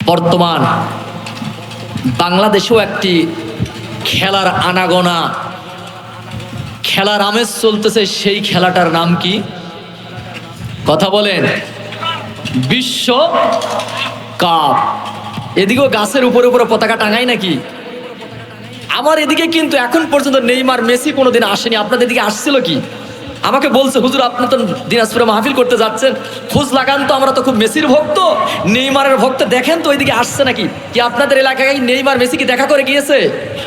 বর্তমান বাংলাদেশেও একটি খেলার আনাগোনা, খেলার আমেজ চলতেছে। সেই খেলাটার নাম কি? কথা বলেন। বিশ্ব কাপ। এদিকেও গাছের উপরে উপরে পতাকা টাঙাই নাকি? আমার এদিকে কিন্তু এখন পর্যন্ত নেইমার মেসি কোনোদিন আসেনি। আপনাদের দিকে আসছিল কি? আমাকে বলছে, হুজুর আপনি তো দিনাজপুরে মাহফিল করতে যাচ্ছেন, খোঁজ লাগান তো, আমরা তো খুব মেসির ভক্ত, নেইমারের ভক্ত, দেখেন তো ওইদিকে আসছে নাকি। কি আপনাদের এলাকায় নেইমার মেসি কি দেখা করে গিয়েছে?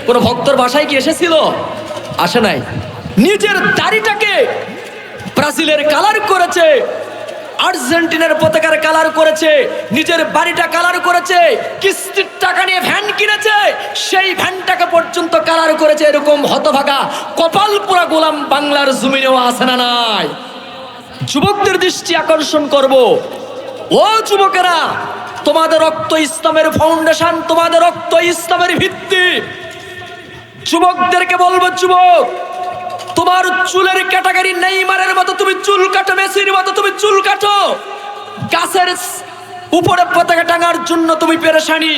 কোনো ভক্তর বাসায় কি এসেছিল? আসে নাই। নিজের দাড়িটাকে ব্রাজিলের কালার করেছে, আর্জেন্টিনার পতাকার কালার করেছে, নিজের বাড়িটা কালার করেছে, কিস্তির টাকা নিয়ে ভ্যান কিনেছে, সেই ভ্যানটাকে পর্যন্ত কালার করেছে। এরকম হতভাগা কপাল পোড়া গোলাম বাংলার জমিনেও আছে না নাই? যুবকদের দৃষ্টি আকর্ষণ করব, ও যুবকেরা, তোমাদের রক্ত ইসলামের ফাউন্ডেশন, তোমাদের রক্ত ইসলামের ভিত্তি। যুবকদেরকে বলবো, যুবক, তোমার চুলের ক্যাটাগরি নেইমারের মতো তুমি চুল কাটো, মেসির মতো তুমি চুল কাটো। গাছের উপরে পতাকা টাঙার জন্য তুমি পেরেশানি,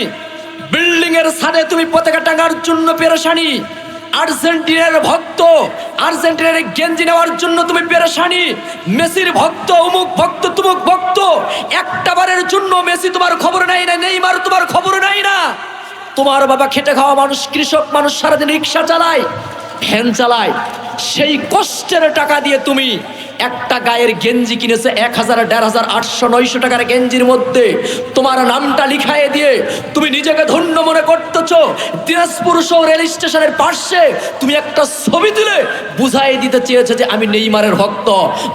বিল্ডিং এর ছাদে তুমি পতাকা টাঙার জন্য পেরেশানি, আর্জেন্টিনার ভক্ত, আর্জেন্টিনার গেঞ্জি নেওয়ার জন্য তুমি পেরেশানি, মেসির ভক্ত, অমুক ভক্ত, তুমুক ভক্ত। একটা বারের জন্য মেসি তোমার খবর নাই না, নেইমার তোমার খবর নাই না। তোমার বাবা খেটে খাওয়া মানুষ, কৃষক মানুষ, সারাদিন রিক্সা চালায়, ভ্যান চালায়, সেই কষ্টের টাকা দিয়ে তুমি একটা গায়ের গেঞ্জি কিনেছে 1000, 1500, 800, 900 টাকার গেঞ্জির মধ্যে তোমার নামটা লিখায়ে দিয়ে তুমি নিজেকে ধন্য মনে করতেছো। দিনাজপুর শহর রেল স্টেশনের পাশে তুমি একটা ছবি তুলে বুঝাই দিতে চেয়েছে যে আমি নেইমারের ভক্ত,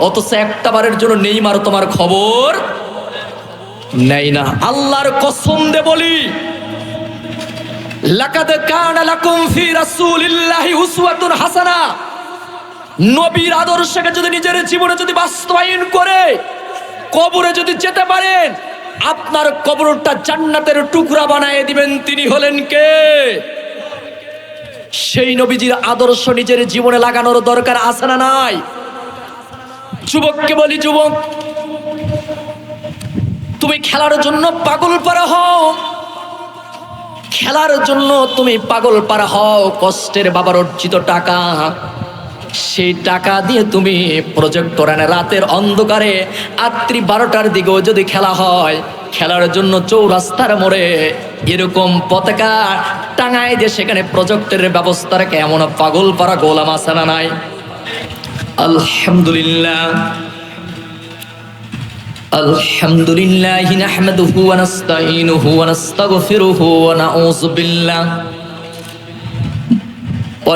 অথচ একটা বারের জন্য নেইমার তোমার খবর নেই না। আল্লাহর কসম দে বলি, লাকাদ কানা লাকুম ফি রাসূলিল্লাহি উসওয়াতুন হাসানা। নবীর আদর্শকে যদি নিজের জীবনে যদি বাস্তবায়ন করে কবরে যদি যেতে পারেন, আপনার কবরটা জান্নাতের টুকরা বানায় দিবেন। তিনি হলেন কে? সেই নবীজির আদর্শ নিজের জীবনে লাগানোর দরকার আছে না নাই? যুবককে বলি, যুবক, তুমি খেলার জন্য পাগল পারা হও, খেলার জন্য তুমি পাগল পারা হও। কষ্টের বাবার অর্জিত টাকা, সেই টাকা দিয়ে তুমি প্রজেক্টর এনে রাতের অন্ধকারে রাত্রি 12টার দিকেও যদি খেলা হয়, খেলার জন্য চৌরাস্তার মোড়ে এরকম পতাকা টাঙায় দিয়ে সেখানে প্রজেক্টরের ব্যবস্থা রেখে এমন পাগল পারা গোলাম আছে না নাই? আলহামদুলিল্লাহ, আলহামদুলিল্লাহি নাহমাদুহু ওয়া নাস্তাঈনুহু ওয়া নাস্তাগফিরুহু ওয়া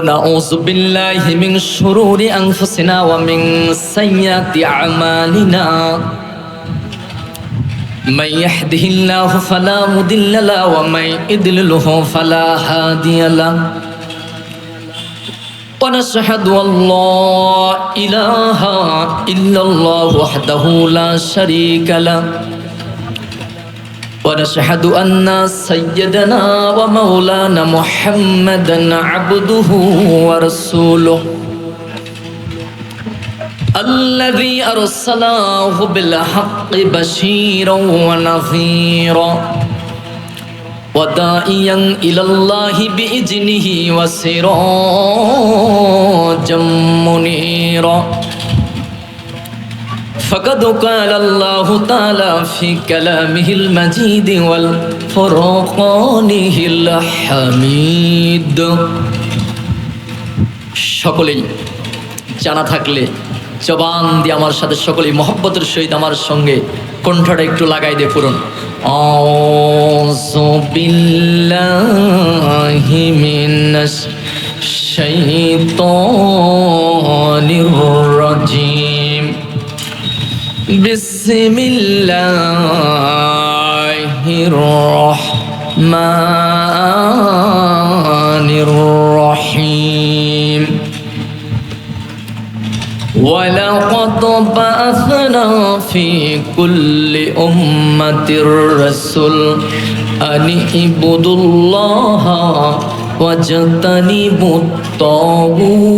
নাউযু বিল্লাহি মিন শুরুরি আনফুসিনা ওয়া মিন সাইয়্যাতি আমালিনা। মান ইয়াহদিহিল্লাহু ফালা মুদিল্লা লাহু ওয়া মান ইউদ্লিলহু ফালা হাদিয়া লাহু। ونشهد أن لا إله إلا الله وحده لا شريك له ونشهد أن سيدنا ومولانا محمدا عبده ورسوله الذي أرسله بالحق بشيرا ونذيرا وداعيا إلى الله بإذنه وسراجا منيرا فقد قال الله تعالى في كلامه المجيد والفرقانه الحميد। সকলেই জানা থাকলে জবান দিয়ে আমার সাথে সকলেই মহব্বতের সহিত আমার সঙ্গে কণ্ঠটা একটু লাগাই দিয়ে পড়ুন। আউযু বিল্লাহি মিনাশ শাইতানির রাজিম। বিসমিল্লাহির রহমানির রহিম। ولقد بعثنا في كل أمة رسول أن اعبدوا الله واجتنبوا الطاغوت।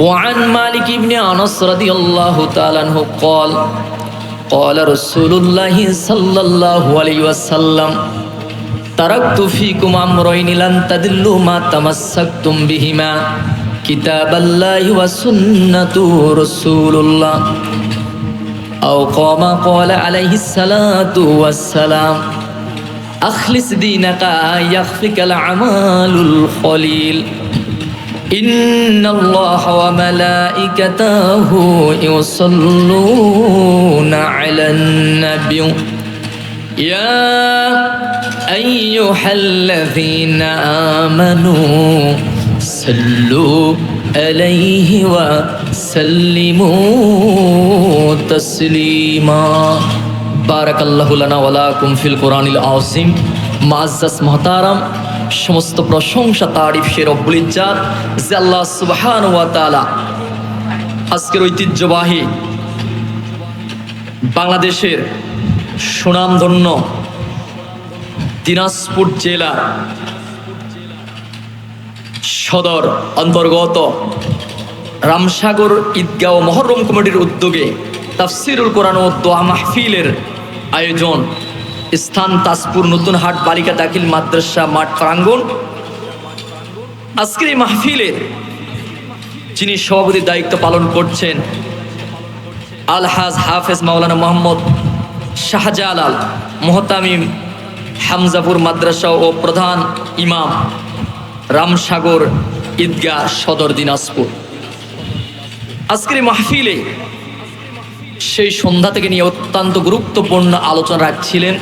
وعن مالك بن أنس رضي الله تعالى عنه قال قال رسول الله صلى الله عليه وسلم تركت فيكم أمرين لن تضلوا ما تمسكتم بهما كتاب الله وسنة رسول الله أو قام قال عليه الصلاة والسلام أخلص دينك يخفك الأعمال القليل إن الله وملائكته يصلون على النبي يا أيها الذين آمنوا صلوا عليه وسلموا تسليما بارك الله لنا ولكم في القرآن العظيم معزز محترم সমস্ত প্রশংসা তারিফ সে রব্বুল ইজ্জাত যে আল্লাহ সুবহানাহু ওয়া তাআলা আজকের ঐতিহ্যবাহী বাংলাদেশের সুনামধন্য দিনাজপুর জেলা সদর অন্তর্গত রামসাগর ঈদগাঁও মহরম কমিটির উদ্যোগে তাফসিরুল কোরআন ও দোয়া মাহফিলের আয়োজন, স্থান তাজপুর নতুন হাট বালিকা দাখিল মাদ্রাসা মাঠ প্রাঙ্গণ। আজকের এই মাহফিলের যিনি সভাপতির দায়িত্ব পালন করছেন আলহাজ হাফেজ মাওলানা মোহাম্মদ শাহজালাল মোহতামিম হামজাপুর মাদ্রাসা ও প্রধান ইমাম রামসাগর ঈদগাহ সদর দিনাজপুর। আজকের এই মাহফিলে সেই সন্ধ্যা থেকে নিয়ে অত্যন্ত গুরুত্বপূর্ণ আলোচনা রাখছিলেন,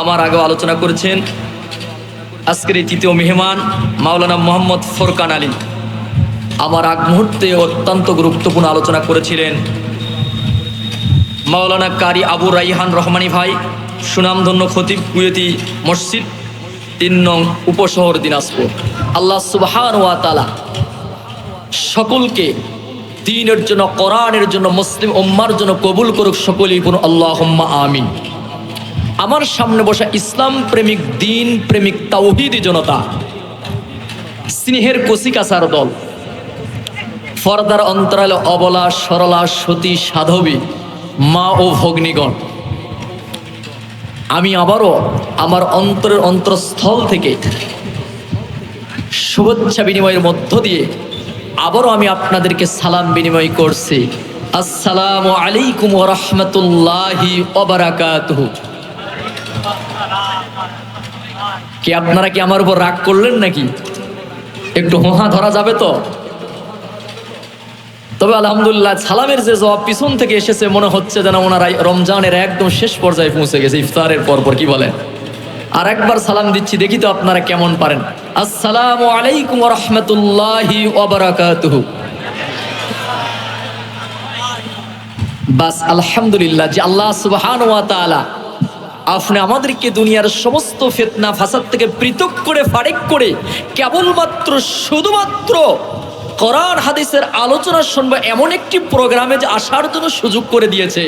আমার আগেও আলোচনা করেছেন। আজকের এই তৃতীয় মেহমান মাওলানা মোহাম্মদ ফোরকান আলী, আমার আগ মুহূর্তে অত্যন্ত গুরুত্বপূর্ণ আলোচনা করেছিলেন মাওলানা কারি আবু রাইহান রহমানী ভাই, সুনামধন্য খতিব কুয়েতি মসজিদ ৩ নং উপশহর দিনাজপুর। আল্লাহ সুবহানাহু ওয়া তাআলা সকলকে দ্বীনের জন্য, কোরআনের জন্য, মুসলিম উম্মার জন্য কবুল করুক, সকলেই বলুন আল্লাহুম্মা আমিন। আমার সামনে বসা ইসলাম প্রেমিক, দ্বীন প্রেমিক, তাওহীদি জনতা, স্নেহের কচিকাচার দল, পর্দার অন্তরালে অবলা সরলা সতী সাধবী মা ও ভগ্নীগণ, আমি আবারও আমার অন্তরের অন্তরস্থল থেকে শুভেচ্ছা বিনিময়ের মধ্য দিয়ে আবারও আমি আপনাদেরকে সালাম বিনিময় করছি। আসসালামু আলাইকুম ওয়া রাহমাতুল্লাহি ওয়া বারাকাতুহু। কি আপনারা কি আমার উপর রাগ করলেন নাকি? একটু হোহা ধরা যাবে তো? তবে আলহামদুলিল্লাহ সালামের যে জবাব পিছন থেকে এসেছে, মনে হচ্ছে যেন ওনারা রমজানের একদম শেষ পর্যায়ে পৌঁছে গেছে, ইফতারের পরপর। কি বলেন? আর একবার সালাম দিচ্ছি, দেখি তো আপনারা কেমন পারেন। আসসালামু আলাইকুম ওয়া রাহমাতুল্লাহি ওয়া বারাকাতুহু। বাস আলহামদুলিল্লাহ যে আল্লাহ সুবহানাহু ওয়া তাআলা আপনি আমাদেরকে দুনিয়ার সমস্ত ফিতনা ফাসাদ থেকে পৃথক করে, ফারেক করে কেবলমাত্র শুধুমাত্র কোরআন হাদিসের আলোচনা শুনবো এমন একটি প্রোগ্রামে যে আসার জন্য সুযোগ করে দিয়েছে।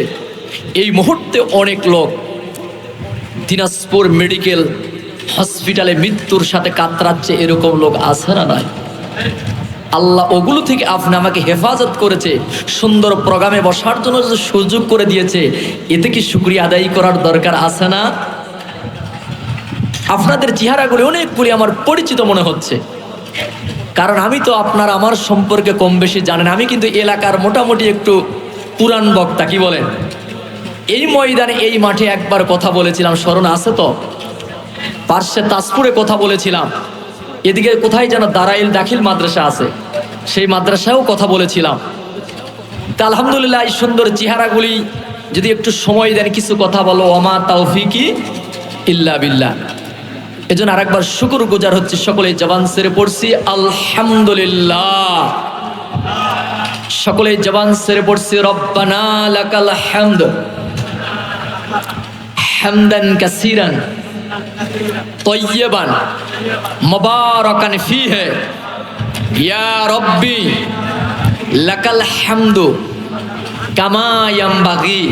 এই মুহূর্তে অনেক লোক দিনাজপুর মেডিকেল হসপিটালে মৃত্যুর সাথে কাতরাচ্ছে, এরকম লোক আছে না নাই? আল্লাহ ওগুলো থেকে আপনি আমাকে হেফাজত করেছে, সুন্দর প্রোগ্রামে বসার জন্য যে সুযোগ করে দিয়েছে, এতে কি শুকরিয়া আদায় করার দরকার আছে না? আপনাদের চেহারাগুলি অনেকগুলি আমার পরিচিত মনে হচ্ছে, কারণ আমি তো আপনার আমার সম্পর্কে কম বেশি জানেন। আমি কিন্তু এলাকার মোটামুটি একটু পুরান বক্তা। কি বলেন? এই ময়দানে, এই মাঠে একবার কথা বলেছিলাম, স্মরণ আছে তো? পার্শ্বে তাজপুরে কথা বলেছিলাম, এদিকে কোথায় যেন দারাইল দাখিল মাদ্রাসা আছে, সেই মাদ্রাসায়ও কথা বলেছিলাম। তা আলহামদুলিল্লাহ এই সুন্দর চেহারাগুলি যদি একটু সময় দেন, কিছু কথা বলো, ওমা তাওফিকি ইল্লা বিল্লাহ। এজন্য আরেকবার শুকর গুজার হচ্ছে, সকলে জবান সেরে পড়ছি আলহামদুলিল্লাহ, সকলে জবান সেরে পড়ছি রব্বানা লাকাল হামদ হামদান কাসীরান তয়্যিবান মুবারাকান ফীহি ইয়া রব্বি লাকাল হামদু কামা ইয়ামবাগি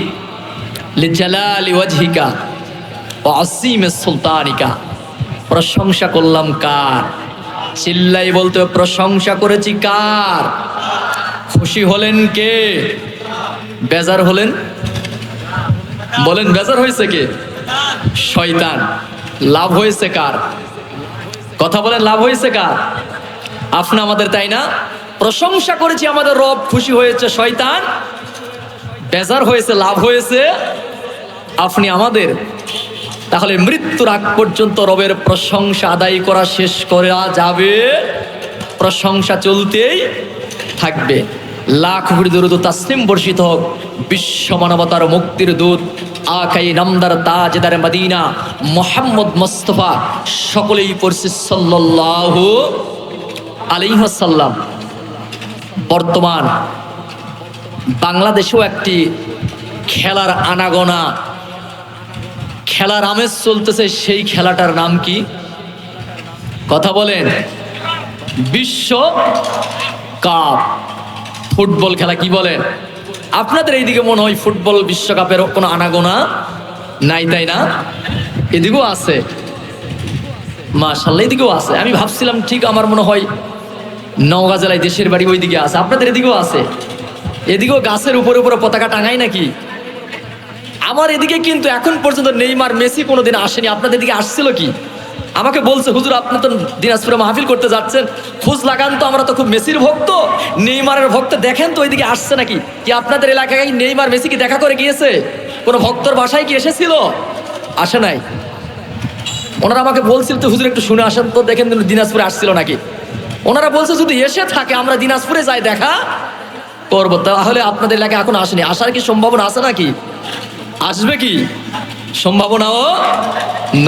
লিজালালি ওয়াজহিকা ওয়া আসীমি সুলতানিকা। প্রশংসা করলাম কার? চিল্লাই বলতে, প্রশংসা করেছি কার? খুশি হলেন কে? বেজার হলেন? বলেন, বেজার হয়েছে কে? শয়তান। লাভ হয়েছে কার? কথা বলেন, লাভ হয়েছে কার? আপনি আমাদের, তাই না? প্রশংসা করেছি আমাদের রব, খুশি হয়েছে শয়তান। বেজার হয়েছে, লাভ হয়েছে আপনি আমাদের। তাহলে মৃত্যুর আগ পর্যন্ত রবের প্রশংসা আদায় করা শেষ করা যাবে? প্রশংসা চলতেই থাকবে। লাখ কোটি দরুদ ও তাসলিম বর্ষিত হোক বিশ্ব মানবতার মুক্তির দূত আকাই নামদার তাজদার মদিনা মুহাম্মদ মুস্তাফা, সকলেই পড়ছি সাল্লাল্লাহু আলাইহি ওয়াসাল্লাম। বর্তমান বাংলাদেশেও একটি খেলার আনাগোনা, খেলার আমেজ চলতেছে। সেই খেলাটার নাম কি? কথা বলেন। বিশ্ব কাপ, ফুটবল খেলা। কি বলেন? আপনাদের এইদিকে মনে হয় ফুটবল বিশ্বকাপের কোনো আনাগোনা নাই, তাই না? এদিকেও আছে, মাশাআল্লাহ, এদিকেও আছে। আমি ভাবছিলাম ঠিক আমার মনে হয় নওগাঁ জেলায় দেশের বাড়ি ওইদিকে আছে, আপনাদের এদিকেও আছে। এদিকেও গাছের উপরে উপরে পতাকা টাঙায় নাকি? আমার এদিকে কিন্তু এখন পর্যন্ত নেইমার মেসি কোনোদিন আসেনি। আপনাদের দিকে আসছিল কি? আমাকে বলছে, হুজুর আপনি তো দিনাজপুরে মাহফিল করতে যাচ্ছেন, খোঁজ লাগান তো, আমরা তো খুব মেসির ভক্ত, নেইমারের ভক্ত, দেখেন তো ওইদিকে আসছে নাকি। কি আপনাদের এলাকায় নেইমার মেসি কি দেখা করে গিয়েছে? কোনো ভক্তর বাসায় কি এসেছিল? আসে নাই। ওনারা আমাকে বলছিল তো, হুজুর একটু শুনে আসেন তো, দেখেন দিনাজপুরে আসছিল নাকি। ওনারা বলছে যদি এসে থাকে আমরা দিনাজপুরে যাই দেখা করবো। তাহলে আপনাদের এলাকায় এখন আসেনি, আসার কি সম্ভাবনা আছে নাকি? আসবে কি? সম্ভাবনাও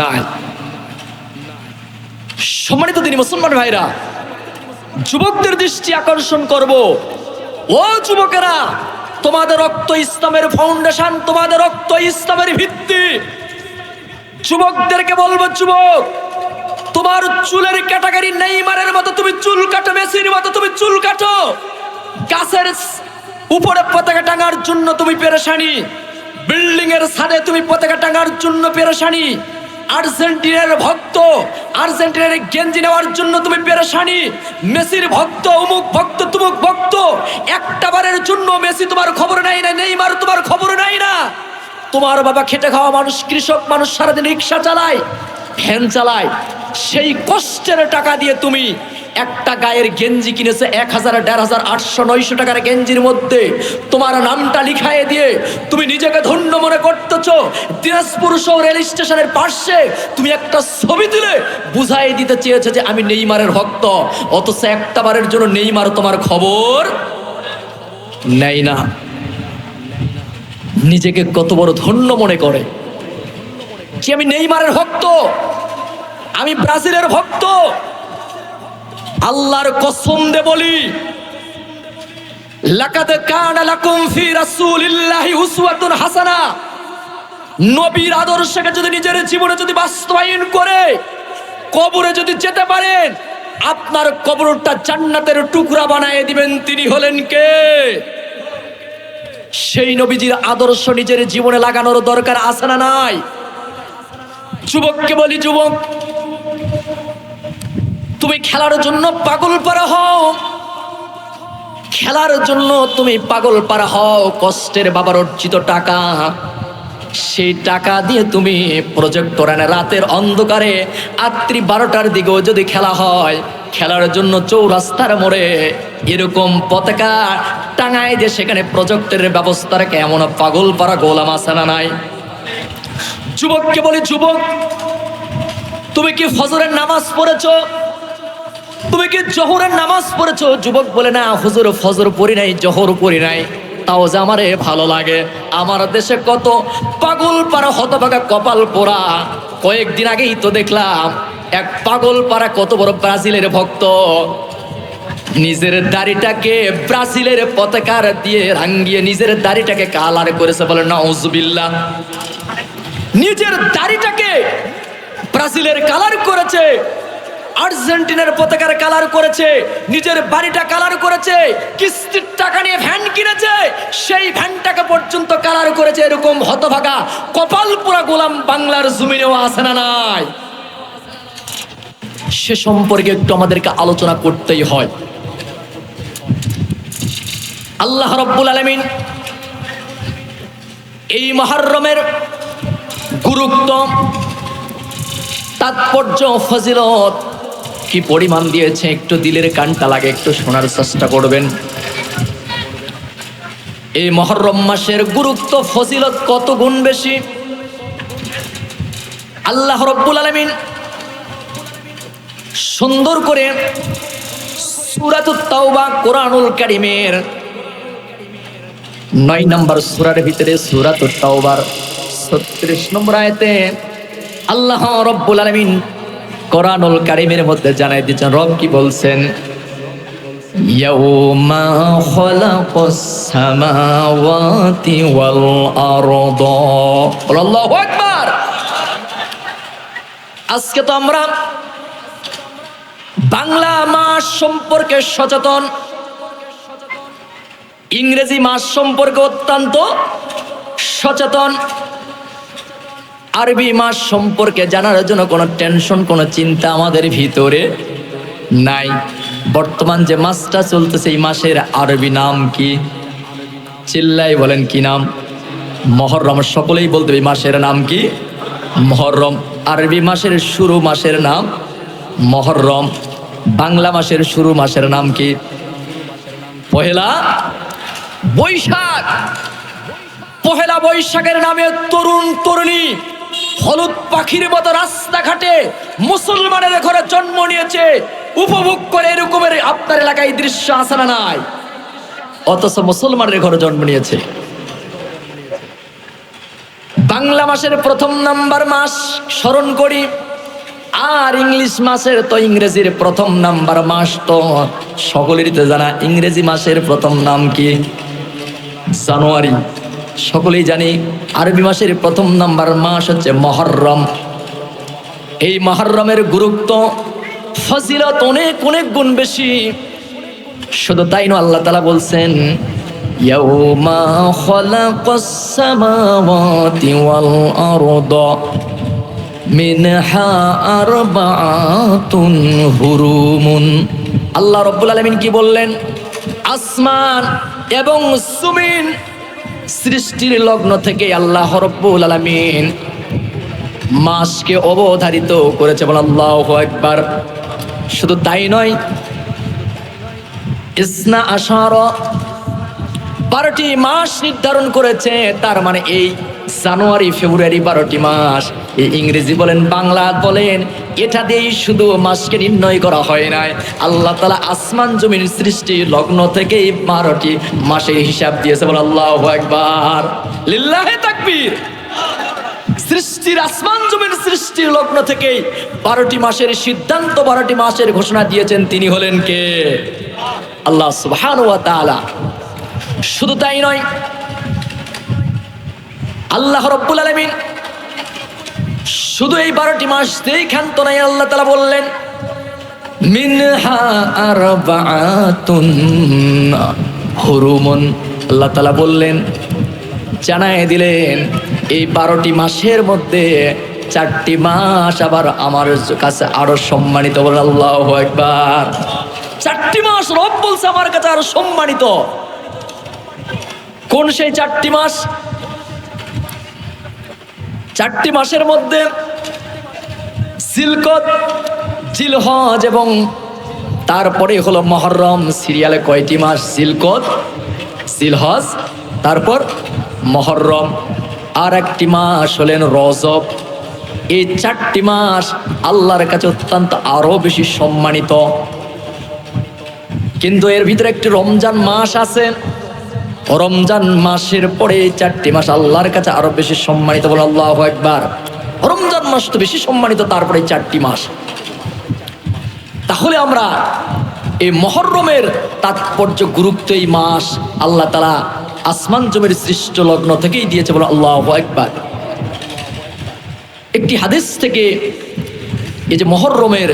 নাই। সম্মানিত দিনী মুসলমান ভাইরা, যুবকদের দৃষ্টি আকর্ষণ করব। ও যুবকেরা, তোমাদের রক্ত ইসলামের ফাউন্ডেশন, তোমাদের রক্ত ইসলামের ভিত্তি। যুবকদেরকে বলবো, যুবক, তোমার চুলের ক্যাটাগরি নেইমারের মতো তুমি চুল কাটো, মেসির মতো তুমি চুল কাটো। গাছের উপরে পতাকা টাঙার জন্য তুমি পেরেশানি, বিল্ডিং এর ছাদে তুমি পতাকা টাঙার জন্য পেরেশানি, আর্জেন্টিনার ভক্ত, আর্জেন্টিনার গেঞ্জি নেওয়ার জন্য তুমি পেরেশানি, মেসির ভক্ত, অমুক ভক্ত, তুমুক ভক্ত। একটা বারের জন্য মেসি তোমার খবর নাই না, নেইমার তোমার খবর নাই না। তোমার বাবা খেটে খাওয়া মানুষ, কৃষক মানুষ, সারাদিন রিক্সা চালায়, ভ্যান চালায়, সেই কষ্টের টাকা দিয়ে তুমি একটা গায়ের গেঞ্জি কিনেছে 1000, 1500, 800, 900 টাকার গেঞ্জির মধ্যে তোমার নামটা লিখায়ে দিয়ে তুমি নিজেকে ধন্য মনে করতেছ। দিনাজপুর শহর রেল স্টেশনের পাশে তুমি একটা ছবি তুলে বুঝাই দিতে চেয়েছে যে আমি নেইমারের ভক্ত, অথচ একটা বারের জন্য নেইমার তোমার খবর নেই না। নিজেকে কত বড় ধন্য মনে করে যে আমি নেইমারের ভক্ত, আমি ব্রাজিলের ভক্ত। আল্লাহর কসম দে বলি, লাকাদ কানা লাকুম ফি রাসূলিল্লাহি উসওয়াতুন হাসানা। নবীর আদর্শকে যদি নিজের জীবনে যদি বাস্তবায়ন করে কবরে যদি যেতে পারেন, আপনার কবরটা জান্নাতের টুকরা বানায় দিবেন। তিনি হলেন কে? সেই নবীজির আদর্শ নিজের জীবনে লাগানোর দরকার আছে না নাই? যুবককে বলি, যুবক, তুমি খেলার জন্য পাগল পারা হও, খেলার জন্য তুমি পাগল পারা হও। কষ্টের বাবার অর্জিত টাকা, সেই টাকা দিয়ে তুমি প্রজেক্টর এনে রাতের অন্ধকারে রাত্রি 12টার দিকেও যদি খেলা হয়, খেলার জন্য চৌরাস্তার মোড়ে এরকম পতাকা টাঙায় দিয়ে সেখানে প্রজেক্টরের ব্যবস্থা রেখে এমন পাগল পারা গোলাম আছে না নাই? যুবককে বলি, যুবক, তুমি কি ফজরের নামাজ পড়েছো? তুমি কি জোহরের নামাজ পড়েছো? যুবক বলে, না হুজুর, ফজর পড়ি নাই, জোহর পড়ি নাই, তাও যে আমারে ভালো লাগে। আমার দেশে কত পাগল পাড়া হতভাগা কপাল পোড়া। কয়েকদিন আগেই তো দেখলাম এক পাগল পাড়া কত বড় ব্রাজিলের ভক্ত, নিজের দাড়িটাকে ব্রাজিলের পতাকার দিয়ে রাঙ্গিয়ে নিজের দাড়িটাকে কালার করেছে। বলে নাউজুবিল্লাহ। নিজের দাড়িটাকে ব্রাজিলের কালার করেছে, আর্জেন্টিনার পতাকার কালার করেছে, নিজের বাড়িটা কালার করেছে, কিস্তির টাকা নিয়ে ভ্যান কিনেছে, সেই ভ্যানটাকে পর্যন্ত কালার করেছে। এরকম হতভাগা কপাল পোড়া গোলাম বাংলার জমিনেও আছে না নাই? সে সম্পর্কে একটু আমাদেরকে আলোচনা করতেই হয়। আল্লাহ রাব্বুল আলামিন এই মুহররমের গুরুত্ব, তাৎপর্য, ফজিলত কি পরিমাণ দিয়েছে একটু দিলের কানটা লাগে, একটু শোনার চেষ্টা করবেন। এই মুহররম মাসের গুরুত্ব, ফজিলত কত গুণ বেশি। আল্লাহ রাব্বুল আলামিন সুন্দর করে সূরাতুত তাওবা, কোরআনুল কারীমের 9 নম্বর সূরার ভিতরে সূরাতুত তাওবার 36 নম্বর আয়াতে আল্লাহ রাব্বুল আলামিন কোরআনুল কারীমের মধ্যে জানাই দিয়েছেন, রব কি বলছেন, ইয়াউমা খালাকাস সামাওয়াতি ওয়াল আরদ। আল্লাহু আকবার। আজকে তো আমরা বাংলা মাস সম্পর্কে সচেতন, ইংরেজি মাস সম্পর্কে অত্যন্ত সচেতন, আরবি মাস সম্পর্কে জানার জন্য কোনো টেনশন, কোনো চিন্তা আমাদের ভিতরে নাই। বর্তমান যে মাসটা চলতেছে এই মাসের আরবি নাম কি? চিল্লাই বলেন, কি নাম? মুহররম। সকলেই বলতে এই মাসের নাম কি? মুহররম। আরবি মাসের শুরু মাসের নাম মুহররম। বাংলা মাসের শুরু মাসের নাম কি? পহেলা বৈশাখ। পহেলা বৈশাখের নামে তরুণ তরুণী হলুদ পাখির মতো রাস্তাঘাটে মুসলমানের ঘরে জন্ম নিয়েছে, উপভোগ করে। এরকমের আপনার এলাকায় দৃশ্য আছে না নাই? অথচ মুসলমানের ঘরে জন্ম নিয়েছে। বাংলা মাসের প্রথম নাম্বার মাস স্মরণ করি, আর ইংলিশ মাসের তো ইংরেজির প্রথম নাম্বার মাস তো সকলেরই তো জানা। ইংরেজি মাসের প্রথম নাম কি? জানুয়ারি। সকলেই জানি। আরবি মাসের প্রথম নাম্বার মাস হচ্ছে মুহররম। এই মুহররমের গুরুত্ব, ফজিলত অনেক অনেক গুণ বেশি। শুধু তাই নয়, আল্লাহ তাআলা বলছেন, ইয়াউমা খালাকাস সামাওয়াতি ওয়াল আরদ মিনহা আরবাআতুন হুরুমুন। আল্লাহ রাব্বুল আলামিন কি বললেন? আসমান এবং জমিন সৃষ্টির লগ্ন থেকে আল্লাহ রাব্বুল আলামিন মাসকে অবধারিত করেছে। বল আল্লাহু আকবার। শুধু তাই নয়, ইসনা আশারা 12টি মাস নির্ধারণ করেছে। তার মানে এই জানুয়ারি, ফেব্রুয়ারি 12টি মাস। এই ইংরেজি বলেন, বাংলা বলেন, এটা দিয়েই শুধু মাসকে নির্ণয় করা হয় নাই। আল্লাহ তাআলা আসমান জমিন সৃষ্টি লগ্ন থেকেই 12টি মাসের হিসাব দিয়েছে। বল আল্লাহু আকবার, লিল্লাহি তাকবীর। সৃষ্টির আসমান জমিন সৃষ্টির লগ্ন থেকেই 12টি মাসের সিদ্ধান্ত, 12টি মাসের ঘোষণা দিয়েছেন। তিনি হলেন কে? আল্লাহ সুবহানাহু ওয়া তাআলা। শুধু তাই নয়, আল্লাহ রাব্বুল আলামিন শুধু এই 12টি মাস দিয়েই ক্ষান্ত নাই। আল্লাহ তাআলা বললেন, মিনহা আরবাআতুন হুরুমুন। আল্লাহ তাআলা বললেন, জানায় দিলেন, এই 12টি মাসের মধ্যে 4টি মাস আবার আমার কাছে আরো সম্মানিত। বলেন আল্লাহু আকবার। 4টি মাস রব বলছে আমার কাছে আরো সম্মানিত। কোন সেই 4টি মাস? 4টি মাসের মধ্যে জিলকদ, জিলহজ এবং তারপরে হলো মুহররম। সিরিয়ালে কয়টি মাস? জিলকদ, জিলহজ, তারপর মুহররম। আর একটি মাস হলেন রজব। এই 4টি মাস আল্লাহর কাছে অত্যন্ত আরো বেশি সম্মানিত। কিন্তু এর ভিতরে একটি রমজান মাস আছে। রমজান মাসের পরে এই 4টি মাস আল্লাহর কাছে আরো বেশি সম্মানিত। বলে আল্লাহু আকবার। রমজান মাস তো বেশি সম্মানিত, তারপরে 4টি মাস। তাহলে আমরা এই মুহররমের তাৎপর্য, গুরুত্ব, এই মাস আল্লাহ তাআলা আসমান জমির সৃষ্ট লগ্ন থেকেই দিয়েছে। বলে আল্লাহু আকবার। একটি হাদিস থেকে এই যে মুহররমের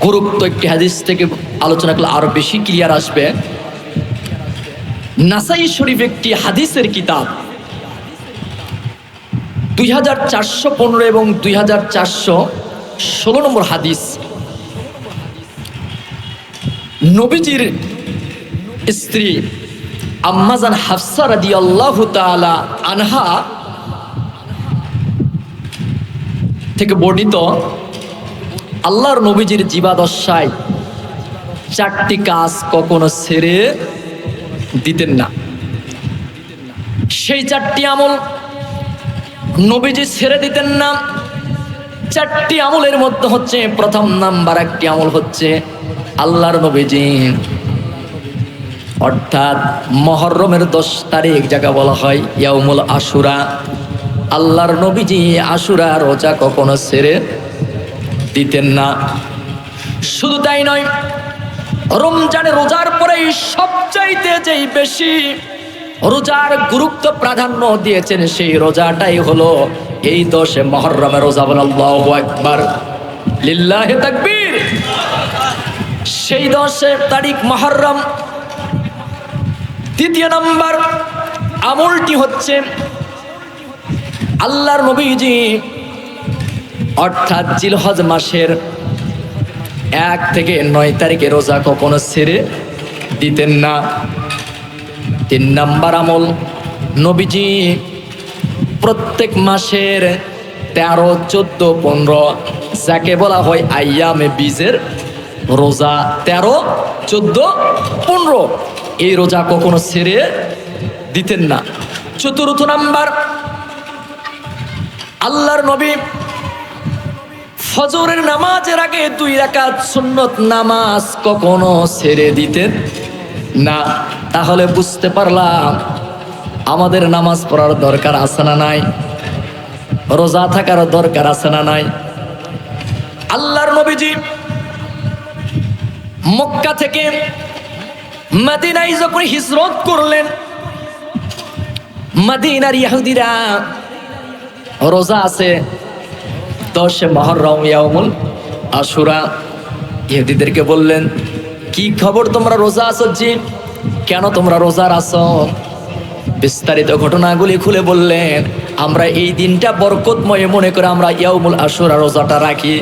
গুরুত্ব, একটি হাদিস থেকে আলোচনা করলে আরো বেশি ক্লিয়ার আসবে। নাসাই শরীফ একটি হাদিসের কিতাব, 2415 এবং 2416 নম্বর হাদিস। নবীজির স্ত্রী আম্মাজান হাফসা রাদিয়াল্লাহু তাআলা আনহা থেকে বর্ণিত, আল্লাহর নবীজির জীবাদশায় 4টি কাজ কখনো ছেড়ে দিতেন না। সেই 4টি আমল নবীজি ছেড়ে দিতেন না। 4টি আমলের মধ্যে হচ্ছে, প্রথম নাম্বার একটি আমল হচ্ছে আল্লাহর নবীজি অর্থাৎ মুহররমের 10 তারিখ যাকে বলা হয় ইয়াউমুল আশুরা, আল্লাহর নবীজি আশুরা রোজা কখনো ছেড়ে দিতেন না। শুধু তাই নয়, রমজানে রোজার পরে সবচাইতে যেই বেশি রোজার গুরুত্ব প্রাধান্য দিয়েছেন সেই রোজাটাই হলো এই 10 মুহররমের রোজা। বলেন আল্লাহু আকবার, লিল্লাহি তাকবীর। সেই 10 তারিখ মুহররম। দ্বিতীয় নাম্বার আমলটি হচ্ছে আল্লাহর নবীজি অর্থাৎ জিলহজ মাসের 1 থেকে 9 তারিখে রোজা কখনো ছেড়ে দিতেন না। 3 নাম্বার আমল, নবীজি প্রত্যেক মাসের 13, 14, 15 যাকে বলা হয় আইয়ামে বীজের রোজা, 13, 14, 15 এই রোজা কখনো ছেড়ে দিতেন না। চতুর্থ নাম্বার, আল্লাহর নবী ফজরের নামাজের আগে 2 রাকাত সুন্নত নামাজ কখনো ছেড়ে দিতেন না। তাহলে বুঝতে পারলাম আমাদের নামাজ পড়ার দরকার আছে না নাই, রোজা থাকার দরকার আছে না নাই। আল্লাহর নবীজি মক্কা থেকে মদিনায় যখন হিজরত করলেন, মদিনার ইহুদিরা রোজা আছে 10 মুহররম ইয়াউমুল আশুরা। ইহুদিদেরকে বললেন, কি খবর তোমরা রোজা আছো? জি। কেন তোমরা রোজার আছো? বিস্তারিত ঘটনাগুলি খুলে বললেন, আমরা এই দিনটা বরকতময় মনে করে আমরা ইয়াউমুল আশুরা রোজাটা রাখি।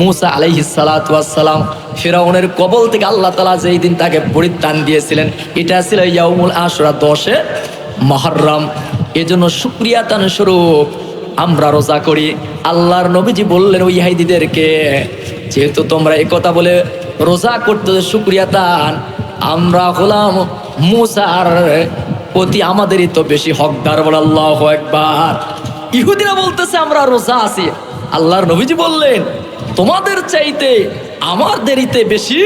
মুসা আলাইহিস সালাতু ওয়াস সালাম ফিরাউনের কবল থেকে আল্লাহ তাআলা যেই দিন তাকে পরিত্রাণ দিয়েছিলেন, এটা ছিল ইয়াউমুল আশুরা 10 মুহররম। এজন্য শুকরিয়া তান স্বরূপ আমরা রোজা করি। আল্লাহর নবীজি বললেন ওই ইহুদিদেরকে, যেহেতু তোমরা এই কথা বলে রোজা করতে শুকরিয়া তান, আমরা হলাম মুসার প্রতি আমাদেরই তো বেশি হকদার। বলে আল্লাহু আকবার। ইহুদিরা বলতেছে আমরা রোজা আছি, আল্লাহর নবীজি বললেন তোমাদের চাইতে আমাদেরইতে বেশি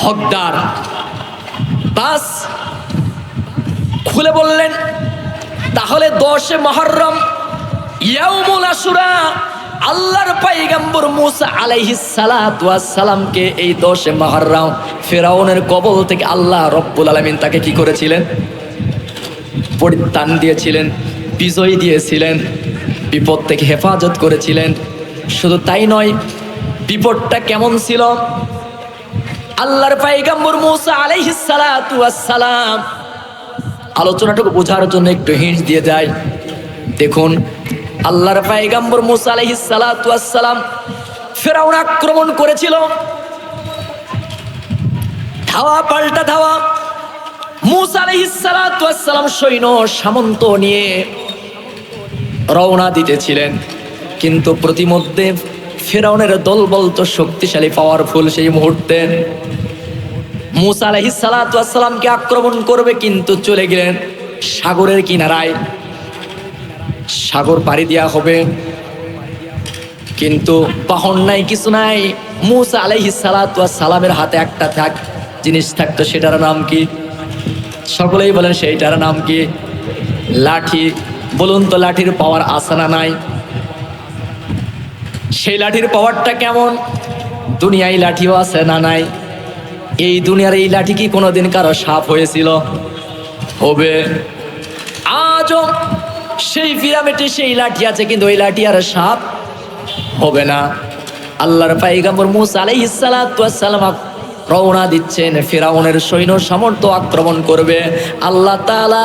হকদার। বাস খুলে বললেন, তাহলে 10 মুহররম ইয়াউমুল আশুরা আল্লাহর পয়গম্বর মুসা আলাইহিস সালাতু ওয়াস সালামকে এই 10 মুহররম ফিরাউনের কবল থেকে আল্লাহ রব্বুল আলামিন তাকে কি করেছিলেন? পরিত্রাণ দিয়েছিলেন, বিজয় দিয়েছিলেন, বিপদ থেকে হেফাজত করেছিলেন। শুধু তাই নয়, বিপদটা কেমন ছিল? আল্লাহর পয়গম্বর মুসা আলাইহিস সালাতু ওয়াস সালাম, আলোচনাটুকু বোঝার জন্য একটু হিন্ট দিয়ে যায়। দেখুন, আল্লাহর পয়গম্বর মুসা আলাইহিস সালাতু ওয়াস সালাম ফিরাউন আক্রমণ করেছিল, ধাওয়া পাল্টা ধাওয়া। মুসা আলাইহিস সালাতু ওয়াস সালাম সৈন্য সামন্ত নিয়ে রওনা দিতেছিলেন, কিন্তু প্রতিমধ্যে ফিরাউনের দলবল তো শক্তিশালী, পাওয়ারফুল। সেই মুহূর্তে মুসা আলাইহিস সালাতু ওয়াস সালামকে আক্রমণ করবে, কিন্তু চলে গেলেন সাগরের কিনারায়। সাগর পাড়ি দেওয়া হবে, কিন্তু বাহন নাই, কিছু নাই। মুসা আলাইহিস সালাতু ওয়াস সালামের হাতে একটা জিনিস থাকতো, সেটার নাম কি? সকলেই বলেন সেইটার নাম কি? লাঠি। বলুন তো লাঠির পাওয়ার আছে না নাই? সেই লাঠির পাওয়ারটা কেমন? দুনিয়ায় লাঠিও আছে না নাই? এই দুনিয়ার এই লাঠি কি কোনোদিন কারো সাপ হয়েছিল? হবে। আজও সেই পিরামিডে সেই লাঠি আছে, কিন্তু ওই লাঠি আর সাপ হবে না। আল্লাহর পয়গম্বর মুসা আলাইহিস সালাতু ওয়াস সালাম রওনা দিচ্ছেন, ফিরাউনের সৈন্য সামর্থ্য আক্রমণ করবে। আল্লাহ তাআলা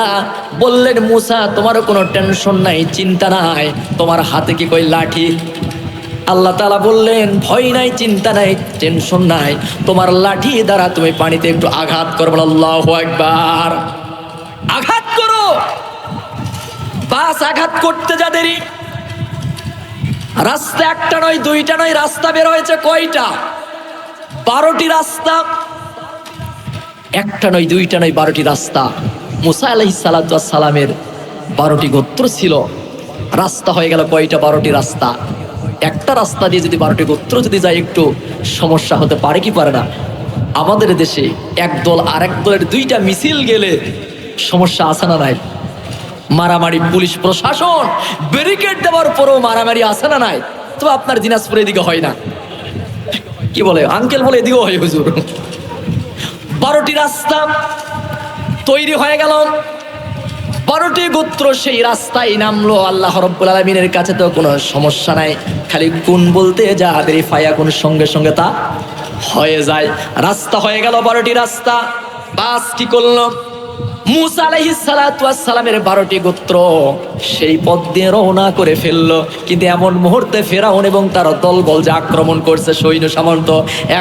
বললেন, মুসা তোমার কোনো টেনশন নাই, চিন্তা নাই, তোমার হাতে কি কই লাঠি? আল্লাহ তাআলা বললেন, ভয় নাই, চিন্তা নাই, টেনশন নাই, তোমার লাঠি দ্বারা তুমি পানিতে একটু আঘাত করবে। আল্লাহু আকবার। আঘাত করো। বাস আঘাত করতে যা দেরি, রাস্তা একটা নয় দুইটা নয়, রাস্তা বের হয়েছে কয়টা? 12টি রাস্তা। একটা নয় দুইটা নয়, 12টি রাস্তা। মুসা আলাইহিস সালাতু ওয়াস সালামের 12টি গোত্র ছিল, রাস্তা হয়ে গেল কয়টা? 12টি রাস্তা। একটা রাস্তা দিয়ে যদি 12টি গোত্র যদি যায়, একটু সমস্যা হতে পারে কি পারে না? আমাদের দেশে এক দল আর এক দলের দুইটা মিছিল গেলে সমস্যা আছে না নাই? মারামারি, পুলিশ প্রশাসন ব্যারিকেড দেওয়ার পরেও মারামারি আছে না নাই? তো আপনার দিনাজপুর এদিকে হয় না, কি বলে আঙ্কেল বলে এদিকেও হয় হুজুর। 12টি রাস্তা তৈরি হয়ে গেল, 12টি গোত্র সেই রাস্তায় নামলো। আল্লাহ রাব্বুল আলামিনের কাছে তো কোনো সমস্যা নাই, খালি কোন বলতে যা দেরি ফায়া কোন সঙ্গে সঙ্গে তা হয়ে যায়। রাস্তা হয়ে গেল 12টি রাস্তা। বাস কি করলো? মুসা আলাইহিস সালাতু ওয়াস সালামের 12টি গোত্র সেই পথ দিয়ে রওনা করে ফেললো। কিন্তু এমন মুহূর্তে ফেরাউন এবং তার দলবল যে আক্রমণ করছে, সৈন্য সামন্ত,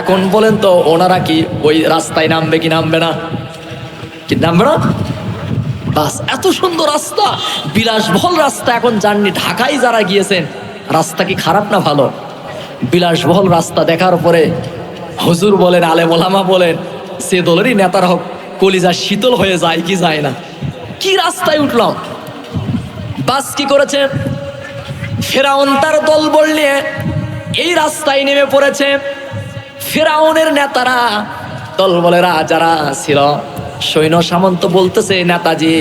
এখন বলেন তো ওনারা কি ওই রাস্তায় নামবে কি নামবে না? কি নামবে না? বাস এত সুন্দর রাস্তা, বিলাসবহুল রাস্তা। এখন জাননি ঢাকায় যারা গিয়েছেন, রাস্তা কি খারাপ না ভালো? বিলাসবহুল রাস্তা দেখার পরে হুজুর বলেন, আলেম ওলামা বলেন, সে দলেরই নেতারা হোক কলিজা শীতল হয়ে যায় কি যায় না? কি রাস্তায় উঠলাম। বাস কি করেছে? ফেরাউন তার দলবল নিয়ে এই রাস্তায় নেমে পড়েছে। ফেরাউনের নেতারা, দলবলেরা যারা ছিল, সৈন্য সামন্ত বলতেছে, নেতাজি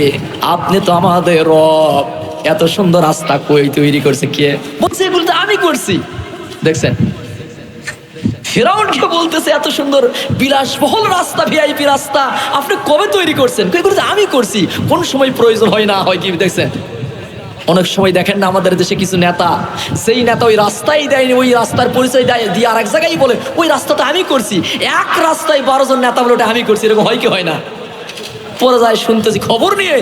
আপনি তো আমাদের রব, এত সুন্দর রাস্তা কই তৈরি করছে কে? বলছে বলতে আমি করছি। দেখছেন ফেরাউনকে বলতেছে এত সুন্দর বিলাসবহুল রাস্তা, ভিআইপি রাস্তা আপনি কবে তৈরি করছেন? কে বলছে আমি করছি। কোন সময় প্রয়োজন হয় না হয় কি দেখছেন? অনেক সময় দেখেন না আমাদের দেশে কিছু নেতা, সেই নেতা ওই রাস্তাই দেয়নি, ওই রাস্তার পরিচয় দেয় দিয়ে আর এক জায়গায় বলে ওই রাস্তাটা আমি করছি। এক রাস্তায় 12 জন নেতা বলে ওটা আমি করছি, এরকম হয় কি হয় না? পরে যায় শুনতেছি খবর নিয়ে,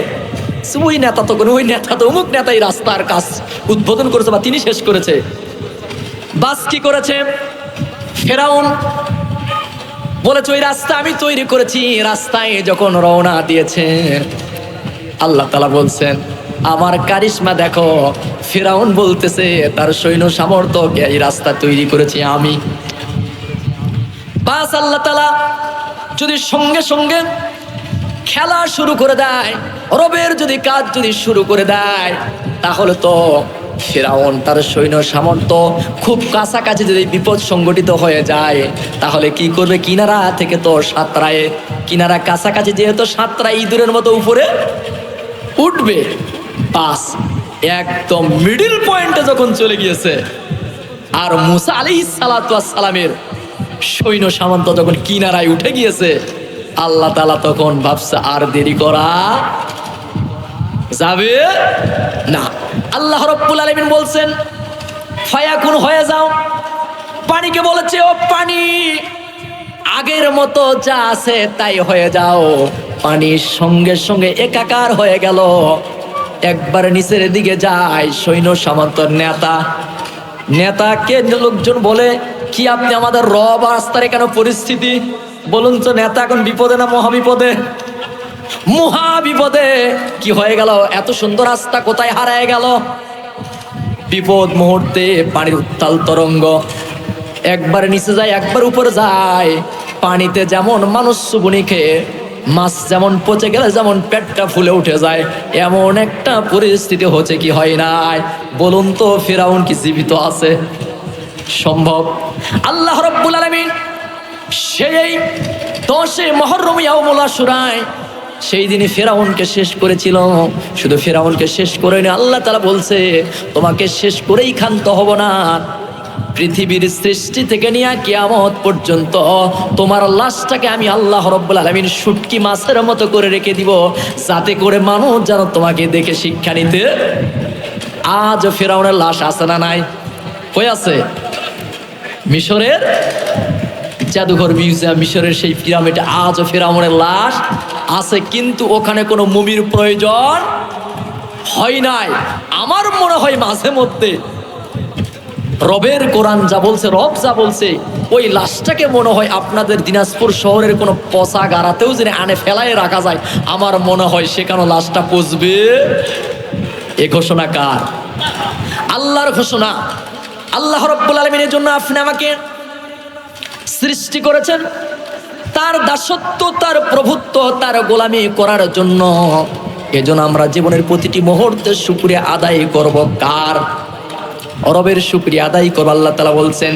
ওই নেতা তো ওই নেতা তো অমুক নেতা এই রাস্তার কাজ উদ্বোধন করেছে বা তিনি শেষ করেছে। বাস কি করেছে? ফেরাউন বলেছে ওই রাস্তা আমি তৈরি করেছি। রাস্তায় যখন রওনা দিয়েছে, আল্লাহ তাআলা বলছেন আমার কারিশমা দেখো। ফেরাউন বলতেছে তার সৈন্য সামর্থ্যকে এই রাস্তা তৈরি করেছি আমি। বাস আল্লাহ তাআলা যদি সঙ্গে সঙ্গে খেলা শুরু করে দেয়, রবের যদি কাজ যদি শুরু করে দেয়, তাহলে তো ফেরাউন তার সৈন্য সামর্থ্য খুব কাছাকাছি যদি বিপদ সংগঠিত হয়ে যায়, তাহলে কি করবে? কিনারা থেকে তো সাঁতরায়, কিনারা কাছাকাছি যেহেতু সাঁতরায় ইঁদুরের মতো উপরে উঠবে। বাস একদম মিডিল পয়েন্টে যখন চলে গিয়েছে, আর মুসা আলাইহিস সালাতু ওয়াস সালামের সৈন্য সামন্ত যখন কিনারায় উঠে গিয়েছে, আল্লাহ তাআলা তখন ভাবছে আর দেরি করা যাবে না। আল্লাহ রাব্বুল আলামিন বলছেন ফায়াকুন হয়ে যাও। পানিকে বলেছে ও পানি আগের মতো যা আছে তাই হয়ে যাও। পানির সঙ্গে সঙ্গে একাকার হয়ে গেল। একবার নিচের দিকে যায় সৈন্য সামন্ত নেতাকে লোকজন বলে কি আপনি আমাদের রব, রাস্তার কেন পরিস্থিতি বলুন তো? নেতা এখন বিপদে না মহাবিপদে? মহাবিপদে। কি হয়ে গেল? এত সুন্দর রাস্তা কোথায় হারায় গেল? বিপদ মুহূর্তে পানির উত্তাল তরঙ্গ, একবার নিচে যায় একবার উপরে যায়। পানিতে যেমন মানুষ চুবুনি খেয়ে, মাছ যেমন পচে গেলে যেমন পেটটা ফুলে উঠে যায়, এমন একটা পরিস্থিতি হচ্ছে কি হয় নাই? বলুন তো ফেরাউন কি জীবিত আছে? সম্ভব? আল্লাহ রাব্বুল আলামিন সেই 10 মুহররম ইয়াউমুল আশুরায় সেই দিনই ফেরাউনকে শেষ করেছিল। শুধু ফেরাউনকে শেষ করেনি, আল্লাহ তাআলা বলছে তোমাকে শেষ করেই ক্ষান্ত হব না। পৃথিবীর সৃষ্টি থেকে নিয়ে কিয়ামত পর্যন্ত তোমার লাশটাকে আমি আল্লাহ রাব্বুল আলামিন শুটকি মাছের মতো করে রেখে দিব, যাতে করে মানুষ যেন তোমাকে দেখে শিক্ষা নিতে। আজ ফেরাউনের লাশ আছে না নাই? কই আছে? মিশরের জাদুঘর মিউজিয়াম, মিশরের সেই পিরামিডে আজও ফেরাউনের লাশ আছে, কিন্তু ওখানে কোনো মুমির প্রয়োজন হয় নাই। আমার মনে হয় মাঝে মধ্যে রবের কোরআন যা বলছে, রব যা বলছে, ওই লাশটাকে মনে হয় আপনাদের দিনাজপুর শহরের কোনো পচা গাড়াতেও যদি আনে ফেলায় রাখা যায়, আমার মনে হয় সেখানে লাশটা পচবে। এ ঘোষণা কার? আল্লাহর ঘোষণা। আল্লাহ রাব্বুল আলামিনের জন্য আপনি আমাকে সৃষ্টি করেছেন, তার দাসত্ব, তার প্রভুত্ব, তার গোলামি করার জন্য। এজন্য আমরা জীবনের প্রতিটি মুহূর্তে শুকরিয়া আদায় করব কার? রবের শুকরিয়া আদায় করব। আল্লাহ তাআলা বলছেন,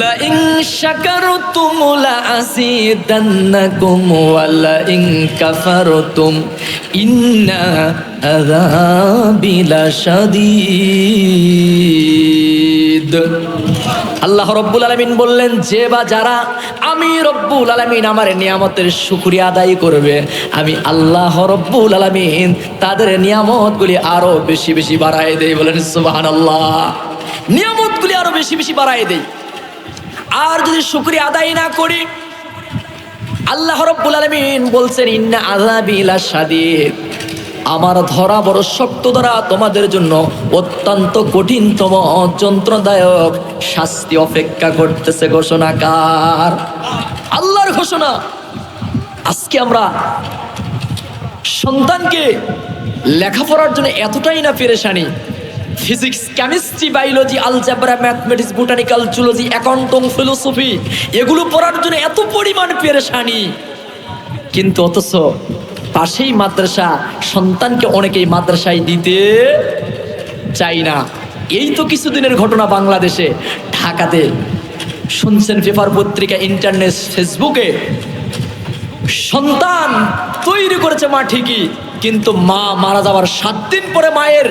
লা ইন শাকারতুম লা আযীদান্নাকুম ওয়া লা ইন কাফারতুম ইন্না আযাবি লাশাদীদ। আল্লাহ রব্বুল আলামিন বললেন, যে বা যারা আমি রব্বুল আলামিন আমার নিয়ামতের শুকরিয়া আদায় করবে, আমি আল্লাহ রব্বুল আলামিন তাদের নিয়ামতগুলি আরো বেশি বেশি বাড়ায় দেই। বলেন সুবহানাল্লাহ। নিয়ামতগুলি আরো বেশি বেশি বাড়ায় দেই। আর যদি শুকরিয়া আদায় না করি, আল্লাহ রব্বুল আলামিন বলছেন, ইন্না আযাবি লাশাদীদ, আমার ধরা বড় শক্ত ধরা, তোমাদের জন্য অত্যন্ত কঠিনতম যন্ত্রদায়ক শাস্তি অপেক্ষা করতেছে। ঘোষণাকার? আল্লাহর ঘোষণা। আজকে আমরা সন্তানকে লেখাপড়ার জন্য এতটাই না পেরেশানি, physics, chemistry, biology, algebra, mathematics, botanical, zoology, accounting, philosophy, এগুলো পড়ার জন্য এত পরিমাণ পেরেশানি, কিন্তু অথচ পাশেই মাদ্রাসা, সন্তানকে অনেকেই মাদ্রাসায় দিতে চাই না। এই তো কিছুদিনের ঘটনা বাংলাদেশে, ঢাকাতে শুনছেন, পেপার, পত্রিকা, ইন্টারনেট, ফেসবুকে, সন্তান তৈরি করেছে মা ঠিকই, কিন্তু মা মারা যাওয়ার 7 দিন পরে মায়ের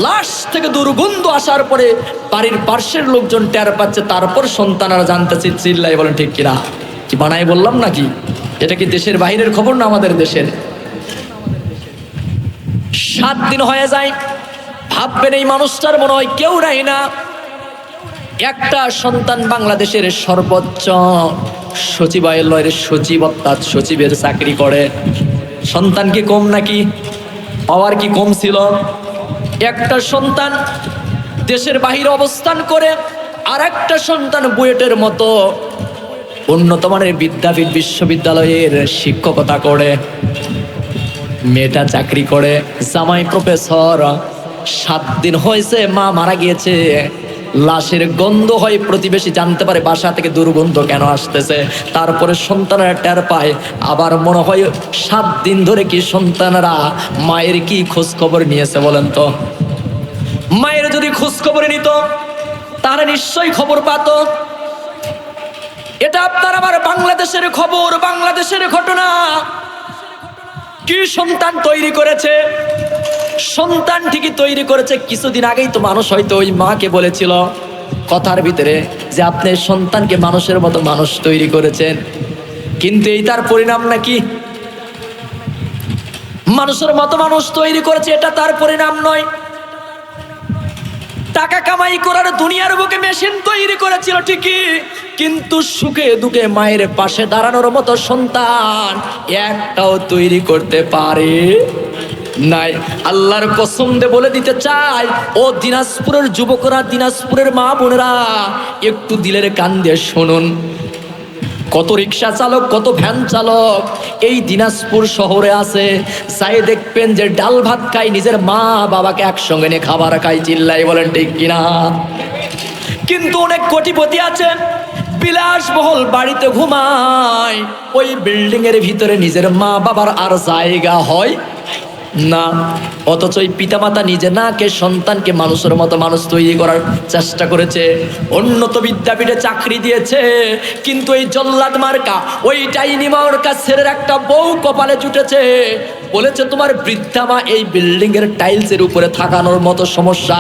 লাশ থেকে দুর্গন্ধ আসার পরে বাড়ির পার্শ্বের লোকজন টের পাচ্ছে, তারপর সন্তানরা জানতেছে। চিল্লাই বলেন ঠিক কিনা? কি বানাই বললাম নাকি? এটা কি দেশের বাইরের খবর না আমাদের দেশের? 7 দিন হয়ে যায়, ভাববেন এই মানুষটার মনে হয় কেউ নাই না। একটা সন্তান বাংলাদেশের সর্বোচ্চ সচিবালয়ের সচিব, অর্থাৎ সচিবের চাকরি করে। সন্তান কি কম নাকি? পাওয়ার কি কম ছিল? একটা সন্তান দেশের বাহিরে অবস্থান করে, আর একটা সন্তান বুয়েটের মতো উন্নত মানের বিদ্যাপীঠ, বিশ্ববিদ্যালয়ের শিক্ষকতা করে। মেয়েটা চাকরি করে, জামাই প্রফেসর। 7 দিন হয়েছে মা মারা গিয়েছে, লাশের গন্ধ হয়, প্রতিবেশী জানতে পারে, বাসা থেকে দুর্গন্ধ কেন আসতেছে। তারপরে সন্তানরা টের পায়। আবার মনে হয় 7 দিন ধরে কি সন্তানরা মায়ের কি খোঁজ খবর নিয়েছে বলেন তো? মায়ের যদি খোঁজ খবর নিত, তারা নিশ্চয়ই খবর পাত। এটা আপনার আমার বাংলাদেশের খবর, বাংলাদেশের ঘটনা। কি সন্তান তৈরি করেছে? সন্তান ঠিকই তৈরি করেছে। কিছুদিন আগেই তো মানুষ হয়তো ওই মাকে বলেছিল কথার ভিতরে যে আপনি সন্তানকে মানুষের মতো মানুষ তৈরি করেছেন, কিন্তু এই তার পরিণাম নাকি? মানুষের মতো মানুষ তৈরি করেছে, এটা তার পরিণাম নয়। টাকা কামাই করার দুনিয়ার বুকে মেশিন তৈরি করেছিল ঠিকই, কিন্তু সুখে দুঃখে মায়ের পাশে দাঁড়ানোর মতো সন্তান একটাও তৈরি করতে পারে নাই। আল্লাহর কসম দিয়ে বলে দিতে চাই, ও দিনাজপুরের যুবকরা, দিনাজপুরের মা বোনেরা, একটু দিলের কান দিয়ে শুনুন। কত রিক্সা চালক, কত ভ্যান চালক এই দিনাজপুর শহরে আছে, যাই দেখবেন যে ডাল ভাত খায়, নিজের মা বাবাকে একসঙ্গে নিয়ে খাবার খায়। চিল্লাই বলেন ঠিক কিনা? কিন্তু অনেক কোটিপতি আছে, বিলাসবহুল বাড়িতে ঘুমায়, ওই বিল্ডিং এর ভিতরে নিজের মা বাবার আর জায়গা হয় না। অথচ ওই পিতামাতা নিজে না কে সন্তানকে মানুষের মতো মানুষ তৈরি করার চেষ্টা করেছে, উন্নত বিদ্যাপীঠে চাকরি দিয়েছে, কিন্তু এই জল্লাদ মার্কা, ওই ডাইনি মার্কা ছেলের একটা বউ কপালে জুটেছে। বলেছে তোমার বৃদ্ধা মা এই বিল্ডিং এর টাইলসের উপরে থাকানোর মতো সমস্যা,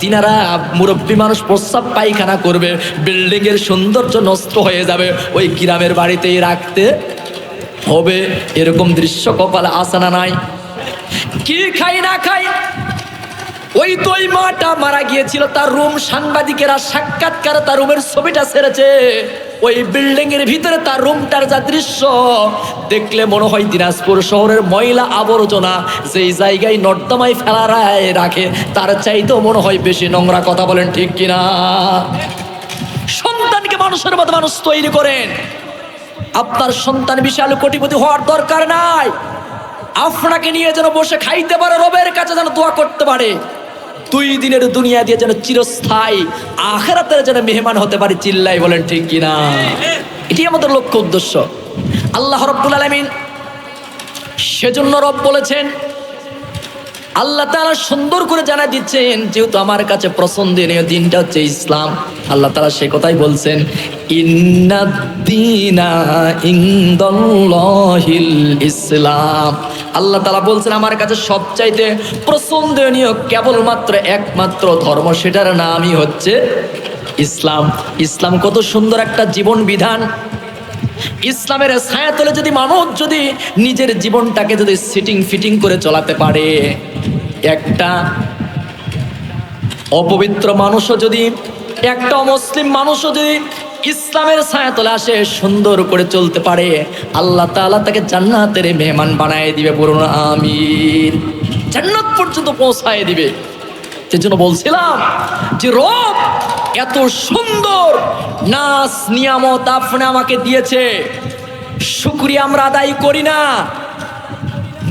তিনারা মুরব্বী মানুষ প্রস্রাব পায়খানা করবে, বিল্ডিং এর সৌন্দর্য নষ্ট হয়ে যাবে, ওই গ্রামের বাড়িতেই রাখতে হবে। এরকম দৃশ্য কপালে আসে না নাই? কি খাই না খাই, ওই তো ওই মাটা মারা গিয়েছিল, তার রুম সাংবাদিকেরা সাক্ষাৎকারে তার রুমের ছবিটা ছেড়েছে। ওই বিল্ডিং এর ভিতরে তার রুমটার যা দৃশ্য দেখলে মনে হয় দিনাজপুর শহরের ময়লা আবর্জনা যেই জায়গায় নর্দমায় ফেলারায় রাখে তার চাইতেও মনে হয় বেশি নোংরা। কথা বলেন ঠিক কিনা? সন্তানকে মানুষের মতো মানুষ তৈরি করেন। আপনার সন্তান বিশাল কোটিপতি হওয়ার দরকার নাই, আপনাকে নিয়ে যেন বসে খাইতে পারে, রবের কাছে যেন দোয়া করতে পারে, 2 দিনের দুনিয়া দিয়ে যেন চিরস্থায়ী আখিরাতের যেন মেহমান হতে পারে। চিল্লাই বলেন ঠিক কিনা? এটি আমাদের লক্ষ্য উদ্দেশ্য। আল্লাহ রাব্বুল আলামিন সেজন্য রব বলেছেন, আল্লাহ তাআলা সুন্দর করে জানা দিচ্ছেন, যেহেতু আমার কাছে পছন্দনীয় দিনটা হচ্ছে ইসলাম, আল্লাহ তাআলা সে কথাই বলছেন, ইন্নাদ-দীনা ইনদাল্লাহিল ইসলাম। আল্লাহ তাআলা বলছেন আমার কাছে সবচাইতে পছন্দনীয় কেবলমাত্র একমাত্র ধর্ম, সেটার নামই হচ্ছে ইসলাম। ইসলাম কত সুন্দর একটা জীবন বিধান। ইসলামের ছায়াতলে যদি মানুষ যদি নিজের জীবনটাকে যদি সিটিং ফিটিং করে চলাতে পারে, একটা অপবিত্র মানুষও যদি, একটা অমুসলিম মানুষও যদি ইসলামের ছায়াতলে আসে সুন্দর করে চলতে পারে, আল্লাহ তাআলা তাকে জান্নাতের মেহমান বানায় দিবে। বলুন আমিন। জান্নাত পর্যন্ত পৌঁছায় দিবে। সেজন্য বলছিলাম যে রব এত সুন্দর নাস নিয়ামত আপনি আমাকে দিয়েছে, শুকরিয়া আমরা আদায় করি না।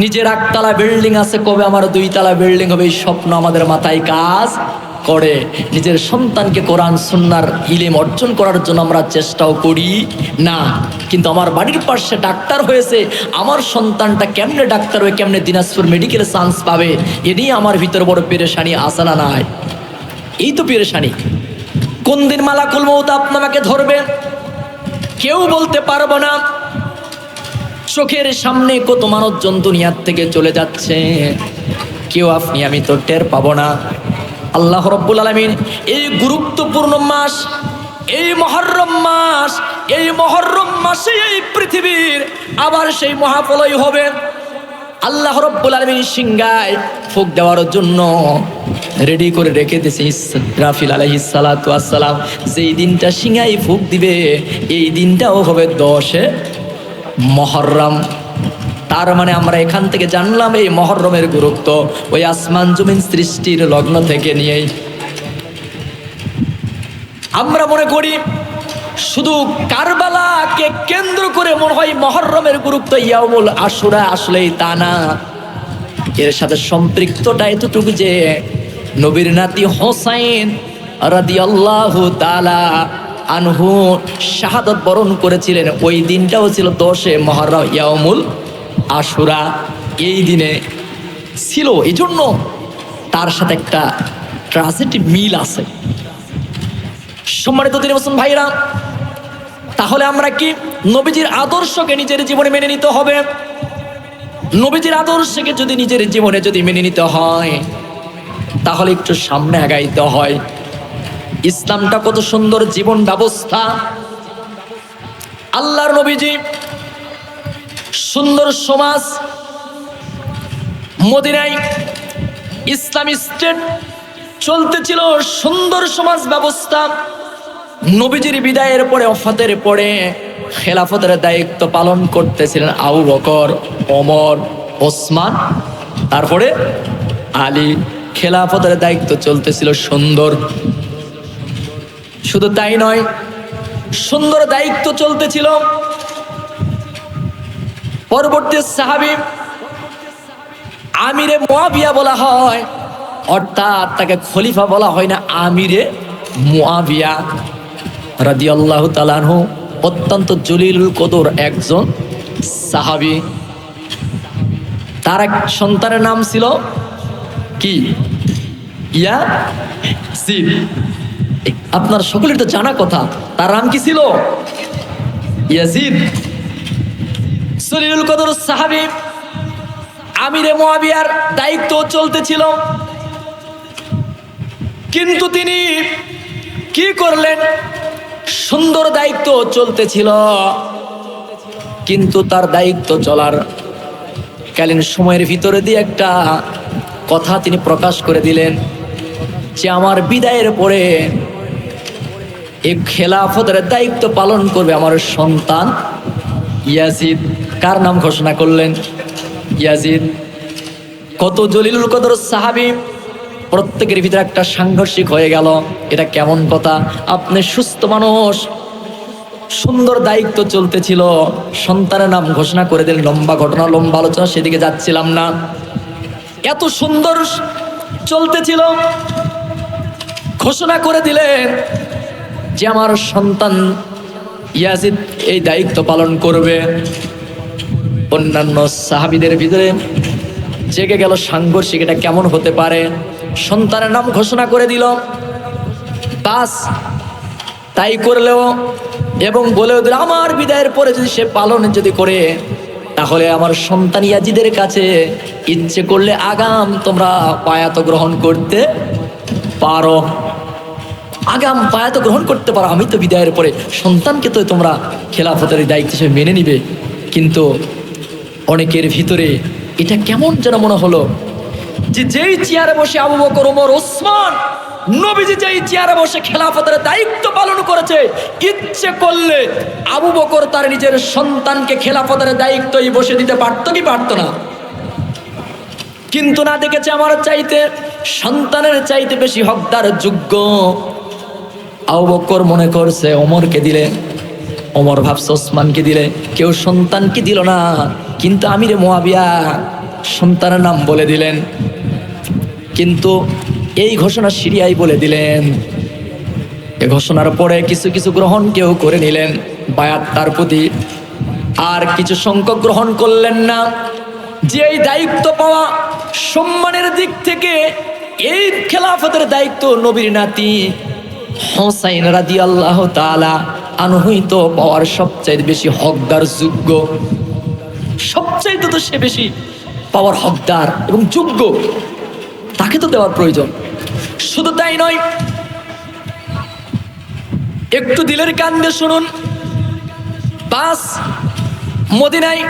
নিজের 1 তলা বিল্ডিং আছে, কবে আমার 2 তলা বিল্ডিং হবে এই স্বপ্ন আমাদের মাথায় কাজ করে। নিজের সন্তানকে কোরআন সুন্নাহর ইলম অর্জন করার জন্য আমরা চেষ্টাও করি না। কিন্তু আমার বাড়ির পাশে ডাক্তার হয়েছে, আমার সন্তানটা কেমনে ডাক্তার হয়ে কেমনে দিনাজপুর মেডিকেলে চান্স পাবে, এ নিয়ে আমার ভিতরে বড় পেরেশানি আছে না নাই? এই তো পেরেশানি। কোন দিন মালাকুল মউত আপনাকে ধরবে কেউ বলতে পারবো না। চোখের সামনে কত মানুষজন দুনিয়ার থেকে চলে যাচ্ছে, কেউ আপনি আমি তো টের পাবো না। আল্লাহ রাব্বুল আলামিন এই গুরুত্বপূর্ণ মাস, এই মুহররম মাস, এই মুহররম মাসে এই পৃথিবীর আবার সেই মহাপ্রলয় হবে। আল্লাহ রাব্বুল আলামিন সিংহায় ফুঁক দেওয়ার জন্য রেডি করে রেখে দিয়েছে ইসরাফিল আলাইহিস সালাতু ওয়াস সালাম। যেই দিনটা সিংহায় ফুঁক দিবে এই দিনটাও হবে 10 মুহররম। তার মানে আমরা এখান থেকে জানলাম এই মুহররমের গুরুত্ব ওই আসমান জমিন সৃষ্টির লগ্ন থেকে নিয়েই। আমরা মনে করি শুধু কারবালাকে কেন্দ্র করে মনে হয় মুহররমের গুরুত্ব ইয়াউমুল আশুরা, আসলেই তা না। এর সাথে সম্পৃক্তটা এতটুকু যে নবীর নাতি হোসাইন রাদিয়াল্লাহু তাআলা আনহু শাহাদাত বরণ করেছিলেন, ওই দিনটাও ছিল 10 মুহররম, ইয়াউমুল আশুরা। এই দিনে ছিল, এই জন্য তার সাথে একটা ট্র্যাজেডি মিল আছে। সম্মানিত দিনী মুসলিম ভাইরা, তাহলে আমরা কি নবীজির আদর্শকে নিজের জীবনে মেনে নিতে হবে? নবীজির আদর্শকে যদি নিজের জীবনে যদি মেনে নিতে হয় তাহলে একটু সামনে আগাইতে হয়। ইসলামটা কত সুন্দর জীবন ব্যবস্থা। আল্লাহর নবীজি সুন্দর সমাজ, মদিনায় ইসলামী স্টেট চলতেছিল, সুন্দর সমাজ ব্যবস্থা। নবীজির বিদায়ের পরে, ওফাতের পরে খেলাফতের দায়িত্ব পালন করতেছিলেন আবু বকর, ওমর, ওসমান, তারপরে আলী। খেলাফতের দায়িত্ব চলতেছিল সুন্দর। শুধু তাই নয়, সুন্দর দায়িত্ব চলতেছিল। পরবর্তী সাহাবী আমিরে মুয়াবিয়া বলা হয়, অর্থাৎ তাকে খলিফা বলা হয় না, আমিরে মুয়াবিয়া রাদিয়াল্লাহু তাআলা আনহু অত্যন্ত জলিলুল কদর একজন সাহাবী। তার এক সন্তানের নাম ছিল কি? ইয়াসির। আপনার সকলের তো জানা কথা, তার নাম কি ছিল? ইয়াজিদ। জলিলুল কদর সাহাবী, আমিরে মুয়াবিয়ার দায়িত্ব চলতেছিল। কিন্তু তিনি কি করলেন? সুন্দর দায়িত্ব চলতেছিল, কিন্তু তার দায়িত্ব চলার কালীন সময়ের ভিতরে দিয়ে একটা কথা তিনি প্রকাশ করে দিলেন যে আমার বিদায়ের পরে এই খেলাফতের দায়িত্ব পালন করবে আমার সন্তান ইয়াজিদ। কার নাম ঘোষণা করলেন? ইয়াজিদ। কত জলিলুল কদর সাহাবী, প্রত্যেকের ভিতরে একটা সাংঘর্ষিক হয়ে গেল। এটা কেমন কথা? আপনি সুস্থ মানুষ, সুন্দর দায়িত্ব চলতেছিল, সন্তানের নাম ঘোষণা করে দিলেন। লম্বা ঘটনা, লম্বা আলোচনা, সেদিকে যাচ্ছিলাম না। এত সুন্দর চলতেছিল, ঘোষণা করে দিলেন যে আমার সন্তান ইয়াজিদ এই দায়িত্ব পালন করবে। অন্যান্য সাহাবীদের ভিতরে জেগে গেল সাংঘর্ষিক, এটা কেমন হতে পারে? সন্তানের নাম ঘোষণা করে দিল, বাস তাই করলেও এবং বলেও দিল আমার বিদায়ের পরে যদি সে পালন যদি করে, তাহলে আমার সন্তান ইয়াজিদের কাছে ইচ্ছে করলে আগাম তোমরা বায়াত গ্রহণ করতে পারো, আগাম বায়াত গ্রহণ করতে পারো। আমি তো বিদায়ের পরে সন্তানকে তো তোমরা খেলাফতের দায়িত্ব হিসেবে মেনে নিবে। কিন্তু অনেকের ভিতরে এটা কেমন যেন মনে হলো যে যেই চেয়ারে বসে আবু বকর, ওমর, ওসমান, নবীজি যেই চেয়ারে বসে খেলাফতের দায়িত্ব পালন করেছে, ইচ্ছে করলে আবু বকর তার নিজের সন্তানকে খেলাফতের দায়িত্বই বসে দিতে পারতো কি পারতো না? কিন্তু না, দেখেছে আমার চাইতে সন্তানের চাইতে বেশি হকদার যোগ্য আবু বকর মনে করছে ওমরকে দিলে, ওমর ভাবছে ওসমানকে দিলে, কেউ সন্তানকে দিল না। কিন্তু আমিরে মুয়াবিয়া সন্তানের নাম বলে দিলেন, কিন্তু এই ঘোষণা সিরিয়াই বলে দিলেন। এ ঘোষণার পরে কিছু কিছু গ্রহণ কেউ করে নিলেন বায়াত তার প্রতি, আর কিছু সংখ্যক গ্রহণ করলেন না। যে এই দায়িত্ব পাওয়া সম্মানের দিক থেকে এই খেলাফতের দায়িত্ব নবীর নাতি হোসাইন রাদিয়াল্লাহু তাআলা আনহুই তো পাওয়ার সবচাইতে বেশি হকদার যোগ্য, সবচাইতে তো সে বেশি পাওয়ার হকদার এবং যোগ্য, তাকে তো দেওয়ার প্রয়োজন। শুধু তাই নয়, একটু দিলের কান দিয়ে শুনুন। বাস মদিনায়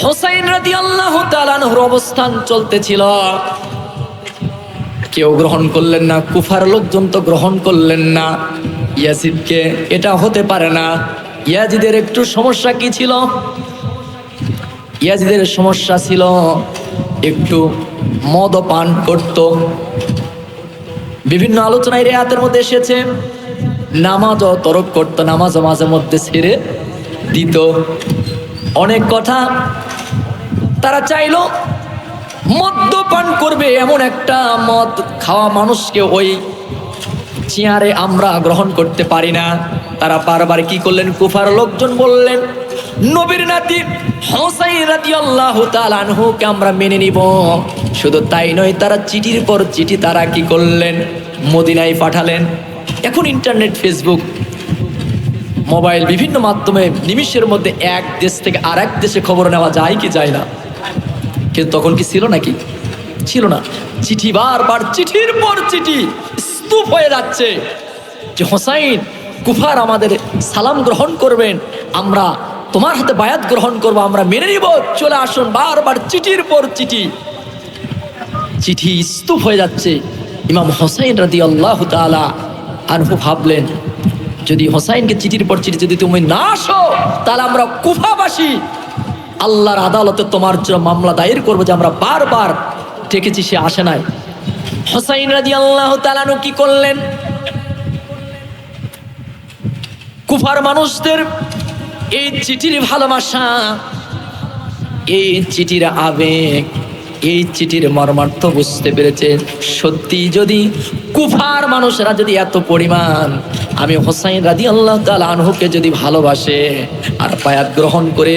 হোসাইন রাদিয়াল্লাহু তাআলা আনহুর অবস্থান চলতেছিল, কেউ গ্রহণ করলেন না। কুফার লোকজন তো গ্রহণ করলেন না ইয়াজিদকে, এটা হতে পারে না। ইয়াজিদের একটু সমস্যা কি ছিল? ইয়াজিদের সমস্যা ছিল একটু মদ পান করত। বিভিন্ন আলোচনায় রেয়াতের মধ্যে এসেছে নামাজও তরক করত, নামাজও মাঝে মধ্যে ছেড়ে দিত। অনেক কথা তারা চাইলো মদ্যপান করবে, এমন একটা মদ খাওয়া মানুষকে ওই চেয়ারে আমরা গ্রহণ করতে পারি না। তারা বারবার কি করলেন? কুফার লোকজন বললেন নবীর নাতি হোসাইন রাদিয়াল্লাহু তাআলা আনহুকে আমরা মেনে নিব। শুধু তাই নয়, তারা চিঠির পর চিঠি তারা কি করলেন? মদিনায় পাঠালেন। এখন ইন্টারনেট, ফেসবুক, মোবাইল, বিভিন্ন মাধ্যমে নিমিষের মধ্যে এক দেশ থেকে আর এক দেশে খবর নেওয়া যায় কি যায় না? কিন্তু তখন কি ছিল নাকি? ছিল না। চিঠি, বারবার চিঠির পর চিঠি স্তূপ হয়ে যাচ্ছে যে হোসাইন, কুফার আমাদের সালাম গ্রহণ করবেন, আমরা তোমার হাতে বায়াত গ্রহণ করব, আমরা মেনে নিব, চলে আসুন। বারবার চিঠির পর চিঠি, চিঠি স্তূপ হয়ে যাচ্ছে। ইমাম হোসাইন রাদিয়াল্লাহু তাআলা আনহু ভাবলেন, যদি হোসাইনকে চিঠির পর চিঠি যদি তুমি না আসো, তাহলে আমরা কুফাবাসী আল্লাহর আদালতে তোমার জন্য মামলা দায়ের করবো যে আমরা বারবার ডেকেছি, সে আসে নাই। হোসাইন রাদিয়াল্লাহু তাআলা আনহু কি করলেন? কুফার মানুষদের এই চিঠির ভালোবাসা, এই চিঠির আবেগ, এই চিঠির মর্মার্থ বুঝতে পেরেছে। সত্যি যদি কুফার মানুষরা যদি এত পরিমাণ আমি হোসাইন রাদিয়াল্লাহু তাআলা আনহুকে যদি ভালোবাসে আর বায়াত গ্রহণ করে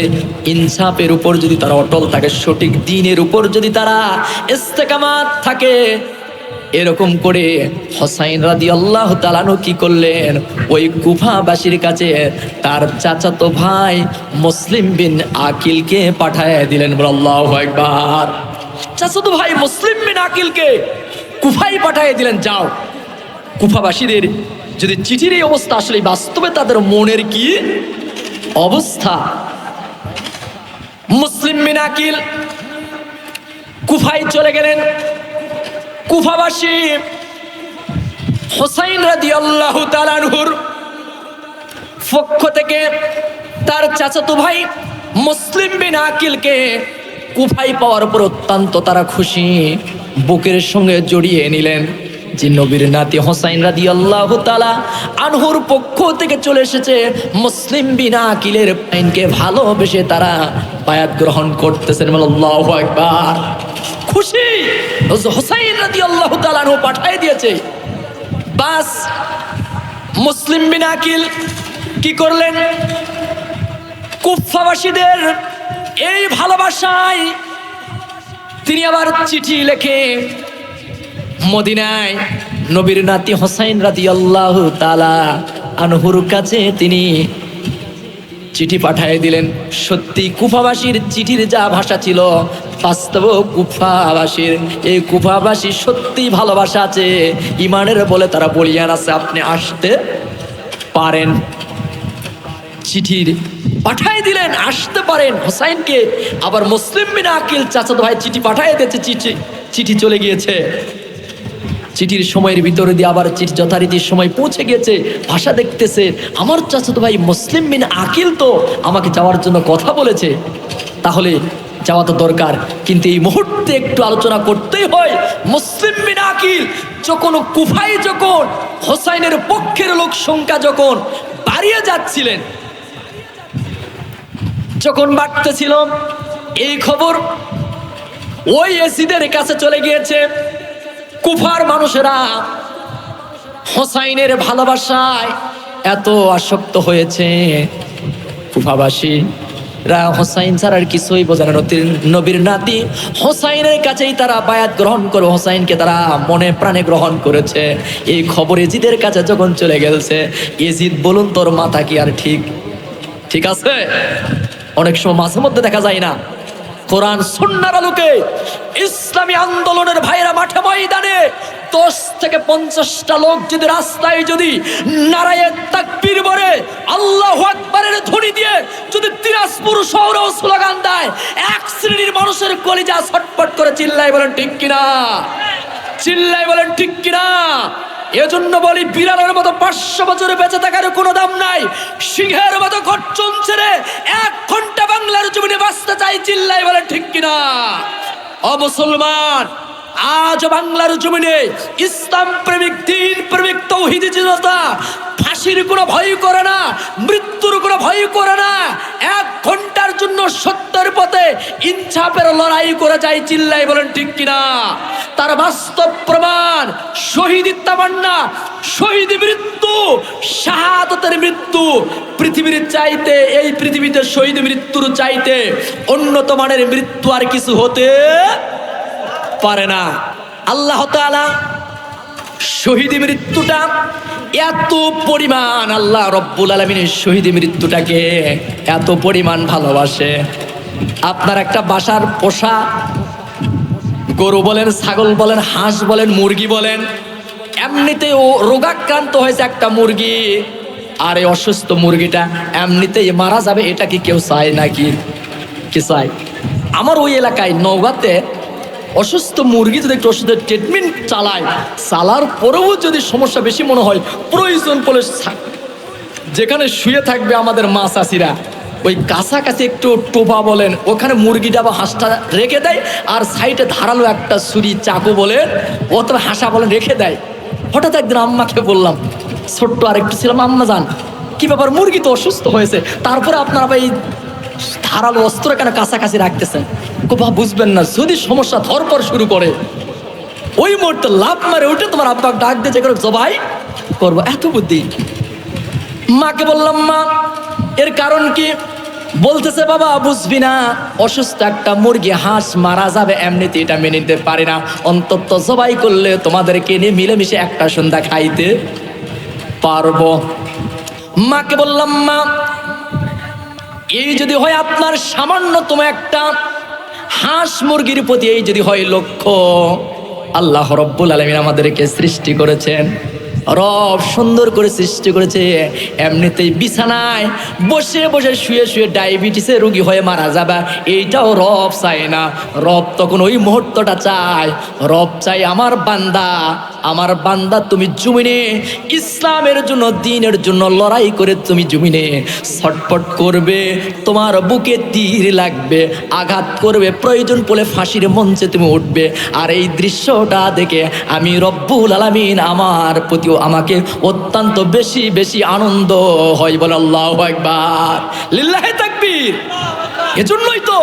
ইনসাফের উপর যদি তারা অটল থাকে, সঠিক দ্বীনের উপর যদি তারা ইস্তেকামাত থাকে, এরকম করে হোসাইন রাদিয়াল্লাহু তাআলা আনহু কি করলেন? ওই কুফাবাসীর কাছে তার চাচাতো ভাই মুসলিম বিন আকিলকে পাঠায় দিলেন। আল্লাহু আকবার। চাচাতো ভাই মুসলিম বিন আকিলকে কুফায় পাঠিয়ে দিলেন, যাও। কুফাবাসীদের যদি চিঠির এই অবস্থা, আসলে বাস্তবে তাদের মনের কি অবস্থা? মুসলিম বিন আকিল কুফায় চলে গেলেন। কুফাবাসী হোসাইন রাদিয়াল্লাহু তাআলা আনহুর পক্ষ থেকে তার চাচাতো ভাই মুসলিম বিন আকিলকে কুফায় পাওয়ার পর অত্যন্ত তারা খুশি, বুকের সঙ্গে জড়িয়ে নিলেন যে নবীর নাতি হোসাইন রাদিয়াল্লাহু তাআলা আনহুর পক্ষ থেকে চলে এসেছে। মুসলিম বিন আকিলের আইনকে ভালোবেসে তারা বায়াত গ্রহণ করতেছেন। আল্লাহু আকবার। খুশি, হোসাইন রাদিয়াল্লাহু তাআলা আনহু পাঠিয়ে দিয়েছে। বাস মুসলিম বিন আকিল কি করলেন? কুফাবাসীদের এই ভালোবাসায় তিনি আবার চিঠি লেখে মদিনায় নবীর নাতি হোসাইন রাদিয়াল্লাহু তাআলা আনহুর কাছে তিনি চিঠি পাঠিয়ে দিলেন। সত্যি কুফাবাসীর চিঠির যা ভাষা ছিল, বাস্তব কুফাবাসীর এই কুফাবাসী সত্যি ভালোবাসা আছে, ইমানের বলে তারা বলিয়ান আছে, আপনি আসতে পারেন। চিঠির পাঠিয়ে দিলেন, আসতে পারেন হোসাইনকে। আবার মুসলিম বিন আকিল চাচাতো ভাই চিঠি পাঠিয়ে দিয়েছে, চিঠি চলে গিয়েছে। চিঠির সময়ের ভিতরে দিয়ে আবার চিঠি যথারীতির সময় পৌঁছে গেছে। ভাষা দেখতেছে, আমার চাচাতো ভাই মুসলিম বিন আকিল তো আমাকে যাওয়ার জন্য কথা বলেছে, তাহলে যাওয়া তো দরকার। কিন্তু এই মুহূর্তে একটু আলোচনা করতেই হয়। মুসলিম বিন আকিল যখন কুফায় যখন হোসাইনের পক্ষের লোক সংখ্যা যখন বাড়িয়ে যাচ্ছিলেন, যখন বাড়তেছিল, এই খবর ওই এসিদের কাছে চলে গিয়েছে। কুফার মানুষেরা হোসাইনের ভালোবাসায় এত আসক্ত হয়েছে, কুফাবাসীরা হোসাইন ছাড়া আর কিছুই বোঝে না। নবীর নাতি হোসাইনের কাছেই তারা বায়াত গ্রহণ করে, হোসাইনকে তারা মনে প্রাণে গ্রহণ করেছে। এই খবর এজিদের কাছে যখন চলে গেছে, এজিদ বলুন তোর মাথা কি আর ঠিক আছে? অনেক সময় মাঝে মধ্যে দেখা যায় না, কোরআন সুন্নাহর আলোকে ইসলামী আন্দোলনের ভাইরা মাঠে ময়দানে 10 থেকে 50টা লোক যদি রাস্তায় যদি নারায়ে তাকবীর বলে আল্লাহু আকবারের ধ্বনি দিয়ে যদি দিনাজপুর শহরেও স্লোগান দেয়, এক শ্রেণীর মানুষের কলিজা ছটফট করে চিল্লাই বলেন ঠিক কিনা? চিল্লাই বলেন ঠিক কিনা? এজন্য বলি, বিড়ালের মতো 500 বছরে বেঁচে থাকার কোনো দাম নাই, সিংহের মতো গর্জন ছেড়ে 1 ঘন্টা বাংলার জমিনে বাঁচতে চাই, চিল্লাই বলেন ঠিক কিনা? ও মুসলমান, আজ বাংলার জমিনে ইসলাম প্রেমিক, দ্বীন প্রেমিক, তাওহীদি জনতা ফাঁসির কোনো ভয় করে না, মৃত্যুর কোনো ভয় করে না। 1 ঘন্টার জন্য সত্যের পথে ইনসাফের লড়াই করে যায়, চিল্লাই বলেন ঠিক কিনা? তার বাস্তব প্রমাণ শহীদ তামান্না, শহীদ মৃত্যু, শাহাদাতের মৃত্যু। পৃথিবীর চাইতে, এই পৃথিবীতে শহীদ মৃত্যুর চাইতে উন্নত মানের মৃত্যু আর কিছু হতে পারে না। আল্লাহ তাআলা শহীদ মৃত্যুটা এত পরিমাণ, আল্লাহ রব্বুল আলামিনের শহীদ মৃত্যুটাকে এত পরিমাণ ভালোবাসে। আপনার একটা বাসার পোষা গরু বলেন, ছাগল বলেন, হাঁস বলেন, মুরগি বলেন, এমনিতে ও রোগাক্রান্ত হয়েছে একটা মুরগি, আর এই অসুস্থ মুরগিটা এমনিতেই মারা যাবে, এটা কি কেউ চায় নাকি? কি চায়? আমার ওই এলাকায় নওগাঁতে অসুস্থ মুরগি যদি একটু ওষুধের ট্রিটমেন্ট চালার পরেও যদি সমস্যা বেশি মনে হয়, প্রয়োজন পড়লে যেখানে শুয়ে থাকবে আমাদের মা চাষিরা, ওই কাছাকাছি একটু টোপা বলেন, ওখানে মুরগিটা বা হাঁসটা রেখে দেয়, আর সাইডে ধারালো একটা ছুরি, চাকু বলেন, অথবা হাঁসা বলেন রেখে দেয়। হঠাৎ একদিন আম্মাকে বললাম, ছোট্ট আর একটু ছিলাম, আম্মা জান কি ব্যাপার, মুরগি তো অসুস্থ হয়েছে, তারপরে আপনারা ভাই ধারালো অস্ত্র কেন কাছাকাছি রাখতেছেন? বা বুঝবেন না, যদি সমস্যা ধরপর শুরু করে ওই মুহূর্তে লাভ মারে ওইটা তোমার আব্বা ডাক দিয়ে করে জবাই করবো, এত বুদ্ধি। মাকে বললাম, মা এর কারণ কি? বলতেছে, বাবা বুঝবি না, অসুস্থ একটা মুরগি হাঁস মারা যাবে এমনিতে, এটা মেনে নিতে পারি না, অন্তত জবাই করলে তোমাদেরকে নিয়ে মিলেমিশে একটা সন্ধ্যা খাইতে পারবো। মাকে বললাম, মা এই যদি হয় আপনার সামান্যতম একটা হাঁস মুরগির প্রতি এই যদি হয় লক্ষ্য, আল্লাহ রব্বুল আলামিন আমাদেরকে সৃষ্টি করেছেন, রব সুন্দর করে সৃষ্টি করেছে, এমনিতেই বিছানায় বসে বসে শুয়ে শুয়ে ডায়াবেটিসের রোগী হয়ে মারা যাবে, এইটাও রব চায় না। রব তখন ওই মুহূর্তটা চায়, রব চাই আমার বান্দা তুমি জমিনে ইসলামের জন্য, দ্বীনের জন্য লড়াই করে তুমি জমিনে ছটফট করবে, তোমার বুকে তীর লাগবে, আঘাত করবে, প্রয়োজন পড়লে ফাঁসির মঞ্চে তুমি উঠবে। আর এই দৃশ্যটা দেখে আমি রব্বুল আলামিন আমার প্রতিও আমাকে অত্যন্ত বেশি বেশি আনন্দ হয়। বলে আল্লাহু আকবার, লিল্লাহি তাকবীর। এজন্যই তো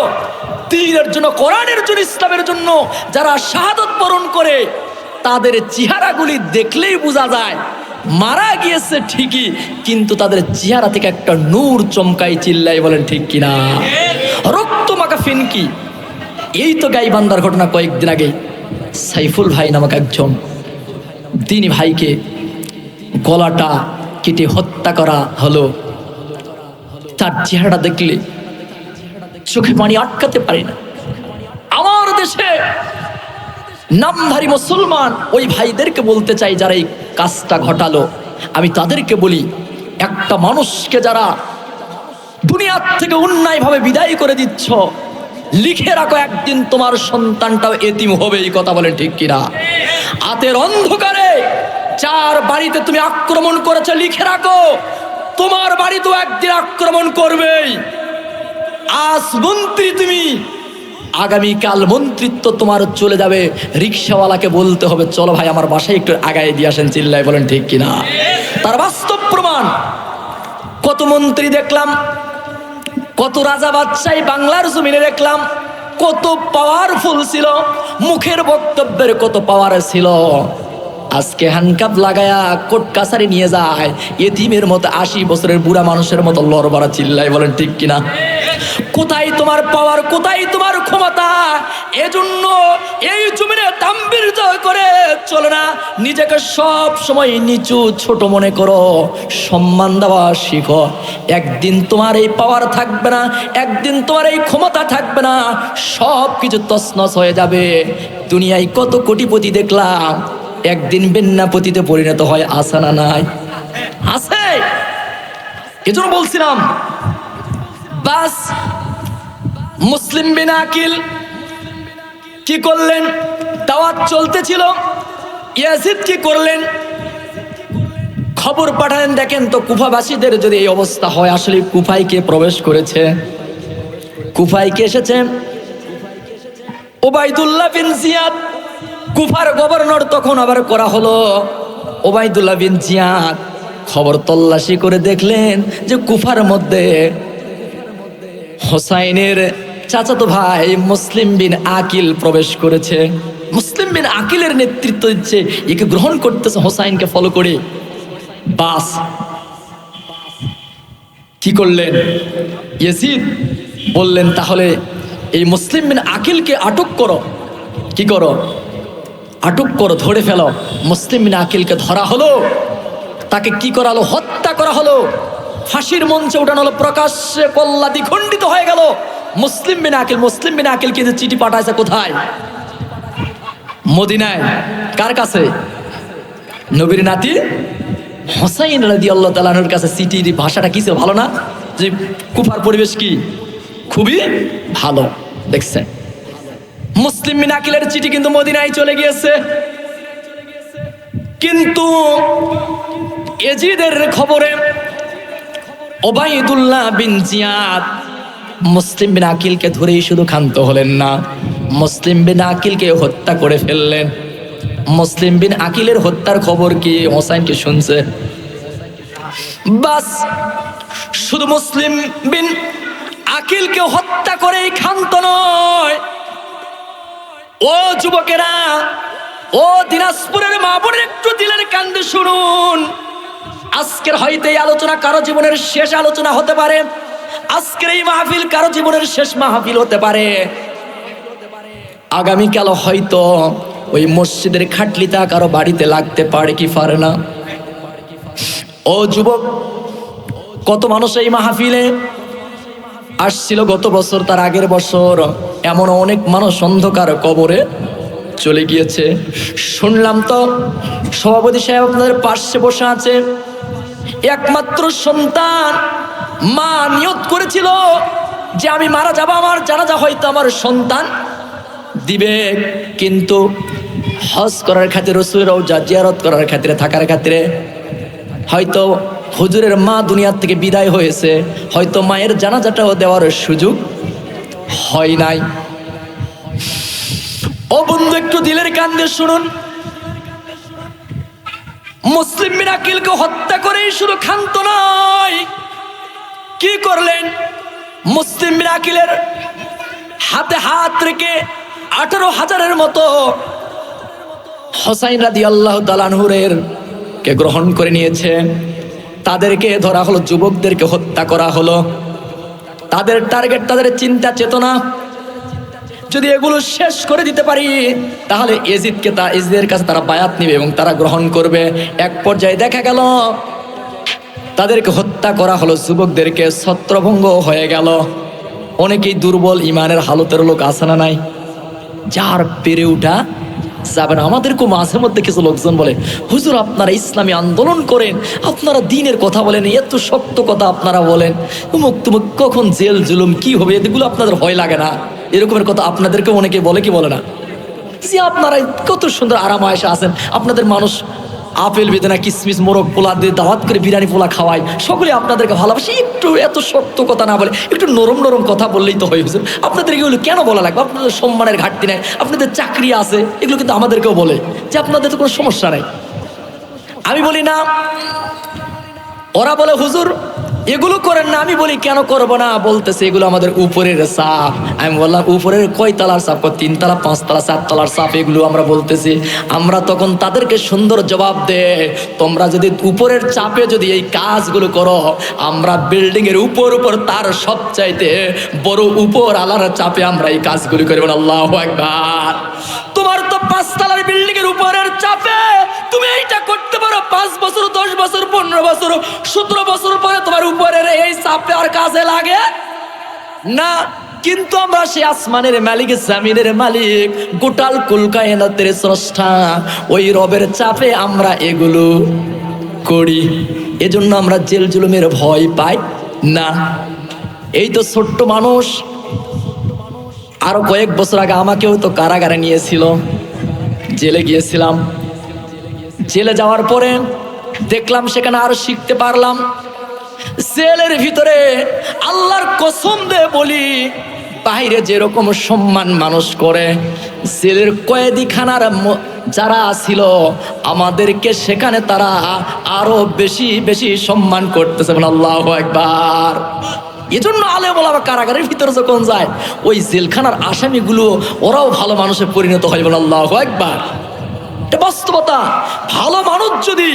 দ্বীনের জন্য, কোরআনের জন্য, ইসলামের জন্য যারা শাহাদত বরণ করে তাদের চেহারাগুলি দেখলেই বোঝা যায় মারা গিয়েছে ঠিকই, কিন্তু তাদের চেহারা থেকে একটা নূর চমকাই, চিল্লাই বলেন ঠিক কিনা? রক্ত মাখা ফিনকি। এই তো গাইবান্ধার ঘটনা, কয়েকদিন আগে সাইফুল ভাই নামক একজন দিনী ভাইকে গলাটা কেটে হত্যা করা হলো। তার চেহারাটা দেখলে চোখে পানি আটকাতে পারি না। আমার দেশে নামধারী মুসলমান ওই ভাইদেরকে বলতে চাই যারা এই কাজটা ঘটালো, আমি তাদেরকে বলি, একটা মানুষকে যারা দুনিয়ার থেকে অন্যায়ভাবে বিদায় করে দিচ্ছ, লিখে রাখো একদিন তোমার সন্তানটাও এতিম হবে। এই কথা বলেন ঠিক কিনা? রাতের অন্ধকারে যার বাড়িতে তুমি আক্রমণ করেছো, লিখে রাখো তোমার বাড়িতেও একদিন আক্রমণ করবেই। আজ মন্ত্রী তুমি, আগামীকাল মন্ত্রিত্ব তোমার চলে যাবে। রিক্সাওয়ালাকে বলতে হবে চলো ভাই আমার বাসায় একটু আগায় দিয়ে আসেন, চিল্লাই বলেন ঠিক কিনা? তার বাস্তব প্রমাণ। কত মন্ত্রী দেখলাম, কত রাজা বাদশাহ বাংলার জমিনে দেখলাম, কত পাওয়ারফুল ছিল, মুখের বক্তব্যের কত পাওয়ার ছিল। আজকে হ্যান্ডকাপ লাগায়া কোর্ট কাছারি নিয়ে যায় এতিমের মতো, 80 বছরের বুড়া মানুষের মতো লড়বড়া, চিল্লাই বলেন ঠিক কিনা? কোথায় তোমার পাওয়ার, কোথায় তোমার ক্ষমতা? এজন্য এই জমিনে তাম্বির করে চলো না, নিজেকে সব সময় নিচু ছোট মনে করো, সম্মান দেওয়া শিখো। একদিন তোমার এই পাওয়ার থাকবে না, একদিন তোমার এই ক্ষমতা থাকবে না, সব কিছু তছনছ হয়ে যাবে। দুনিয়ায় কত কোটিপতি দেখলাম, একদিন বেন্নাপতিতে পরিণত হয়, আসে না? নাই, আছে। এজন্য বলছিলাম, বাস মুসলিম বিন আকিল কি করলেন? দাওয়াত চলতেছিল, ইয়াজিদ কি করলেন? খবর পাঠালেন, দেখেন তো কুফাবাসীদের যদি এই অবস্থা হয়, আসলে কুফায় কে প্রবেশ করেছে? কুফায় কে এসেছে? ওবাইদুল্লাহ বিন জিয়াদ, কুফার গভর্নর তখন আবার করা হলো। ওবাইদুল্লাহ বিন জিয়াদ খবর তল্লাশি করে দেখলেন যে কুফার মধ্যে হোসাইনের চাচাতো ভাই মুসলিম বিন আকিল প্রবেশ করেছে। মুসলিম বিন আকিলের নেতৃত্ব দিচ্ছে, একে গ্রহণ করতেছে হোসাইনকে ফলো করে। বাস কি করলেন? ইয়াজিদ বললেন তাহলে এই মুসলিম বিন আকিলকে আটক করো। কি করো? আটক করো, ধরে ফেলো। মুসলিম বিন আকিলকে ধরা হলো, তাকে কি করা হলো? হত্যা করা হলো, ফাঁসির মঞ্চে ওঠানো হলো, প্রকাশ্যে কল্লা দ্বিখণ্ডিত হয়ে গেল। মুসলিম বিন আকিল কিন্তু চিঠি পাঠাইছে কোথায়? মদিনায়। কার কাছে? নবীর নাতি হোসাইন রাদিয়াল্লাহু তাআলা আনহুর কাছে। চিঠির ভাষাটা কি ছিল, ভালো না? যে কুফার পরিবেশ কি খুবই ভালো, দেখছেন? মুসলিম বিন আকিলের চিঠি কিন্তু মদিনায় চলে গিয়েছে, কিন্তু ইয়াজিদের খবরে ওবাইদুল্লাহ বিন জিয়াদ মুসলিম বিন আকিলকে ধরেই শুধু ক্ষান্ত হলেন না, মুসলিম বিন আকিলকে হত্যা করে ফেললেন। মুসলিম বিন আকিলের হত্যার খবর কি হোসাইনকে শুনছে? বাস শুধু মুসলিম বিন আকিলকে হত্যা করেই ক্ষান্ত নয়। ও যুবকেরা, ও দিনাজপুরের মা বোনের, একটু দিলের কান্দে শুনুন। আজকের হয়তো এই আলোচনা কারো জীবনের শেষ আলোচনা হতে পারে, আজকের এই মাহফিল কারো জীবনের শেষ মাহফিল হতে পারে। আগামীকাল হয়তো ওই মসজিদের খাটলিটা কারো বাড়িতে লাগতে পারে, কি পারে না? ও যুবক, কত মানুষ এই মাহফিলে আসছিল গত বছর, তার আগের বছর, এমন অনেক মানুষ অন্ধকার কবরে চলে গিয়েছে। শুনলাম তো সভাপতি সাহেব আপনাদের পাশে বসে আছে, একমাত্র সন্তান, মা নিয়ত করেছিল যে আমি মারা যাব, আমার জানাজা হয়তো আমার সন্তান দিবে, কিন্তু হজ করার খাতিরে, রাসূলের রওজা জিয়ারত করার খাতিরে, থাকার খাতিরে হয়তো হুজুরের মা দুনিয়ার থেকে বিদায় হয়েছে, হয়তো মায়ের জানাজাটাও দেওয়ার সুযোগ হয় নাই। ও বন্ধু, একটু দিলের কান দিয়ে শুনুন, মুসলিম বিন আকিলকে হত্যা করেই শুধু ক্ষান্ত নয়, কি করলেন? মুসলিম বিন আকিলের হাতে হাত রেখে 18,000-এর মতো হোসাইন রাদিয়াল্লাহু তাআলা আনহুর কে গ্রহণ করে নিয়েছে। তাদেরকে ধরা হলো, যুবকদেরকে হত্যা করা হলো। তাদের টার্গেট, তাদের চিন্তা চেতনা, যদি এগুলো শেষ করে দিতে পারি তাহলে এজিদের কাছে তারা বায়াত নিবে এবং তারা গ্রহণ করবে। এক পর্যায়ে দেখা গেল তাদেরকে হত্যা করা হলো, যুবকদেরকে ছত্রভঙ্গ হয়ে গেল। অনেকেই দুর্বল ইমানের হালতের লোক আছে না নাই, যার পেরে উঠা যাবে না। আমাদেরকে মাঝে মধ্যে কিছু লোকজন বলে, হুজুর আপনারা ইসলামী আন্দোলন করেন, আপনারা দ্বীনের কথা বলেন, এত শক্ত কথা আপনারা বলেন, উমুক তুমুক, কখন জেল জুলুম কি হবে, এগুলো আপনাদের ভয় লাগে না? এরকমের কথা আপনাদেরকে অনেকে বলে কি বলে না? যে আপনারা কত সুন্দর আরাম আয়েশে আছেন, আপনাদের মানুষ আপেল বেদনা কিসমিস মোরগ পোলা দিয়ে দাওয়াত করে বিরিয়ানি পোলা খাওয়ায়, সকলে আপনাদেরকে ভালোবাসে। একটু এত শক্ত কথা না বলে একটু নরম নরম কথা বললেই তো হয়ে গেছে। আপনাদের এগুলো কেন বলা লাগবে? আপনাদের সম্মানের ঘাটতি নেই, আপনাদের চাকরি আছে, এগুলো কিন্তু আমাদেরকেও বলে যে আপনাদের তো কোনো সমস্যা নাই। আমি বলি না, ওরা বলে হুজুর এগুলো করেন না। আমি বলি কেন করবো না? বলতেছে এগুলো আমাদের উপরের চাপ। আমি বললাম উপরের কয় তলার চাপ? 3 তলা 5 তলা 4 তলার চাপ, এগুলো আমরা বলতেছি। আমরা তখন তাদেরকে সুন্দর জবাব দে, তোমরা যদি উপরের চাপে যদি এই কাজগুলো করো, আমরা বিল্ডিং এর উপর তার সবচাইতে বড় উপর আলার চাপে আমরা এই কাজগুলো করি। আল্লাহু আকবার। তোমার তো 5 তলার বিল্ডিং এর উপরের চাপে তুমি এইটা করতে পারো, 5 বছর 10 বছর 15 বছর 17 বছর পরে তোমার উপরের এই চাপে আর কাজে লাগে না। কিন্তু আমরা সেই আসমানের মালিক, জামিনের মালিক, গোটাল কুল কায়নাতের স্রষ্টা, ওই রবের চাপে আমরা এগুলো করি। এজন্য আমরা জেল জুলুমের ভয় পাই না। এই তো ছোট্ট মানুষ, আরো কয়েক বছর আগে আমাকেও তো কারাগারে নিয়েছিল, জেলে গিয়েছিলাম। জেলে যাওয়ার পরে দেখলাম সেখানে আরো শিখতে পারলাম। জেলের ভিতরে আল্লাহর কসম দিয়ে বলি, বাইরে যেরকম সম্মান মানুষ করে, জেলের কয়েদিখানার যারা ছিল আমাদেরকে সেখানে তারা আরো বেশি বেশি সম্মান করতেছে। আল্লাহু আকবার। এজন্য আলেম ওলামা কারাগারের ভিতরে যখন যায়, ওই জেলখানার আসামিগুলো ওরাও ভালো মানুষে পরিণত হয়। বলে আল্লাহু আকবার। এটা বাস্তবতা। ভালো মানুষ যদি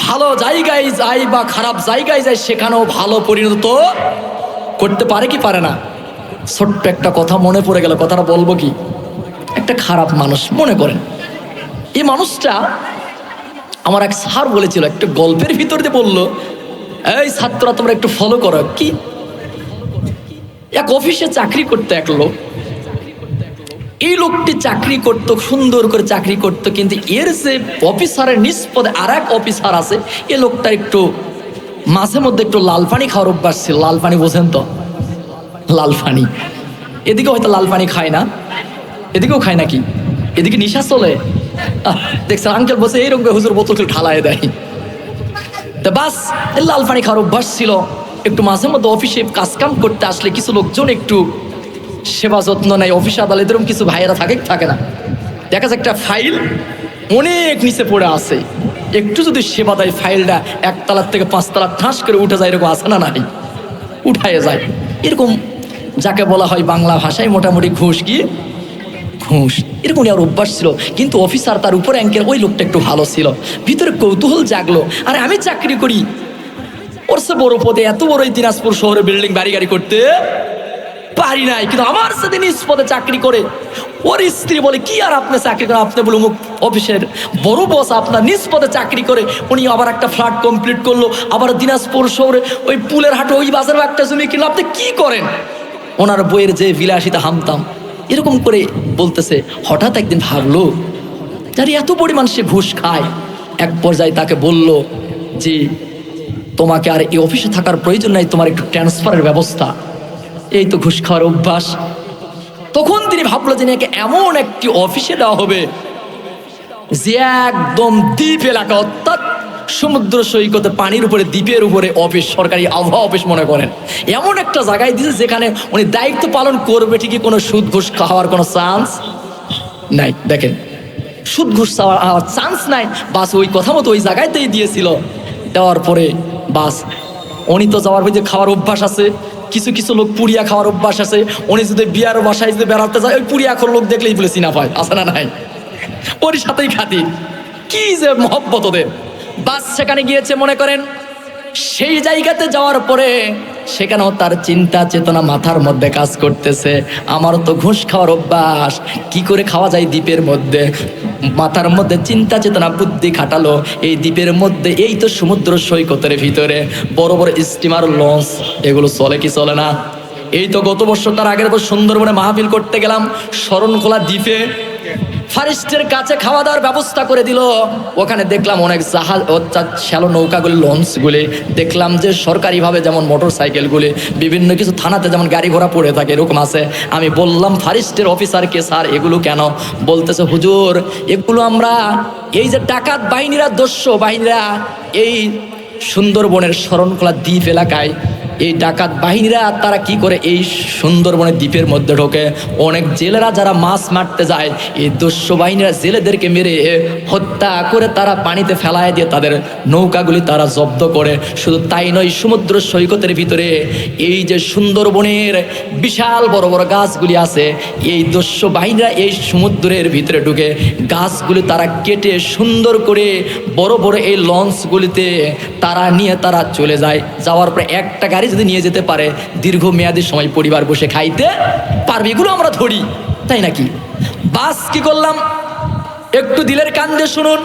ভালো জায়গায় যায় বা খারাপ জায়গায় যায়, সেখানেও ভালো পরিণত করতে পারে কি পারে না? ছোট্ট একটা কথা মনে পড়ে গেল, কথাটা বলবো কি? একটা খারাপ মানুষ মনে করেন, এই মানুষটা আমার এক স্যার বলেছিল, একটা গল্পের ভিতর দিয়ে বললো, এই ছাত্ররা তোমরা একটু ফলো করো। কি? এক অফিসে চাকরি করতে এক লোক, এই লোকটি চাকরি করত, সুন্দর করে চাকরি করত, কিন্তু এর যে অফিসারের নিষ্পদে আর এক অফিসার আছে, এ লোকটা একটু মাঝে মধ্যে একটু লাল পানি খাওয়ার অভ্যাস ছিল। লাল পানি বোঝেন তো? লাল পানি এদিকে হয়তো লাল পানি খায় না, এদিকেও খায় নাকি? এদিকে নিশা চলে। দেখছেন আঙ্কেল বসে এইরকম হুজুর বোতল ঢালায় দেয়। তা বাস, লাল পানি খাওয়ার অভ্যাস ছিল। একটু মাঝে মধ্যে অফিসে কাজকাম করতে আসলে কিছু লোকজন একটু সেবা যত্ন নেয়। অফিস আদালতে এরকম কিছু ভাইয়েরা থাকে না, দেখা যায় একটা ফাইল অনেক নিচে পড়ে আছে, একটু যদি সেবা দেয় ফাইলটা 1 তলার থেকে 5 তলা ঠাস করে উঠে যায়, এরকম আছে না নাই? উঠায় যায়। এরকম যাকে বলা হয় বাংলা ভাষায় মোটামুটি ঘুষ, কি ঘুষ, এরকম আর অভ্যাস ছিল। কিন্তু অফিসার তার উপর অ্যাঙ্কেল ওই লোকটা একটু ভালো ছিল। ভিতরে কৌতূহল জাগলো, আরে আমি চাকরি করি, ওর সে বড় পদে, এত বড় এই দিনাজপুর শহরে বিল্ডিং বাড়ি গাড়ি করতে পারি নাই, কিন্তু আমার সাথে নিজ পদে চাকরি করে। ওর স্ত্রী বলে, কি আর আপনি চাকরি করেন? আপনি বলে মুখ অফিসের বড় বস, আপনার নিজ পদে চাকরি করে উনি আবার একটা ফ্ল্যাট কমপ্লিট করলো, আবার দিনাজপুর শহরে ওই পুলের হাটে ওই বাজারে একটা জমি কিনলো। আপনি কি করেন? ওনার বইয়ের যে বিলাসিতা হামতাম, এরকম করে বলতেছে। হঠাৎ একদিন ভাবলো যারে এত পরিমাণ সে ঘুষ খায়, এক পর্যায়ে তাকে বলল যে তোমাকে আর এই অফিসে থাকার প্রয়োজন নাই, তোমার একটু ট্রান্সফারের ব্যবস্থা, এই তো ঘুষ খাওয়ার অভ্যাস। তখন তিনি ভাবলো যে নাকি এমন একটি অফিসে দেওয়া হবে যে একদম দ্বীপ এলাকা, অর্থাৎ সমুদ্র সৈকতে পানির উপরে দ্বীপের উপরে অফিস, সরকারি আবহাওয়া অফিস মনে করেন, এমন একটা জায়গায় দিয়েছে যেখানে উনি দায়িত্ব পালন করবে ঠিকই, কোনো সুদ ঘুষ খাওয়ার কোনো চান্স নাই। দেখেন, সুদ ঘুষ খাওয়ার চান্স নাই, বাস ওই কথা মতো ওই জায়গাতেই দিয়েছিল। দেওয়ার পরে বাস উনি তো যাওয়ার পরে খাওয়ার অভ্যাস আছে, কিছু কিছু লোক পুরিয়া খাওয়ার অভ্যাস আছে, উনি যদি বিয়ার বাসায় যদি বেড়াতে যায় ওই পুরিয়া খোর লোক দেখলেই বলে চিনা পায়, আছে না নাই? ওর সাথেই খাতি, কি যে মহব্বত ওদের। বাস সেখানে গিয়েছে মনে করেন, সেই জায়গাতে যাওয়ার পরে সেখানেও তার চিন্তা চেতনা মাথার মধ্যে কাজ করতেছে, আমার তো ঘুষ খাওয়ার অভ্যাস, কি করে খাওয়া যায় দ্বীপের মধ্যে। মাথার মধ্যে চিন্তা চেতনা বুদ্ধি খাটালো, এই দ্বীপের মধ্যে এই তো সমুদ্র সৈকতের ভিতরে বড় বড় স্টিমার লঞ্চ, এগুলো চলে কি চলে না? এই তো গত বছর তার আগের বছর সুন্দরবনে মাহফিল করতে গেলাম, শরণখোলা দ্বীপে ফরেস্টের কাছে খাওয়া দাওয়ার ব্যবস্থা করে দিল। ওখানে দেখলাম অনেক জাহাজ, শ্যালো নৌকাগুলি, লঞ্চগুলি দেখলাম যে সরকারিভাবে যেমন মোটর সাইকেলগুলি বিভিন্ন কিছু থানাতে যেমন গাড়ি ঘোড়া পড়ে থাকে এরকম আছে। আমি বললাম ফরেস্টের অফিসারকে, স্যার এগুলো কেন? বলতেছে হুজুর এগুলো আমরা এই যে ডাকাত বাহিনীরা, দস্যু বাহিনীরা এই সুন্দরবনের শরণখোলা দ্বীপ এলাকায় এই ডাকাত বাহিনীরা তারা কি করে এই সুন্দরবনের দ্বীপের মধ্যে ঢোকে, অনেক জেলেরা যারা মাছ মারতে যায় এই দস্যু বাহিনীরা জেলেদেরকে মেরে হত্যা করে তারা পানিতে ফেলায় দিয়ে তাদের নৌকাগুলি তারা জব্দ করে। শুধু তাই নয়, সমুদ্র সৈকতের ভিতরে এই যে সুন্দরবনের বিশাল বড় বড় গাছগুলি আছে, এই দস্যু বাহিনীরা এই সমুদ্রের ভিতরে ঢুকে গাছগুলি তারা কেটে সুন্দর করে বড় বড় এই লঞ্চগুলিতে তারা নিয়ে তারা চলে যায়। যাওয়ার পরে একটা গাড়ি যদি নিয়ে যেতে পারে দীর্ঘমেয়াদী সময় পরিবার বসে খাইতে পারবে, এগুলো আমরা ধরি, তাই নাকি? বাস কি করলাম, একটু দিলের কান দিয়ে শুনুন।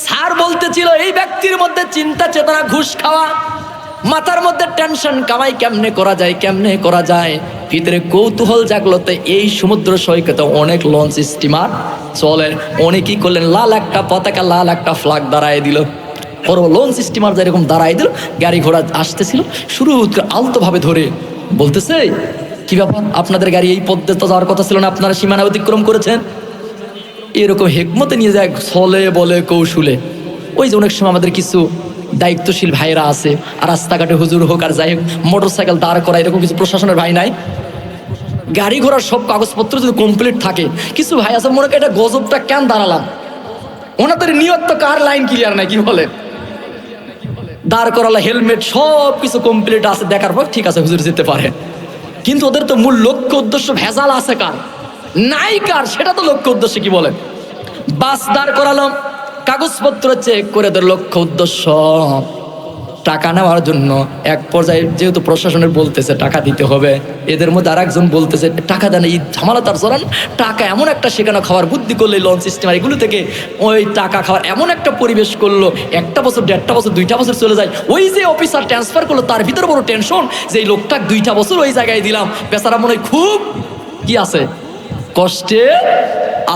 স্যার বলতেছিল এই ব্যক্তির মধ্যে চিন্তা চেতনা, ঘুষ খাওয়া, মাথার মধ্যে টেনশন, কামাই কেমনে করা যায়, কেমনে করা যায়, ভিতরে কৌতূহল জাগলতে এই সমুদ্র সৈকতে অনেক লঞ্চ স্টিমার চলে। উনি কি করলেন, লাল একটা পতাকা, লাল একটা ফ্ল্যাগ দাঁড়ায় দিল, বড় লঞ্চ স্টিমার যেরকম দাঁড়াই দিল, গাড়ি ঘোড়া আসতেছিল, শুরু আলতোভাবে ধরে বলতেছে কি ব্যাপার, আপনাদের গাড়ি এই পথে তো যাওয়ার কথা ছিল না, আপনারা সীমানা অতিক্রম করেছেন। এরকম হেকমতে নিয়ে যায়, ছলে বলে কৌশলে। ওই যে অনেক সময় আমাদের কিছু দায়িত্বশীল ভাইরা আছে, আর রাস্তাঘাটে হুজুর হোক আর যাই হোক, মোটর সাইকেল দাঁড় করা, এরকম কিছু প্রশাসনের ভাই নাই, গাড়ি ঘোড়ার সব কাগজপত্র যদি কমপ্লিট থাকে, কিছু ভাই আছে মনে করি এটা গজবটা কেন দাঁড়ালাম, ওনাদের নিয়ত তো কার লাইন ক্লিয়ার নাই, কি বলে দাঁড় করালা, হেলমেট সব কিছু কমপ্লিট আছে, দেখার পর ঠিক আছে হুজুর যেতে পারে। কিন্তু ওদের তো মূল লক্ষ্য উদ্দেশ্য ভেজাল আছে কার নাই, কার সেটা তো লক্ষ্য উদ্দেশ্য, কি বলেন? বাস দাঁড় করালাম, কাগজপত্র চেক করে ওদের লক্ষ্য উদ্দেশ্য টাকা নেওয়ার জন্য। এক পর্যায়ে যেহেতু প্রশাসনের বলতেছে টাকা দিতে হবে, এদের মধ্যে আর একজন বলতেছে টাকা দেন, এই ঝামেলা তার জড়ান, টাকা এমন একটা সেখানে খাওয়ার বুদ্ধি করলে লঞ্চ স্টিমার এগুলো থেকে ওই টাকা খাওয়ার এমন একটা পরিবেশ করলো, একটা বছর, 1.5 বছর, 2টা বছর চলে যায়। ওই যে অফিসার ট্রান্সফার করলো তার ভিতরে বড় টেনশন যে এই লোকটা 2টা বছর ওই জায়গায় দিলাম, বেচারা মনে হয় খুব কি আছে, কষ্টে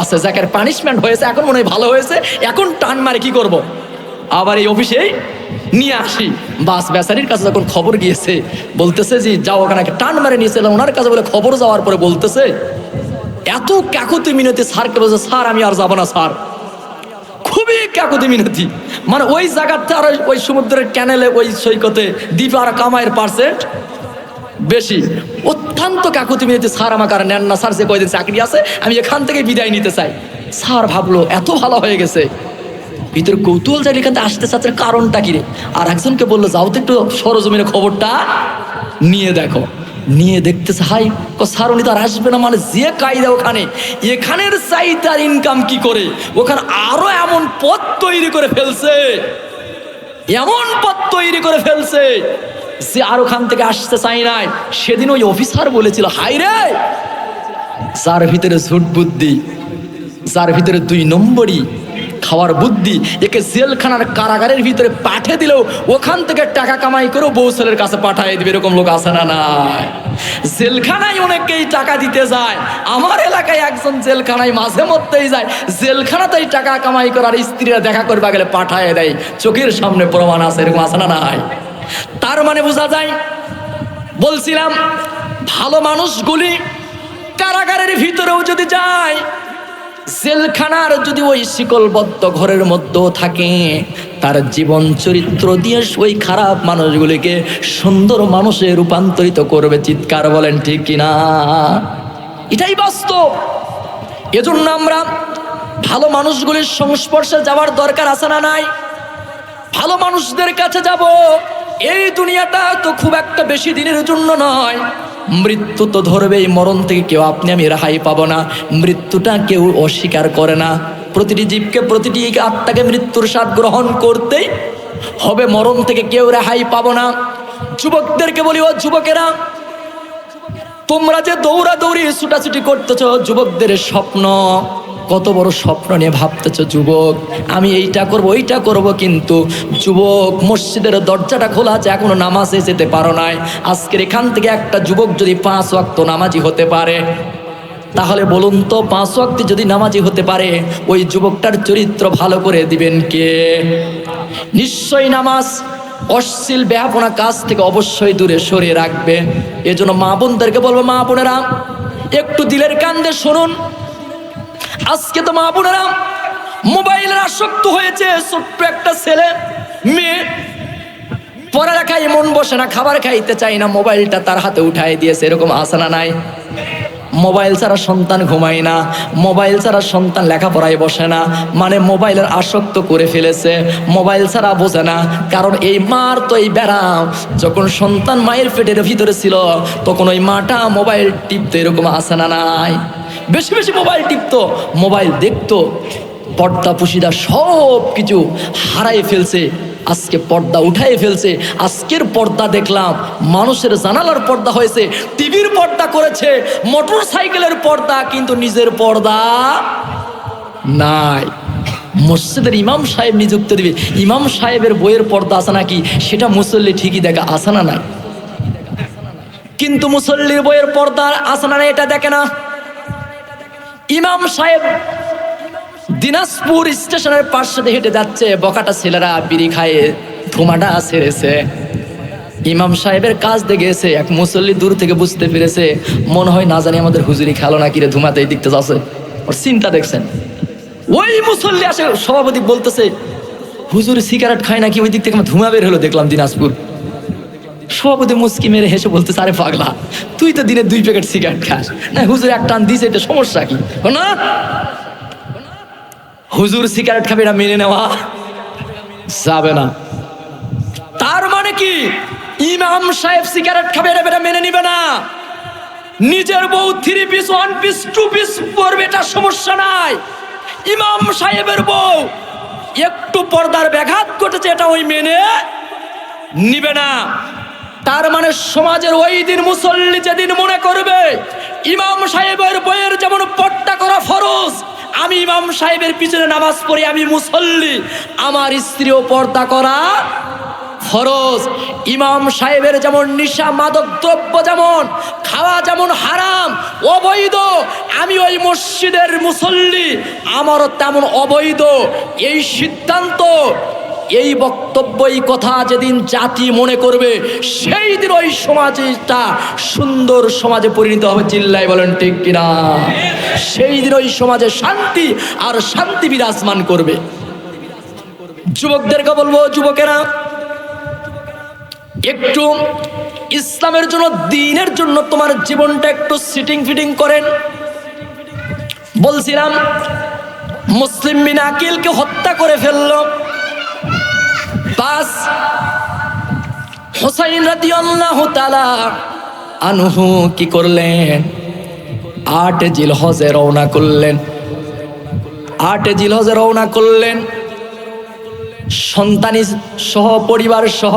আছে, যাকের পানিশমেন্ট হয়েছে এখন মনে হয় ভালো হয়েছে, এখন টান মারে কি করব, আবার এই অফিসেই নিয়ে আসি। বাস বেচারির কাছে যখন খবর গিয়েছে বলতেছে যে যাও ওখানে টান মারে নিয়েছিল, ওনার কাছে বলে খবর যাওয়ার পরে বলতেছে এত কাকুতি মিনতি স্যারকে বলছে, স্যার আমি আর যাবো না স্যার, খুবই কাকুতি মিনতি, মানে ওই জায়গাতে আর ওই সমুদ্রের ক্যানেলে ওই সৈকতে দ্বীপ আর কামাইয়ের পার্সেন্ট বেশি, অত্যন্ত কাকুতি মিনতি, স্যার আমাকে আর নেন না স্যার, যে কয়দিন চাকরি আছে আমি এখান থেকে বিদায় নিতে চাই। স্যার ভাবলো এত ভালো হয়ে গেছে, ভিতরে কৌতূহল যায় এখান থেকে আসতে চাচ্ছে, কারণটা কি রে? আর একজনকে বললো যাও তো একটু সরজমিনের খবরটা নিয়ে দেখো, নিয়ে দেখতেছে হাই স্যার উনি তো আর আসবে না, মানে যে কায়দা ওখানে, এখানের চাইতার ইনকাম কি করে, ওখানে আরো এমন পথ তৈরি করে ফেলছে, এমন পথ তৈরি করে ফেলছে যে আর ওখান থেকে আসতে চাই নাই। সেদিন ওই অফিসার বলেছিল হাই রে, যার ভিতরে ঝুট বুদ্ধি, যার ভিতরে 2 নম্বরই খাওয়ার বুদ্ধি, একে জেলখানার কারাগারের ভিতরে পাঠিয়ে দিলেও ওখান থেকে টাকা কামাই করেও বউ ছেলের কাছে পাঠিয়ে দিবে, এরকম লোক আছে না নাই? জেলখানায় অনেকেই টাকা দিতে যায়। আমার এলাকায় একজন জেলখানায় মাঝে মধ্যেই যায়, জেলখানাতেই টাকা কামাই করার স্ত্রীরা দেখা করবা গেলে পাঠায় দেয়, চোখের সামনে প্রমাণ আছে, এরকম আছে না নাই? তার মানে বোঝা যায়, বলছিলাম ভালো মানুষগুলি কারাগারের ভিতরেও যদি যায়, জেলখানার যদি ওই শিকলবদ্ধ ঘরের মধ্যেও থাকে, তার জীবন চরিত্র দিয়ে ওই খারাপ মানুষগুলিকে সুন্দর মানুষে রূপান্তরিত করবে। চিৎকার বলেন ঠিক কিনা? এটাই বাস্তব। এজন্য আমরা ভালো মানুষগুলির সংস্পর্শে যাওয়ার দরকার আছে না নাই? ভালো মানুষদের কাছে যাব। এই দুনিয়াটা তো খুব একটা বেশি দিনের জন্য নয়, মৃত্যু তো ধরবেই, মরণ থেকে কেউ আপনি আমি রেহাই পাবো না, মৃত্যুটা কেউ অস্বীকার করে না। প্রতিটি জীবকে, প্রতিটি আত্মাকে মৃত্যুর স্বাদ গ্রহণ করতেই হবে, মরণ থেকে কেউ রেহাই পাবো না। যুবকদেরকে বলি, ও যুবকেরা, তোমরা যে দৌড়াদৌড়ি ছুটাছুটি করতেছ, যুবকদের স্বপ্ন, কত বড় স্বপ্ন নিয়ে ভাবতেছ যুবক, আমি এইটা করব ওইটা করব, কিন্তু যুবক মসজিদের দরজাটা খোলা আছে, এখনো নামাজে যেতে পারো নাই। আজকের এখান থেকে একটা যুবক যদি 5 ওয়াক্ত নামাজি হতে পারে, তাহলে বলুন তো 5 ওয়াক্ত যদি নামাজি হতে পারে, ওই যুবকটার চরিত্র ভালো করে দিবেন কে? নিশ্চয়ই নামাজ অশ্লীল বেহাপনা কাজ থেকে অবশ্যই দূরে সরিয়ে রাখবে। এজন্য মা বোনদেরকে বলবো, মা বোনেরা একটু দিলের কান দিয়ে শুনুন। আজকে তো মা বোনেরা মোবাইলের আসক্ত হয়েছে। ছোট্ট একটা ছেলে মেয়ে পড়ালেখায় মন বসে না, খাবার খাইতে চাই না, মোবাইলটা তার হাতে উঠাই দিয়েছে, এরকম আছে না নাই? মোবাইল ছাড়া সন্তান ঘুমায় না, মোবাইল ছাড়া সন্তান লেখাপড়ায় বসে না, মানে মোবাইলের আসক্ত করে ফেলেছে, মোবাইল ছাড়া বোঝে না। কারণ এই মার তো এই ব্যারাম, যখন সন্তান মায়ের পেটের ভিতরে ছিল তখন ওই মাটা মোবাইল টিপতো, এরকম আছে না নাই? বেশি বেশি মোবাইল টিপতো, মোবাইল দেখতো, পর্দা পুশিদা সব কিছু হারাই ফেলছে, আজকে পর্দা উঠাই ফেলছে। আজকের পর্দা দেখলাম মানুষের জানালার পর্দা হয়েছে, টিভির পর্দা করেছে, মোটর সাইকেলের পর্দা, কিন্তু নিজের পর্দা নাই। মসজিদের ইমাম সাহেব নিযুক্ত দিবে, ইমাম সাহেবের বইয়ের পর্দা আছে নাকি সেটা মুসল্লি ঠিকই দেখা, আছে না নাই? কিন্তু মুসল্লির বইয়ের পর্দা আছে না এটা দেখে না। ইমাম সাহেব দিনাজপুর স্টেশনের পাশে দিয়ে হেঁটে যাচ্ছে, বকাটা ছেলেরা বিড়ি খায় ধুমাটা ছেড়েছে, ইমাম সাহেবের কাজ দেখেছে, এক মুসল্লি দূর থেকে বুঝতে পেরেছে, মনে হয় না জানি আমাদের হুজুরি খেলো না কিরে, ধুমাতে এই দিকতে যাচ্ছে, ওর চিন্তা দেখছেন। ওই মুসল্লি আসে, সভাপতি বলতেছে হুজুর সিগারেট খায় নাকি, ওই দিক থেকে আমার ধুমা বের হলো দেখলাম দিনাজপুর। সভাপতি মুস্কি মেরে হেসে বলতেছে, আরে পাগলা, তুই তো দিনে 2 প্যাকেট সিগারেট খাস না, হুজুর এক টান দিছে, এটা সমস্যা কি? না, হুজুর সিগারেট খাবে, এটা মেনে নেওয়া যাবে না। তার মানে কি ইমাম সাহেব সিগারেট খাবে, এটা মেনে নিবে না। নিজের বউ 3 পিস 1 পিস 2 পিস পরবে, এটা সমস্যা নাই। ইমাম সাহেবের বউ একটু পর্দার ব্যাঘাত ঘটেছে, এটা ওই মেনে নিবে না। তার মানে সমাজের ওই দিন মুসল্লি যেদিন মনে করবে ইমাম সাহেবের বইয়ের যেমন পর্দা করা ফরজ, আমি ইমাম সাহেবের পিছনে নামাজ পড়ি, আমি মুসল্লি, আমার স্ত্রীও পর্দা করা ফরজ। ইমাম সাহেবের যেমন নিশা মাদক দ্রব্য যেমন খাওয়া যেমন হারাম অবৈধ, আমি ওই মসজিদের মুসল্লি, আমারও তেমন অবৈধ। এই সিদ্ধান্ত, এই বক্তব্য, এই কথা যেদিন জাতি মনে করবে, সেই দিন ওই সমাজটা সুন্দর সমাজে পরিণত হবে। চিল্লাই বলেন ঠিক কিনা? সেই দিন ওই সমাজে শান্তি আর শান্তি বিরাজমান করবে। যুবকদেরকে বলবো, যুবকেরা একটু ইসলামের জন্য, দ্বীনের জন্য তোমার জীবনটা একটু সিটিং ফিটিং করেন। বলছিলাম মুসলিম বিন আকিলকে হত্যা করে ফেললো, বাস হুসাইন রাদিয়াল্লাহু তাআলা আনহু কি করলেন? 8 জিলহজে রওনা করলেন। 8 জিলহজে রওনা করলেন, সন্তানী সহ পরিবার সহ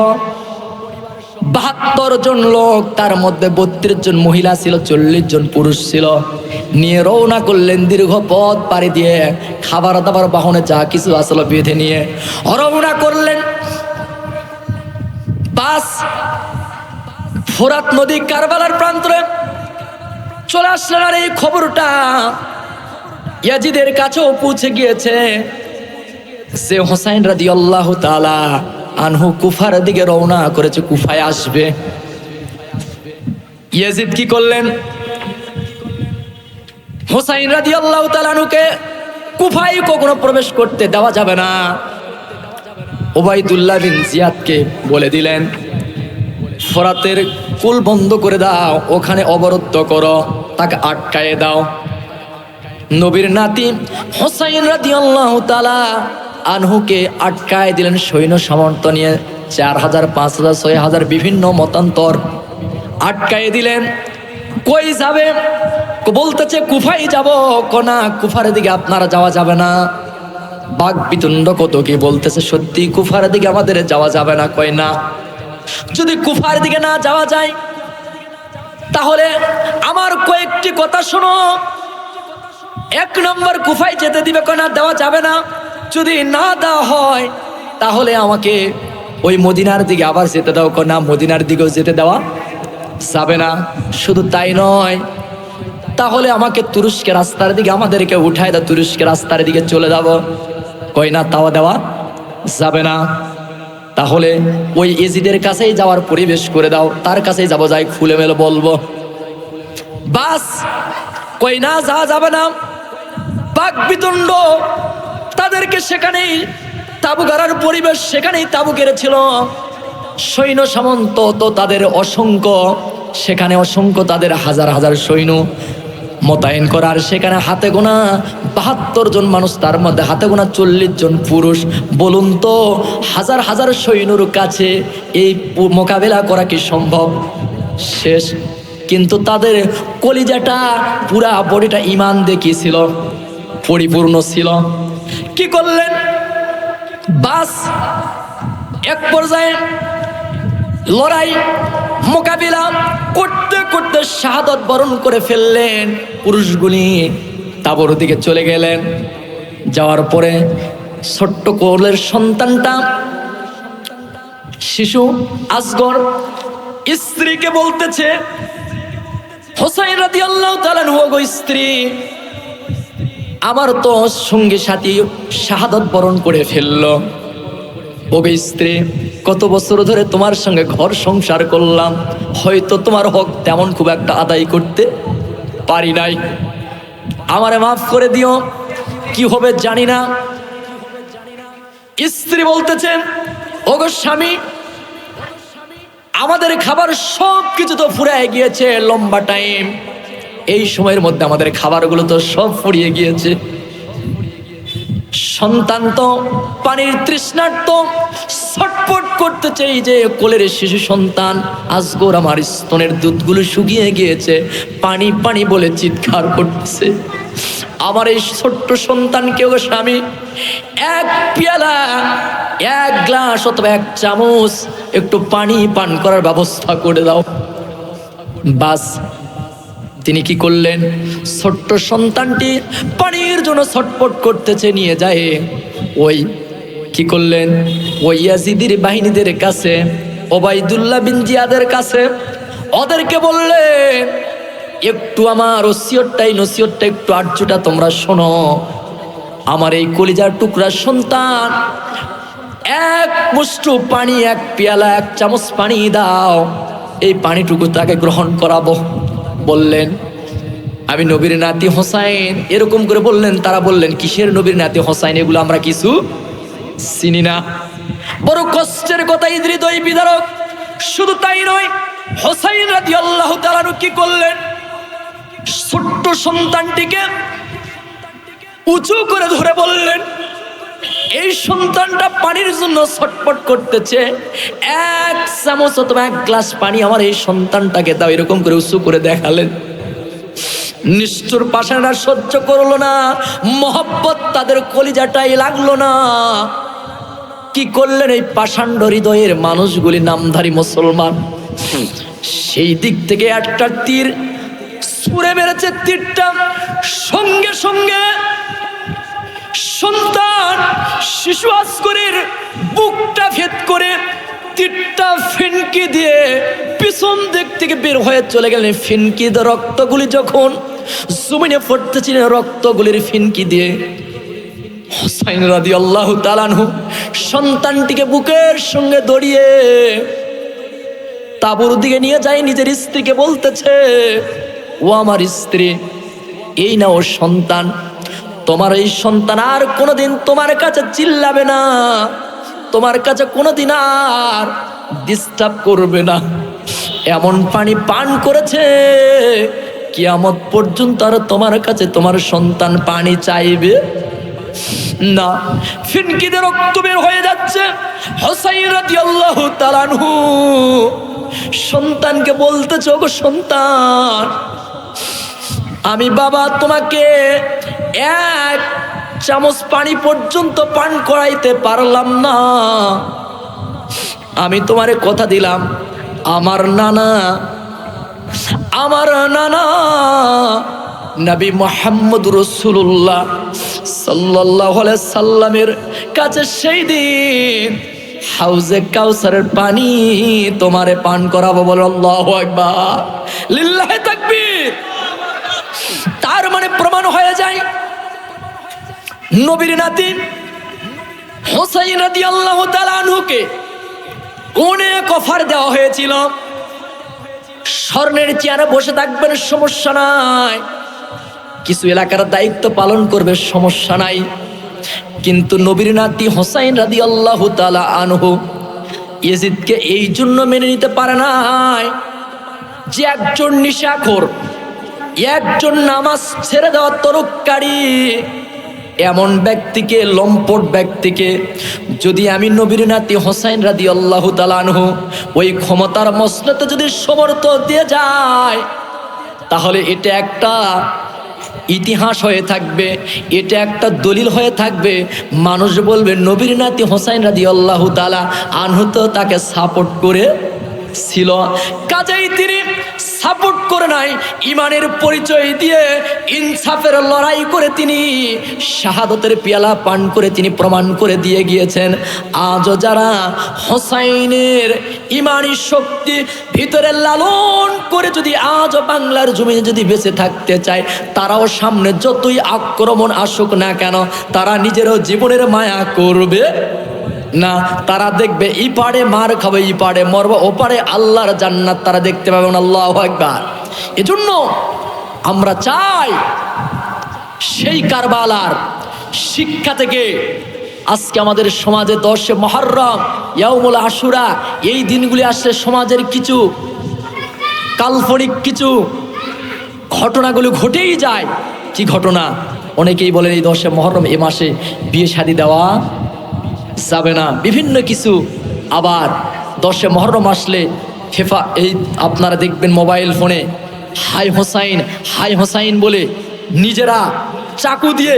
72 জন লোক, তার মধ্যে 32 জন মহিলা ছিল, 40 জন পুরুষ ছিল। নিয়ে রওনা করলেন দীর্ঘ পথ পাড়ি দিয়ে, খাবার দাবার বাহনে যা কিছু আসলো বেঁধে নিয়ে রওনা করলেন। বাস ফোরাত নদী কারবালার প্রান্তরে চলে আসলেন। আর এই খবরটা ইয়াজিদের কাছেও পৌঁছে গিয়েছে যে হোসাইন রাদিয়াল্লাহু তাআলা আনহু কুফার দিকে রওনা করেছে, কুফায় আসবে। ইয়াজিদ কি করলেন? হোসাইন রাদিয়াল্লাহু তাআলা আনহুকে কুফায় কখনো প্রবেশ করতে দেওয়া যাবে না। উবাইদুল্লাহ বিন জিয়াদকে বলে দিলেন, ফোরাতের কুল বন্ধ করে দাও, ওখানে অবরুদ্ধ করো, তাকে আটকায়ে দাও। নবীর নাতি হোসাইন রাদিয়াল্লাহু তাআলা আনহুকে আটকায় দিলেন সৈন্য সামর্থ্য নিয়ে, 4000, 5000, 6000 বিভিন্ন মতান্তর আটকায় দিলেন। কই যাবে? বলতেছে কুফায় যাব। কোনা কুফার দিকে আপনারা যাওয়া যাবে না। বাঘ বিতণ্ড কত কি বলতেছে, সত্যি কুফার দিকে আমাদের যাওয়া যাবে না। কয় না, যদি কুফার দিকে না যাওয়া যায় তাহলে আমার কয়েকটি কথা শোনো। 1 নম্বর, কুফায় যেতে দিবে না, দেওয়া যাবে না। যদি না দেওয়া হয় তাহলে আমাকে ওই মদিনার দিকে আবার যেতে দাও। না, মদিনার দিকেও যেতে দেওয়া যাবে না। শুধু তাই নয়, তাহলে আমাকে তুরস্কের রাস্তার দিকে আমাদেরকে উঠায় দাও, তুরস্কের রাস্তার দিকে চলে যাব। কয় না, তাও দেওয়া যাবে না। তাহলে ওই ইয়াজিদের কাছেই যাওয়ার পরিবেশ করে দাও, তার কাছেই যাব, যাই খুলে মেলে বলবো। বাস কই না, যাওয়া যাবে না। বাক বিতণ্ড তাদেরকে সেখানেই তাবু গাড়ার পরিবেশ, সেখানেই তাবু গেড়েছিল। সৈন্য সামন্ত তো তাদের অসংখ্য, সেখানে অসংখ্য তাদের হাজার হাজার সৈন্য মোতায়েন করার, সেখানে হাতে গোনা 72 জন মানুষ, তার মধ্যে হাতে গোনা 40 জন পুরুষ। বলুন তো, হাজার হাজার সৈন্যর কাছে এই মোকাবেলা করা কি সম্ভব? শেষ। কিন্তু তাদের কলিজাটা, পুরা বডিটা ঈমান দেখিয়েছিল, পরিপূর্ণ ছিল। কি করলেন? বাস এক পর্যায়ে লড়াই মোকাবিলা করতে করতে শাহাদত বরণ করে ফেললেন। পুরুষগুলি তাবুর দিকে চলে গেলেন। যাওয়ার পরে ছোট্ট কোলের সন্তানটা, শিশু আসগর, স্ত্রীকে বলতেছে, হোসাইন রাদিয়াল্লাহু তাআলা আনহু গো স্ত্রী, আমার তো সঙ্গী সাথী শাহাদত বরণ করে ফেললো। ওগো স্ত্রী, কত বছর ধরে তোমার সঙ্গে ঘর সংসার করলাম, হয়তো তোমার হক তেমন খুব একটা আদায় করতে পারি নাই, আমারে মাফ করে দিও। কি হবে জানি না। স্ত্রী বলতেছেন, ওগো স্বামী, আমাদের খাবার সব কিছু তো ফুরায় গিয়েছে, লম্বা টাইম। এই সময়ের মধ্যে আমাদের খাবারগুলো তো সব ফুরিয়ে গিয়েছে। সন্তান তো পানির তৃষ্ণার্ত, ছটফট করতে চাই যে কোলের শিশু সন্তান আসগর, আমার স্তনের দুধগুলো শুকিয়ে গিয়েছে, পানি পানি বলে চিৎকার করতেছে। আমার এই ছোট্ট সন্তানকেও স্বামী 1 পেয়ালা, 1 গ্লাস অথবা 1 চামচ একটু পানি পান করার ব্যবস্থা করে দাও। বাস তিনি কি করলেন? ছোট্ট সন্তানটি পানির জন্য ছটফট করতেছে, নিয়ে যায় ওই কি করলেন, ওই ইয়াজিদের বাহিনীদের কাছে, উবাইদুল্লাহ বিন জিয়াদের কাছে। ওদেরকে বললেন, একটু আমার নসিহতটা একটু আর্যটা তোমরা শোনো। আমার এই কলিজার টুকরা সন্তান 1 মুষ্টি পানি, 1 পেয়ালা, 1 চামচ পানি দাও, এই পানিটুকু তাকে গ্রহণ করাবো। বললেন, আমি নবীর নাতি হোসাইন, এরকম করে বললেন। তারা বললেন, কিসের নবীর নাতি হোসাইন, এগুলো আমরা কিছু চিনি না। বড় কষ্টের কথা হৃদয় বিদারক। শুধু তাই নয়, হোসাইন রাদিয়াল্লাহু তাআলা কি করলেন, ছোট্ট সন্তানটিকে উঁচু করে ধরে বললেন, এই সন্তানটা পানির জন্য ছটফট করতেছে, 1 চামচ অথবা 1 গ্লাস পানি আমার এই সন্তানটাকে দাও। এরকম করে উঁচু করে দেখালেন। নিষ্ঠুর পাষাণরা সহ্য করলো না, মহব্বত তাদের কলিজাটাই লাগলো না। কি করলেন, এই পাষাণ্ড হৃদয়ের মানুষগুলি, নামধারী মুসলমান, সেই দিক থেকে একটা তীর ছুঁড়ে মেরেছে। তীরটা সঙ্গে সঙ্গে সন্তান শিশু আজগরের বুকটা ভেদ করে তীরটা ফিনকি দিয়ে পিছন দিক থেকে বের হয়ে চলে গেলেন। ফিনকি দিয়ে রক্তগুলি যখন জমিনে পড়তেছিল, রক্তগুলির ফিনকি দিয়ে হুসাইন রাদিয়াল্লাহু তাআলা আনহু সন্তানটিকে বুকের সঙ্গে দড়িয়ে তাঁবুর দিকে নিয়ে যায়। নিজের স্ত্রীকে বলতেছে, ও আমার স্ত্রী, এই না ও সন্তান, তোমার এই সন্তান আর কোনোদিন তোমার কাছে চিল্লাবে না, তোমার কাছে কোনোদিন আর ডিস্টার্ব করবে না। এমন পানি পান করেছে কিয়ামত পর্যন্ত আর তোমার কাছে তোমার সন্তান পানি চাইবে না। ফিনকিতে রক্ত বের হয়ে যাচ্ছে। হুসাইন রাদিয়াল্লাহু তাআলা আনহু সন্তানকে বলতেছে, ওগো সন্তান, আমি বাবা তোমাকে এক চামচ পানি পর্যন্ত পান করাইতে পারলাম না। আমি তোমারে কথা দিলাম, আমার নানা নবী মুহাম্মদ রাসূলুল্লাহ সাল্লাল্লাহু আলাইহি সাল্লামের কাছে সেই দিন হাউজে কাউসারের পানি তোমারে পান করাবো। বলো আল্লাহু আকবার, লিল্লাহি তাকবীর। তার মানে প্রমাণ হয়ে যায় নবীর নাতি হুসাইন রাদিয়াল্লাহু তাআলা আনহুকে অনেক অফার দেওয়া হয়েছিল। স্বর্ণের চেয়ারে বসে থাকবেন, সমস্যা নাই, কিছু এলাকার দায়িত্ব পালন করবে, সমস্যা নাই। কিন্তু নবীর নাতি হুসাইন রাদিয়াল্লাহু তাআলা আনহু ইয়াজিদকে এই জন্য মেনে নিতে পারে নাই যে একজন নিশাখোর, একজন নামাজ ছেড়ে দেওয়া তরুককারী, এমন ব্যক্তিকে, লম্পট ব্যক্তিকে যদি আমি নবীর নাতি হুসাইন রাদিয়াল্লাহু তাআলা আনহু ওই ক্ষমতার মসনদে যদি সমর্থ দিয়ে যায়, তাহলে এটা একটা ইতিহাস হয়ে থাকবে, এটা একটা দলিল হয়ে থাকবে। মানুষ বলবে নবীর নাতি হুসাইন রাদিয়াল্লাহু তাআলা আনহু তো তাকে সাপোর্ট করে ছিল। কাজেই তিনি সাপোর্ট করে নাই, ইমানের পরিচয় দিয়ে ইনসাফের লড়াই করে তিনি শাহাদতের পেয়ালা পান করে তিনি প্রমাণ করে দিয়ে গিয়েছেন। আজও যারা হুসাইনের ইমানি শক্তি ভিতরে লালন করে যদি আজও বাংলার জমিনে যদি বেঁচে থাকতে চায়, তারাও সামনে যতই আক্রমণ আসুক না কেন, তারা নিজেরও জীবনের মায়া করবে না। তারা দেখবে ই পাড়ে মার খাবে, ই পাড়ে মরবে, ও পাড়ে আল্লাহর জান্নাত তারা দেখতে পাবে না। আল্লাহু আকবার। এজন্য আমরা চাই সেই কারবালার শিক্ষা থেকে আজকে আমাদের সমাজে 10 মুহররম, ইয়াউমুল আশুরা, এই দিনগুলি আসলে সমাজের কিছু কাল্পনিক কিছু ঘটনাগুলো ঘটেই যায়। কি ঘটনা? অনেকেই বলেন এই 10 মুহররম, এ মাসে বিয়ে শাদী দেওয়া যাবে না, বিভিন্ন কিছু। আবার 10 মুহররম আসলে এই আপনারা দেখবেন মোবাইল ফোনে হাই হোসাইন, হাই হোসাইন বলে নিজেরা চাকু দিয়ে,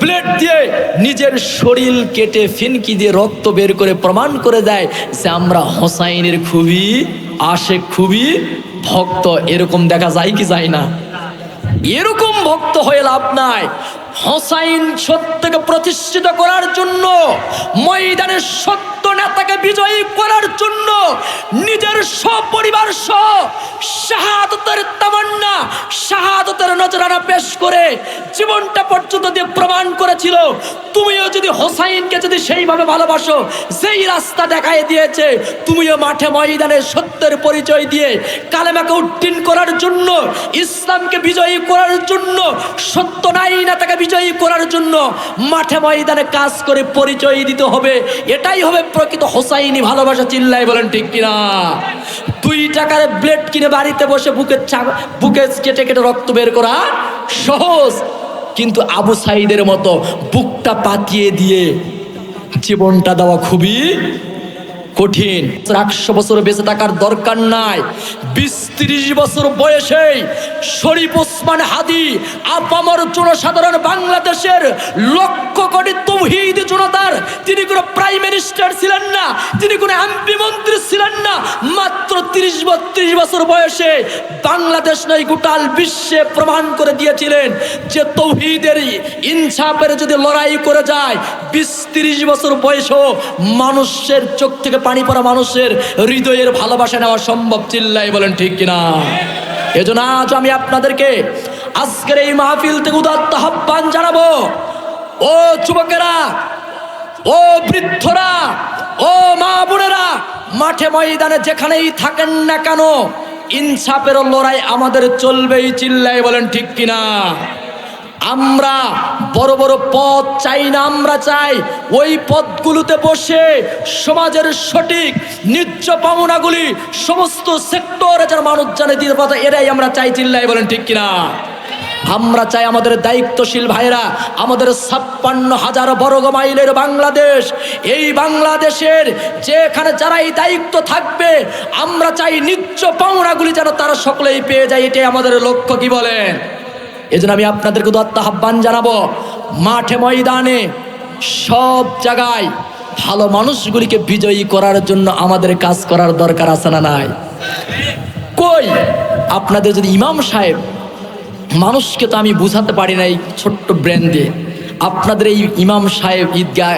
প্লেট দিয়ে নিজের শরীর কেটে ফিনকি দিয়ে রক্ত বের করে প্রমাণ করে দেয় যে আমরা হোসাইনের খুবই আশেক, খুবই ভক্ত। এরকম দেখা যায় কি যায় না? এরকম ভক্ত হয়ে লাভ নাই। হোসাইন সত্যকে প্রতিষ্ঠিত করার জন্য, ময়দানে সত্য নেতাকে বিজয়ী করার জন্য নিজের সপরিবার সহ শাহাদতের তামান্না, শাহাদতের নজরানা পেশ করে জীবনটা পর্যন্ত দিয়ে প্রমাণ করেছিল তুমিও যদি হোসাইনকে যদি সেইভাবে ভালোবাসো, যেই রাস্তা দেখায় দিয়েছে, তুমিও মাঠে ময়দানে সত্যের পরিচয় দিয়ে কালেমাকে উত্তীর্ণ করার জন্য, ইসলামকে বিজয়ী করার জন্য, সত্য নাই না তাকে বিজয়ী করার জন্য মাঠে ময়দানে কাজ করে পরিচয় দিতে হবে। এটাই হবে প্রকৃত হোসাইনি ভালোবাসা। চিল্লাই বলেন ঠিক কিনা? 2 টাকার ব্লেড কিনে বাড়িতে বসে বুকে কেটে কেটে রক্ত বের করা সহজ, কিন্তু আবু সাইদের মতো বুকটা পাতিয়ে দিয়ে জীবনটা দেওয়া খুবই কঠিন। 100 বছর বেঁচে থাকার দরকার নাই। 20-30 বছর বয়সে শরীফ ওসমান হাদি আপামর জনসাধারণ বাংলাদেশের লক্ষ কোটি তৌহিদি জনতার, তিনি কোনো প্রাইম মিনিস্টার ছিলেন না, তিনি কোনো এমপি মন্ত্রী ছিলেন না, মাত্র 32 বছর বয়সে বাংলাদেশ নয় গোটাল বিশ্বে প্রমাণ করে দিয়েছিলেন যে তৌহিদের ইনসাফের যদি লড়াই করে যায় 20-30 বছর বয়সেও মানুষের চোখ থেকে পানি পড়া মানুষের হৃদয়ের ভালোবাসা নেওয়া সম্ভব। চিল্লাই বলেন ঠিক কিনা? এজন্য আজ আমি আপনাদেরকে আজকের এই মাহফিল থেকে উদাত্ত আহ্বান জানাবো, ও যুবকেরা, ও বৃদ্ধরা, ও মা বোনেরা, মাঠে ময়দানে যেখানেই থাকেন না কেন, ইনসাফের লড়াই আমাদের চলবেই। চিল্লাই বলেন ঠিক কিনা? আমরা বড় বড় পদ চাই না, আমরা চাই ওই পদগুলোতে বসে সমাজের সঠিক ন্যায্য পাওনাগুলি সমস্ত সেক্টরে যারা মানুষ জানে দিতে পারে, এরাই আমরা চাই। চিল্লাই বলেন ঠিক কিনা? আমরা চাই আমাদের দায়িত্বশীল ভাইরা, আমাদের 56,000 বর্গ মাইলের বাংলাদেশ, এই বাংলাদেশের যেখানে যারা এই দায়িত্ব থাকবে, আমরা চাই ন্যায্য পাওনাগুলি যেন তারা সকলেই পেয়ে যায়। এটাই আমাদের লক্ষ্য। কি বলেন? এজন্য আমি আপনাদেরকে উদাত্ত আহ্বান জানাবো, মাঠে ময়দানে সব জায়গায় ভালো মানুষগুলিকে বিজয়ী করার জন্য আমাদের কাজ করার দরকার আছে না নাই? কই আপনাদের যদি ইমাম সাহেব, মানুষকে তো আমি বুঝাতে পারি না এই ছোট্ট ব্রেন দিয়ে, আপনাদের এই ইমাম সাহেব ঈদগাহ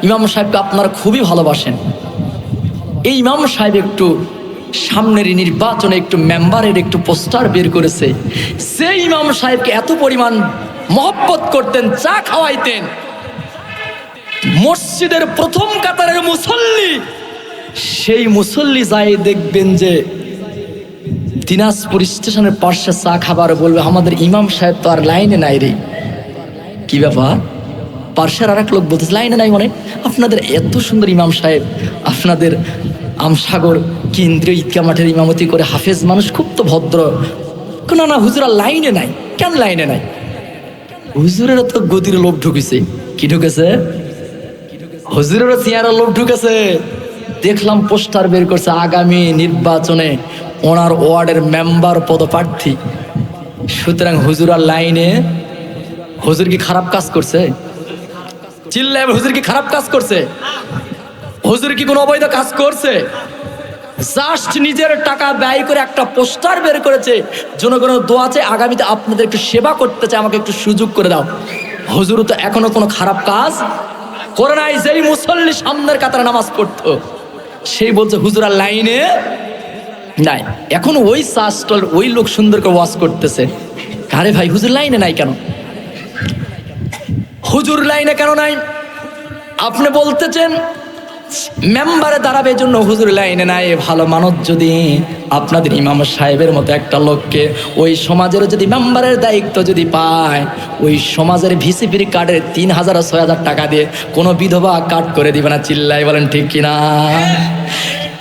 ইমাম সাহেবকে আপনারা খুবই ভালোবাসেন। এই ইমাম সাহেব একটু সামনের নির্বাচনে একটু মেম্বারের একটু পোস্টার বের করেছে, সেই ইমাম সাহেবকে এত পরিমাণ মহব্বত করতেন, চা খাওয়াইতেন। মসজিদের প্রথম কাতারের মুসল্লি, সেই মুসল্লি যায় দেখবেন যে দিনাজপুর স্টেশনের পাশে চা খাবার বলবে, আমাদের ইমাম সাহেব তো আর লাইনে নাই রে। কি ব্যাপার? পার্শ্বের আর এক লোক বলতেছে লাইনে নাই মানে? আপনাদের এত সুন্দর ইমাম সাহেব, আপনাদের আমসাগর কেন্দ্রীয় ঈদগাহ মাঠের ইমামতি করে হাফেজ মানুষ, খুব তো ভদ্র। না না হুজুরা লাইনে নাই। কেন লাইনে নাই? হুজুরেরও তো গদির লোভ ঢুকেছে। কি ঢুকেছে? হুজুরেরও চেয়ারের লোভ ঢুকেছে। দেখলাম পোস্টার বের করছে, আগামী নির্বাচনে ওনার ওয়ার্ডের মেম্বার পদপ্রার্থী। সুতরাং হুজুর আর লাইনে। হুজুর কি খারাপ কাজ করছে? চিল্লায়, হুজুর কি খারাপ কাজ করছে? হুজুর কি কোনো অবৈধ কাজ করছে? জাস্ট নিজের টাকা ব্যয় করে একটা পোস্টার বের করেছে, জনগণের দোয়া আছে, আগামীতে আপনাদের একটু সেবা করতে চাই, আমাকে একটু সুযোগ করে দাও। হুজুর তো এখনো কোনো খারাপ কাজ করে নাই। যেই মুসল্লি সামনের কাতারে নামাজ পড়তো, সেই বলছে হুজুর আর লাইনে নাই। এখন ওই চা স্টল ওই লোক সুন্দর করে ওয়াজ করতেছে, আরে ভাই হুজুর লাইনে নাই কেন? হুজুর লাইনে কেন নাই? আপনি বলতেছেন মেম্বারে দাঁড়াবে, এই জন্য হুজুর লাইনে নাই। ভালো মানুষ যদি আপনাদের ইমাম সাহেবের মতো একটা লোককে ওই সমাজের যদি মেম্বারের দায়িত্ব যদি পায়, ওই সমাজের ভিসিপির কার্ডের 3,000-6,000 টাকা দিয়ে কোনো বিধবা কার্ড করে দিবে না। চিল্লাই বলেন ঠিক কিনা?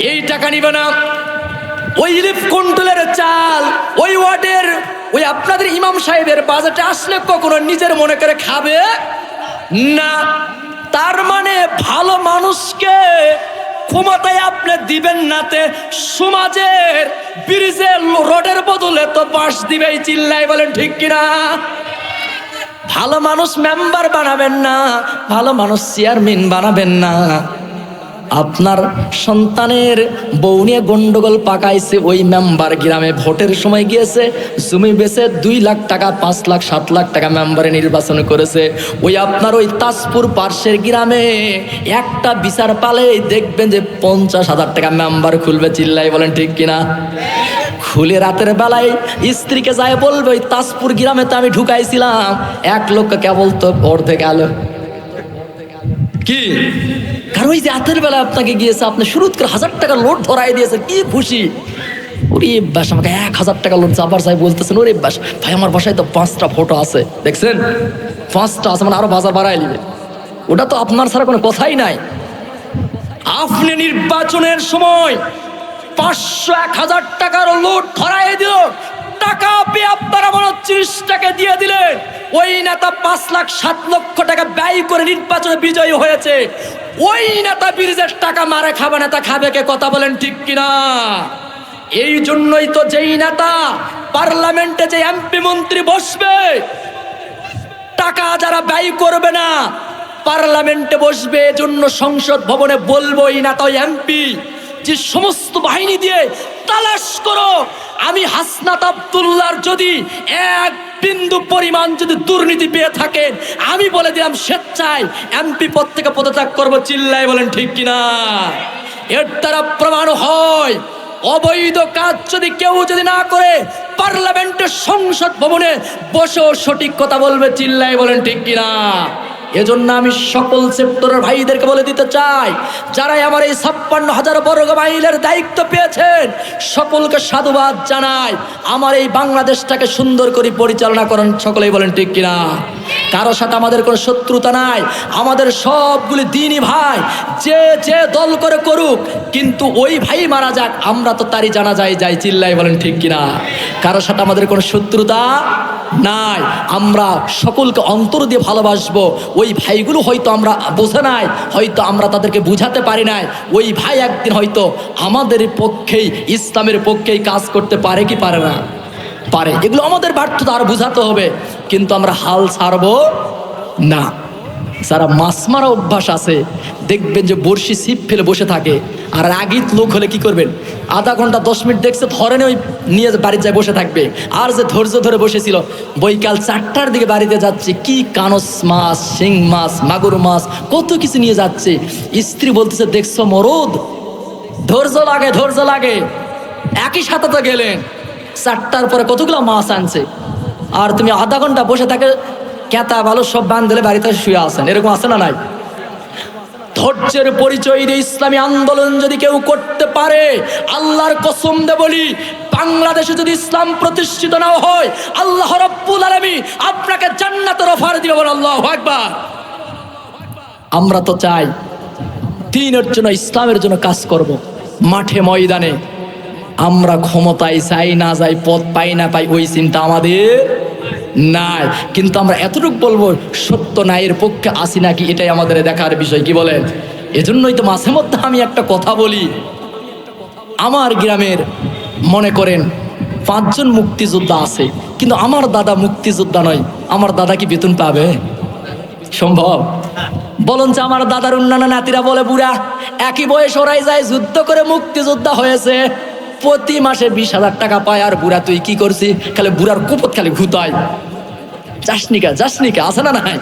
এই টাকা নিবে না। ওই রিলিফ কন্ট্রোলের চাল ওই ওয়ার্ডের ওই আপনাদের ইমাম সাহেবের বাজেটে আসলে কখনো নিজের মনে করে খাবে না। তার মানে ভালো মানুষকে ক্ষমতায় আপনি দিবেন নাতে, সমাজের ব্রিজের রোডের বদলে তো বাঁশ দিবেই। চিল্লাই বলেন ঠিক কিনা? ভালো মানুষ মেম্বার বানাবেন না, ভালো মানুষ চেয়ারম্যান বানাবেন না। আপনার সন্তানের বউ নিয়ে গন্ডগোল পাকাইছে, ওই মেম্বার গ্রামে ভোটের সময় গিয়েছে, জমি বেচে 2 লাখ টাকা, 5 লাখ, 7 লাখ টাকা মেম্বারে নির্বাচন করেছে। ওই আপনার ওই তাজপুর পার্শ্বের গ্রামে একটা বিচার পালে দেখবেন যে 50,000 টাকা মেম্বার খুলবে। চিল্লাই বলেন ঠিক কিনা? খুলে রাতের বেলায় স্ত্রীকে যায় বলবে, ওই তাজপুর গ্রামে তো আমি ঢুকাইছিলাম, 1 লক্ষ কেবল তো অর্ধেক আলো। কি? কারণ ওই যে রাতের বেলা আপনাকে গিয়েছে, আপনি শুরুত করে 1000 টাকা লোড ধরাই দিয়েছে, কি খুশি। ওরে বাস, আমাকে 1000 টাকা লোড আবার যাই বলতেছেন, ওরে বাস ভাই আমার বাসায় তো 5টা ফটো আছে, দেখছেন 5টা আছে, মানে আরো বাজার বাড়াই নিবে। ওটা তো আপনার ছাড়া কোনো কথাই নাই। আপনি নির্বাচনের সময় 500-1000 টাকার লোড ধরাই দিল, টাকা পেয়ে আপনারা মনে 30 টাকা দিয়ে দিলেন। ওই নেতা 5 লাখ 7 লক্ষ টাকা ব্যয় করে নির্বাচনে বিজয়ী হয়েছে। ওই নেতা ব্রিজের টাকা মারে খাবে, নেতা খাবে কে? কথা বলেন ঠিক কিনা? এই জন্যই তো যেই নেতা পার্লামেন্টে যে এমপি মন্ত্রী বসবে, টাকা যারা ব্যয় করবে না পার্লামেন্টে বসবে, এজন্য সংসদ ভবনে বলবো এই নেতা এমপি যে সমস্ত বাহিনী দিয়ে তালাশ করো। আমি হাসনাত আব্দুল্লাহর যদি এক বিন্দু পরিমাণ যদি দুর্নীতি পেয়ে থাকেন, আমি বলে দিলাম স্বেচ্ছায় এমপি পদ থেকে পদত্যাগ করবো। চিল্লায় বলেন ঠিক কিনা? এর দ্বারা প্রমাণ হয় অবৈধ কাজ যদি কেউ যদি না করে, পার্লামেন্টের সংসদ ভবনে বসেও সঠিক কথা বলবে। চিল্লায় বলেন ঠিক কিনা? এজন্য আমি সকল সেক্টরের ভাইদেরকে বলে দিতে চাই, যারাই আমার এই 56,000 বর্গ মাইলের দায়িত্ব পেয়েছেন, সকলকে সাধুবাদ জানাই। আমার এই বাংলাদেশটাকে সুন্দর করে পরিচালনা করেন। সকলেই বলেন ঠিক কিনা? কারোর সাথে আমাদের কোনো শত্রুতা নাই, আমাদের সবগুলি দিনই ভাই। যে যে দল করে করুক, কিন্তু ওই ভাই মারা যাক, আমরা তো তারই জানাজায় যাই। চিল্লাই বলেন ঠিক কিনা? কারোর সাথে আমাদের কোনো শত্রুতা নাই, আমরা সকলকে অন্তর দিয়ে ভালোবাসবো। ওই ভাইগুলো হয়তো আমরা বোঝে নাই, হয়তো আমরা তাদেরকে বুঝাতে পারি নাই। ওই ভাই একদিন হয়তো আমাদের পক্ষেই, ইসলামের পক্ষেই কাজ করতে পারে কি পারে না? পারে। এগুলো আমাদের ব্যর্থতা, আর বুঝাতে হবে। কিন্তু আমরা হাল ছাড়বো না। যারা মাছ মারা অভ্যাস আছে, দেখবেন যে বড়শি ছিপ ফেলে বসে থাকে, আর রাগিত লোক হলে কি করবেন? আধা ঘন্টা 10 মিনিট দেখছে, ধরেন ওই নিয়ে বাড়িতে যায় বসে থাকবে। আর যে ধৈর্য ধরে বসেছিল, বৈকাল 4টার দিকে বাড়িতে যাচ্ছে, কি কানস মাছ, শিং মাছ, মাগুর মাছ, কত কিছু নিয়ে যাচ্ছে। স্ত্রী বলতেছে, দেখছো মরদ, ধৈর্য লাগে, ধৈর্য লাগে। একই সাথে তো গেলেন, 4টার পরে কতগুলো মাছ আনছে, আর তুমি আধা ঘন্টা বসে থাকে, কেতা ভালো সব বান্ধলে বাড়িতে শুয়ে আসেন। এরকম আছে না নাই? ধৈর্যের পরিচয় দিয়ে ইসলামী আন্দোলন যদি কেউ করতে পারে, আল্লাহর কসম দিয়ে বলি, বাংলাদেশে যদি ইসলাম প্রতিষ্ঠিত না হয়, আল্লাহ রাব্বুল আলামিন আপনাকে জান্নাতের অফার দিবে। বলেন আল্লাহু আকবার। আমরা তো চাই দ্বীনের জন্য, ইসলামের জন্য কাজ করব, মাঠে ময়দানে। আমরা ক্ষমতায় চাই না যাই, পদ পাই না পাই, ওই চিন্তা আমাদের নাই। কিন্তু আমরা এতটুকু বলবো, সত্য ন্যায়ের পক্ষে আসি নাকি, এটাই আমাদের দেখার বিষয়। কি বলেন? এজন্যই তো মাঝে মধ্যে আমি একটা কথা বলি। আমার গ্রামের মনে করেন 5 জন মুক্তিযোদ্ধা আছে, কিন্তু আমার দাদা মুক্তিযোদ্ধা নয়। আমার দাদা কি বেতন পাবে? সম্ভব? বলুন যে আমার দাদার অন্যান্য নাতিরা বলে, বুড়া একই বয়স ওরাই যায়, যুদ্ধ করে মুক্তিযোদ্ধা হয়েছে, প্রতি মাসে 20,000 টাকা পায়। আর বুড়া তুই কি করছি? খালি বুড়ার কুপত খালি ঘুতায়, যাসনিকা যাসনিকা, আছে না নাই?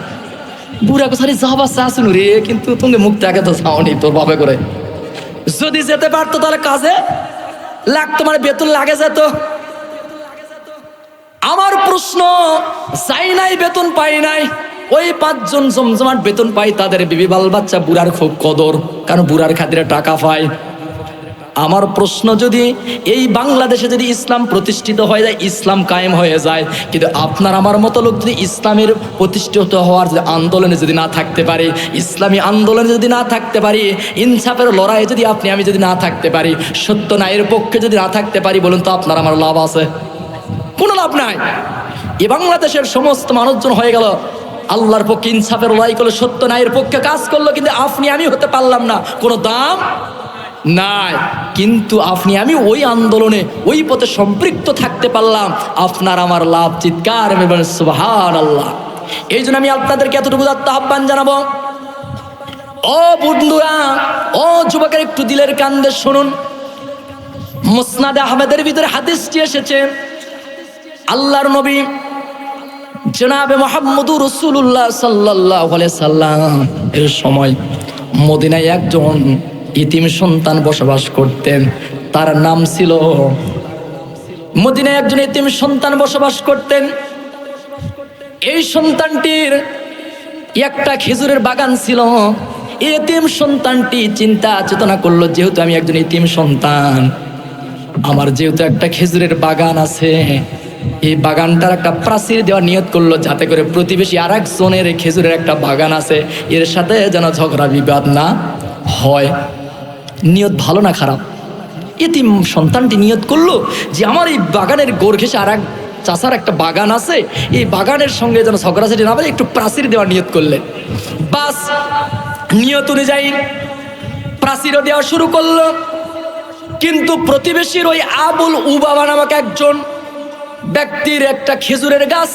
বুড়া কোথায় যাবা চাষুন রে, কিন্তু তুমি মুক্তি আগে তো যাওনি তোর বাপে করে। যদি যেতে পারতো তাহলে কাজে লাগতো, মানে বেতন লাগে যেত। আমার প্রশ্ন, যাই নাই বেতন পাই নাই, ওই 5 জন জমজমাট বেতন পাই, তাদের বিবি বাল বাচ্চা, বুড়ার খুব কদর, কারণ বুড়ার খাতিরে টাকা পায়। আমার প্রশ্ন, যদি এই বাংলাদেশে যদি ইসলাম প্রতিষ্ঠিত হয়ে যায়, ইসলাম কায়েম হয়ে যায়, কিন্তু আপনার আমার মতো লোক যদি ইসলামের প্রতিষ্ঠিত হওয়ার যে আন্দোলনে যদি না থাকতে পারে, ইসলামী আন্দোলনে যদি না থাকতে পারি, ইনসাফের লড়াইয়ে যদি আপনি আমি যদি না থাকতে পারি, সত্য ন্যায়ের পক্ষে যদি না থাকতে পারি, বলুন তো আপনার আমার লাভ আছে? কোনো লাভ নাই। এ বাংলাদেশের সমস্ত মানুষজন হয়ে গেল আল্লাহর পক্ষে, ইনসাফের লড়াই করলো, সত্য ন্যায়ের পক্ষে কাজ করলো, কিন্তু আপনি আমি হতে পারলাম না, কোনো দাম নাই। কিন্তু আপনি আমি ওই আন্দোলনে, ওই পথে সম্পৃক্ত থাকতে পারলাম, আপনার আমার লাভ। চিৎকার বলেন সুবহানাল্লাহ। এই জন্য আমি আপনাদেরকে এতটুকু আহ্বান জানাবো, ও বন্ধুরা, ও যুবকের, একটু দিলের কান দিয়ে শুনুন। মুসনাদে আহমেদের ভিতরে হাদিসটি এসেছে, আল্লাহর নবী জনাবে মুহাম্মদুর রাসূলুল্লাহ সাল্লাল্লাহু আলাইহি সাল্লাম এর সময় মদিনায় একজন ইতিম সন্তান বসবাস করতেন। তার নাম ছিল, মদিনায় একজন ইতিম সন্তান বসবাস করতেন। এই সন্তানটির একটা খেজুরের বাগান ছিল। ইতিম সন্তানটি চিন্তা চেতনা করলো, যেহেতু আমি একজন ইতিম সন্তান, আমার যেহেতু একটা খেজুরের বাগান আছে, এই বাগানটার একটা প্রাচীর দেওয়ার নিয়ত করলো, যাতে করে প্রতিবেশী আর একজনের খেজুরের একটা বাগান আছে, এর সাথে যেন ঝগড়া বিবাদ না হয়। নিয়ত ভালো না খারাপ? এতিম সন্তানটি নিয়ত করলো যে আমার এই বাগানের গোড় ঘেঁষে আর এক চাষার একটা বাগান আছে, এই বাগানের সঙ্গে যেন ঝগড়াঝাটি না বলে, একটু প্রাচীর দেওয়ার নিয়ত করলেন। বাস, নিয়ত অনুযায়ী প্রাচীরও দেওয়া শুরু করলো। কিন্তু প্রতিবেশীর ওই আবুল উবাবা নামক একজন ব্যক্তির একটা খেজুরের গাছ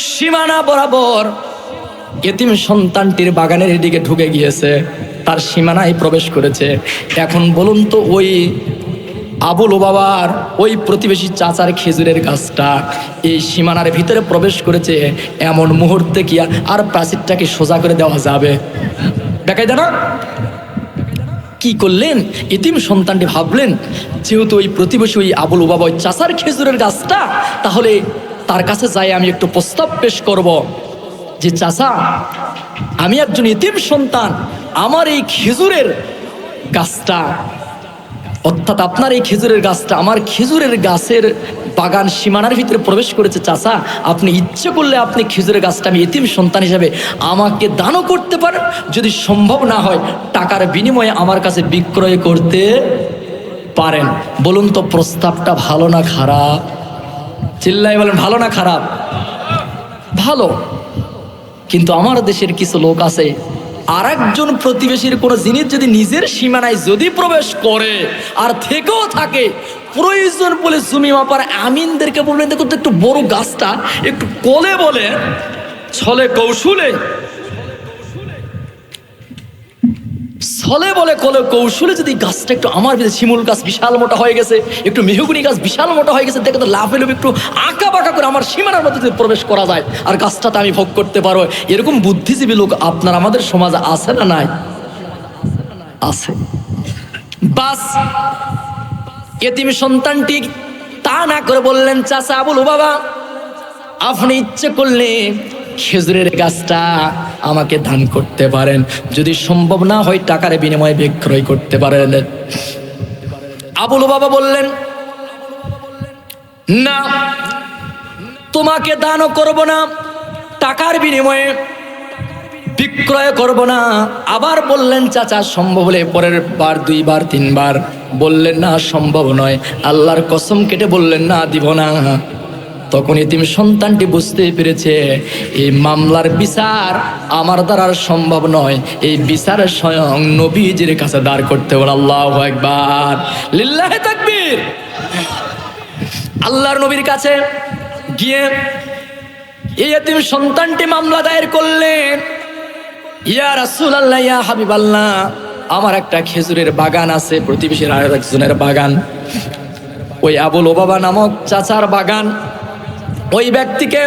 সীমানা বরাবর এতিম সন্তানটির বাগানের দিকে ঢুকে গিয়েছে, তার সীমানায় প্রবেশ করেছে। এখন বলুন তো, ওই আবুল বাবার ওই প্রতিবেশী চাচার খেজুরের গাছটা এই সীমানার ভিতরে প্রবেশ করেছে। এমন মুহূর্তে কি আর প্রাচীরটাকে সোজা করে দেওয়া যাবে? দেখাই দেয় না? কি করলেন? এতিম সন্তানটি ভাবলেন, যেহেতু ওই প্রতিবেশী ওই আবুল বাবা ওই চাচার খেজুরের গাছটা, তাহলে তার কাছে যাই আমি একটু প্রস্তাব পেশ করব যে চাচা, আমি একজন এতিম সন্তান, আমার এই খেজুরের গাছটা, অর্থাৎ আপনার এই খেজুরের গাছটা আমার খেজুরের গাছের বাগান সীমানার ভিতরে প্রবেশ করেছে। চাচা, আপনি ইচ্ছে করলে আপনি খেজুরের গাছটা আমি এতিম সন্তান হিসাবে আমাকে দানও করতে পারেন, যদি সম্ভব না হয় টাকার বিনিময়ে আমার কাছে বিক্রয় করতে পারেন। বলুন তো প্রস্তাবটা ভালো না খারাপ? চিল্লাই বলেন, ভালো না খারাপ? ভালো। কিন্তু আমার দেশের কিছু লোক আছে, আর একজন প্রতিবেশীর কোনো জিনিস যদি নিজের সীমানায় যদি প্রবেশ করে আর থেকেও থাকে, প্রয়োজন বলে জমি মাপার আমিনদেরকে বলবেন, দেখুন তো একটু বড় গাছটা একটু কোলে বলে ছলে কৌশলে কৌশলে যদি গাছটা একটু, আমার ভিতরে শিমুল গাছ বিশাল মোটা হয়ে গেছে, একটু মেহগুনি গাছ বিশাল মোটা হয়ে গেছে, দেখে তো লাফে লাফে একটু আঁকা বাঁকা করে আমার সীমানার মধ্যে যদি প্রবেশ করা যায় আর গাছটাতে আমি ভোগ করতে পারো, এরকম বুদ্ধিজীবী লোক আপনার আমাদের সমাজে আছে না নাই? আছে। বাস এতিম সন্তানটি তা না করে বললেন, চাচা আবুল বাবা, আপনি ইচ্ছে করলে খেজুরের গাছটা আমাকে দান করতে পারেন, যদি সম্ভব না হয় টাকার বিনিময়ে বিক্রয় করতে পারেন। আবুল বাবা বললেন, না, তোমাকে দানও করব না, টাকার বিনিময়ে বিক্রয় করব না। আবার বললেন, চাচা সম্ভব হলে, পরের বার দুইবার তিনবার বললেন, না সম্ভব নয়। আল্লাহর কসম কেটে বললেন, না দিব না। তখন এতিম সন্তানটি বুঝতে পেরেছে এই মামলার বিচার আমার দ্বারা আর সম্ভব নয়, এই বিচার স্বয়ং নবীজির কাছে দাঁড় করতে বলে। আল্লাহু আকবার, লিল্লাহি তাকবীর। আল্লাহর নবীর কাছে গিয়ে এই এতিম সন্তানটি মামলা দায়ের করলেন, ইয়া রাসূলুল্লাহ, ইয়া হাবিবাল্লাহ, আমার একটা খেজুরের বাগান আছে, প্রতিবেশীর আর একজনের বাগান, ওই আবুল বাবা নামক চাচার বাগান, ওই ব্যক্তিকে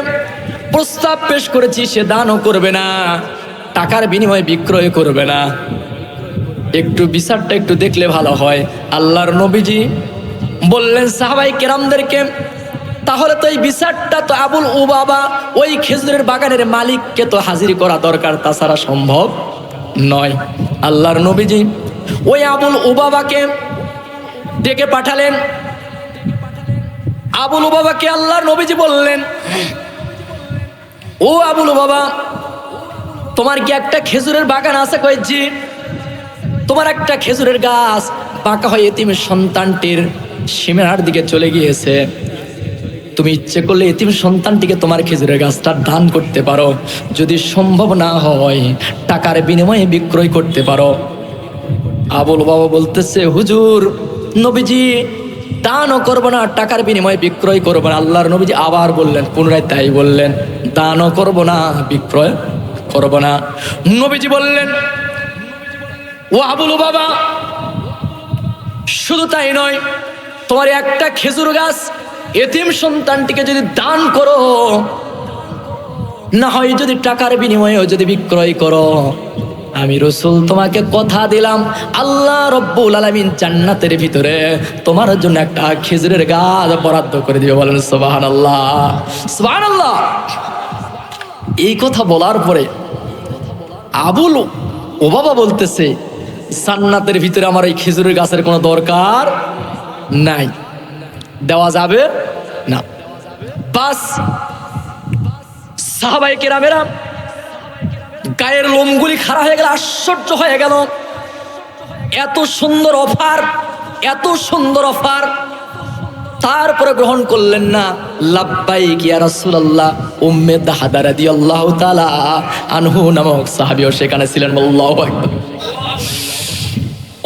প্রস্তাব পেশ করেছি, সে দানও করবে না, টাকার বিনিময়ে বিক্রয় করবে না, একটু বিচারটা একটু দেখলে ভালো হয়। আল্লাহর নবীজি বললেন সাহাবায়ে কেরামদেরকে, তাহলে তো এই বিচারটা তো আবুল বাবা ওই খেজুরের বাগানের মালিককে তো হাজির করা দরকার, তাছাড়া সম্ভব নয়। আল্লাহর নবীজি ওই আবুল বাবাকে ডেকে পাঠালেন। আবুল বাবাকে আল্লাহর নবীজি বললেন, ও আবুল বাবা, তোমার কি একটা খেজুরের বাগান আছে? কয় জি। তোমার একটা খেজুরের গাছ পাকা হয়ে এতিম সন্তানটির সীমানার দিকে চলে গিয়েছে, তুমি ইচ্ছে করলে এতিম সন্তানটিকে তোমার খেজুরের গাছটা দান করতে পারো, যদি সম্ভব না হয় টাকার বিনিময়ে বিক্রয় করতে পারো। আবুল বাবা বলতেছে, হুজুর, নবীজি দানও করবো না, টাকার বিনিময়ে বিক্রয় করবো না। আল্লাহর নবীজি আবার বললেন, পুনরায় তাই বললেন, দানও করবো না, বিক্রয় করবো না। নবীজি বললেন, ও আবুল বাবা, শুধু তাই নয়, তোমার একটা খেজুর গাছ এতিম সন্তানটিকে যদি দান করো, না হয় যদি টাকার বিনিময়েও যদি বিক্রয় করো, আমি রাসূল তোমাকে কথা দিলাম, আল্লাহ রব্বুল আলামিন জান্নাতের ভিতরে তোমার জন্য একটা খেজুরের গাছ বরাদ্দ করে দিবে। বলেন সুবহানাল্লাহ, সুবহানাল্লাহ। এই কথা বলার পরে আবুল বাবা বলতেছে, জান্নাতের ভিতরে আমার এই খেজুরের গাছের কোনো দরকার নাই, দেওয়া যাবে না। বাস সাহাবায়ে কেরামেরা গায়ের লোমগুলি খাড়া হয়ে গেল, আশ্চর্য হয়ে গেল, এত সুন্দর অফার, এত সুন্দর অফার, তারপরে গ্রহণ করলেন না। লাব্বাইক ইয়া রাসূলুল্লাহ। উম্মে দাহদা রাদিয়াল্লাহু তাআলা আনহু নামক সাহাবীও সেখানে ছিলেন। আল্লাহু আকবার।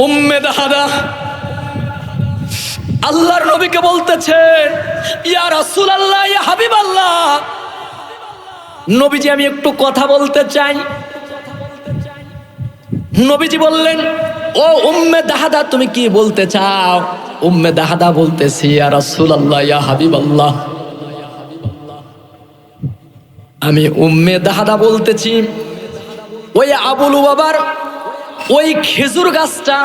উম্মে দাহদা আল্লাহর নবীকে বলতেছেন, ইয়া রাসূলুল্লাহ, ইয়া হাবিবাল্লাহ, নবীজি আমি একটু কথা বলতে চাই। নবীজি বললেন, ও উম্মে দাহদা, তুমি কি বলতে চাও? উম্মে দাহাদা বলতেছি, ইয়া রাসূলুল্লাহ, ইয়া হাবিবাল্লাহ, আমি উম্মে দাহাদা বলতেছি, ওই আবু লুবাবার ওই খেজুর গাছটা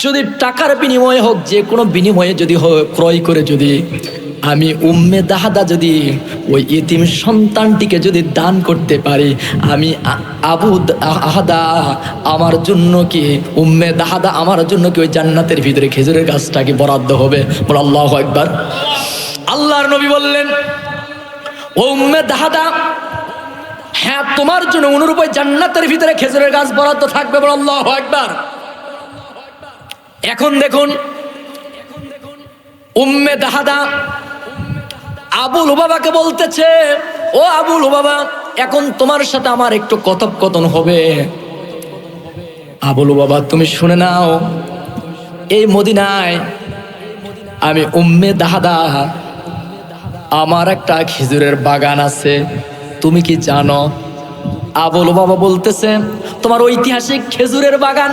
যদি টাকার বিনিময়ে হোক, যে কোনো বিনিময়ে যদি ক্রয় করে যদি আমি উম্মে দাহাদা যদি ওই ইতিম সন্তানটিকে যদি দান করতে পারি, আমি আবু আহাদা আমার জন্য কি, উম্মে দাহাদা আমার জন্য কি ওই জান্নাতের ভিতরে খেজুরের গাছটা কি বরাদ্দ হবে? বল আল্লাহু আকবার। আল্লাহর নবী বললেন, ও উম্মে দাহাদা, হ্যাঁ তোমার জন্য অনুরূপ ওই জান্নাতের ভিতরে খেজুরের গাছ বরাদ্দ থাকবে। বল আল্লাহু আকবার। এখন দেখুন, উম্মে দাহাদা আবু লুবাবাকে বলতেছে, ও আবু লুবাবা, এখন তোমার সাথে আমার একটু কথোপকথন হবে। আবু লুবাবা তুমি শুনে নাও, এই মদিনায় আমি উম্মে দাহাদা, আমার একটা খেজুরের বাগান আছে, তুমি কি জানো? আবু লুবাবা বলতেছে, তোমার ঐতিহাসিক খেজুরের বাগান,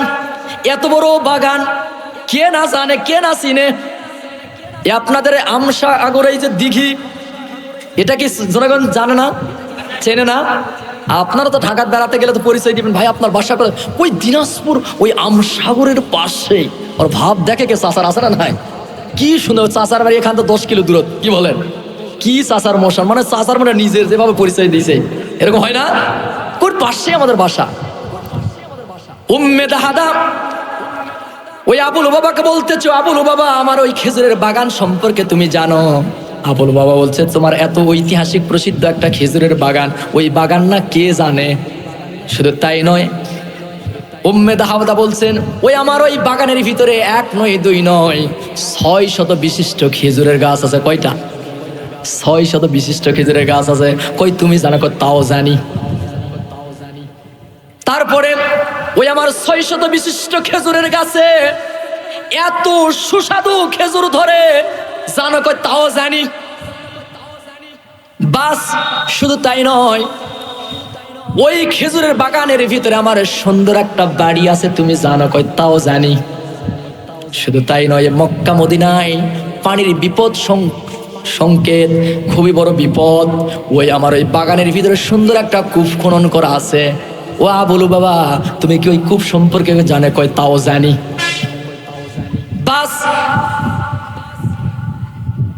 এত বড় বাগান, কে না জানে, কে না চিনে? আপনাদের আমসা আগরে এই যে দিঘি, এটা কি জনগণ জানে না, চেনে না? আপনারা তো ঢাকার বেড়াতে গেলে তো পরিচয় দিবেন, ভাই আপনার বাসা করে ওই দিনাজপুর ওই আমসাগরের পাশে। ওর ভাব দেখে কে চাচার আছে না নাই? কি সুন্দর চাচার বাড়ি, এখান তো 10 কিলো দূরত। কি বলেন? কি চাচার মশান, মানে চাচার মানে নিজের যেভাবে পরিচয় দিয়েছে, এরকম হয় না? কোন পাশে আমাদের বাসা। উম্মে দাহাদা ওই আবু লুবাবাকে বলতেছো, আবু লুবাবা আমার ওই খেজুরের বাগান সম্পর্কে তুমি জানো? আবু লুবাবা বলছে, তোমার এত ঐতিহাসিক প্রসিদ্ধ একটা খেজুরের বাগান, ওই বাগান না কে জানে? শুধু তাই নয়, উম্মে দাহাদা বলছেন, ওই আমার ওই বাগানের ভিতরে 1 নয় 2 নয় 600 বিশিষ্ট খেজুরের গাছ আছে। কয়টা? 600 বিশিষ্ট খেজুরের গাছ আছে। কই তুমি জানো? কই তাও জানি। তারপরে ওই আমার 600 বিশিষ্ট খেজুরের গাছে এত সুস্বাদু খেজুর ধরে, জানো? কই তাও জানি। বাস শুধু তাই নয়, ওই খেজুরের বাগানের ভিতরে আমার সুন্দর একটা বাড়ি আছে, তুমি জানো? কই তাও জানি। শুধু তাই নয়, মক্কা মদিনায় পানির বিপদ সংকেত, খুবই বড় বিপদ, ওই আমার ওই বাগানের ভিতরে সুন্দর একটা কূপ খনন করা আছে। ও আবু লুবাবা, তুমি কি ওই কূপ সম্পর্কে জানে? কয় তাও জানি। বাস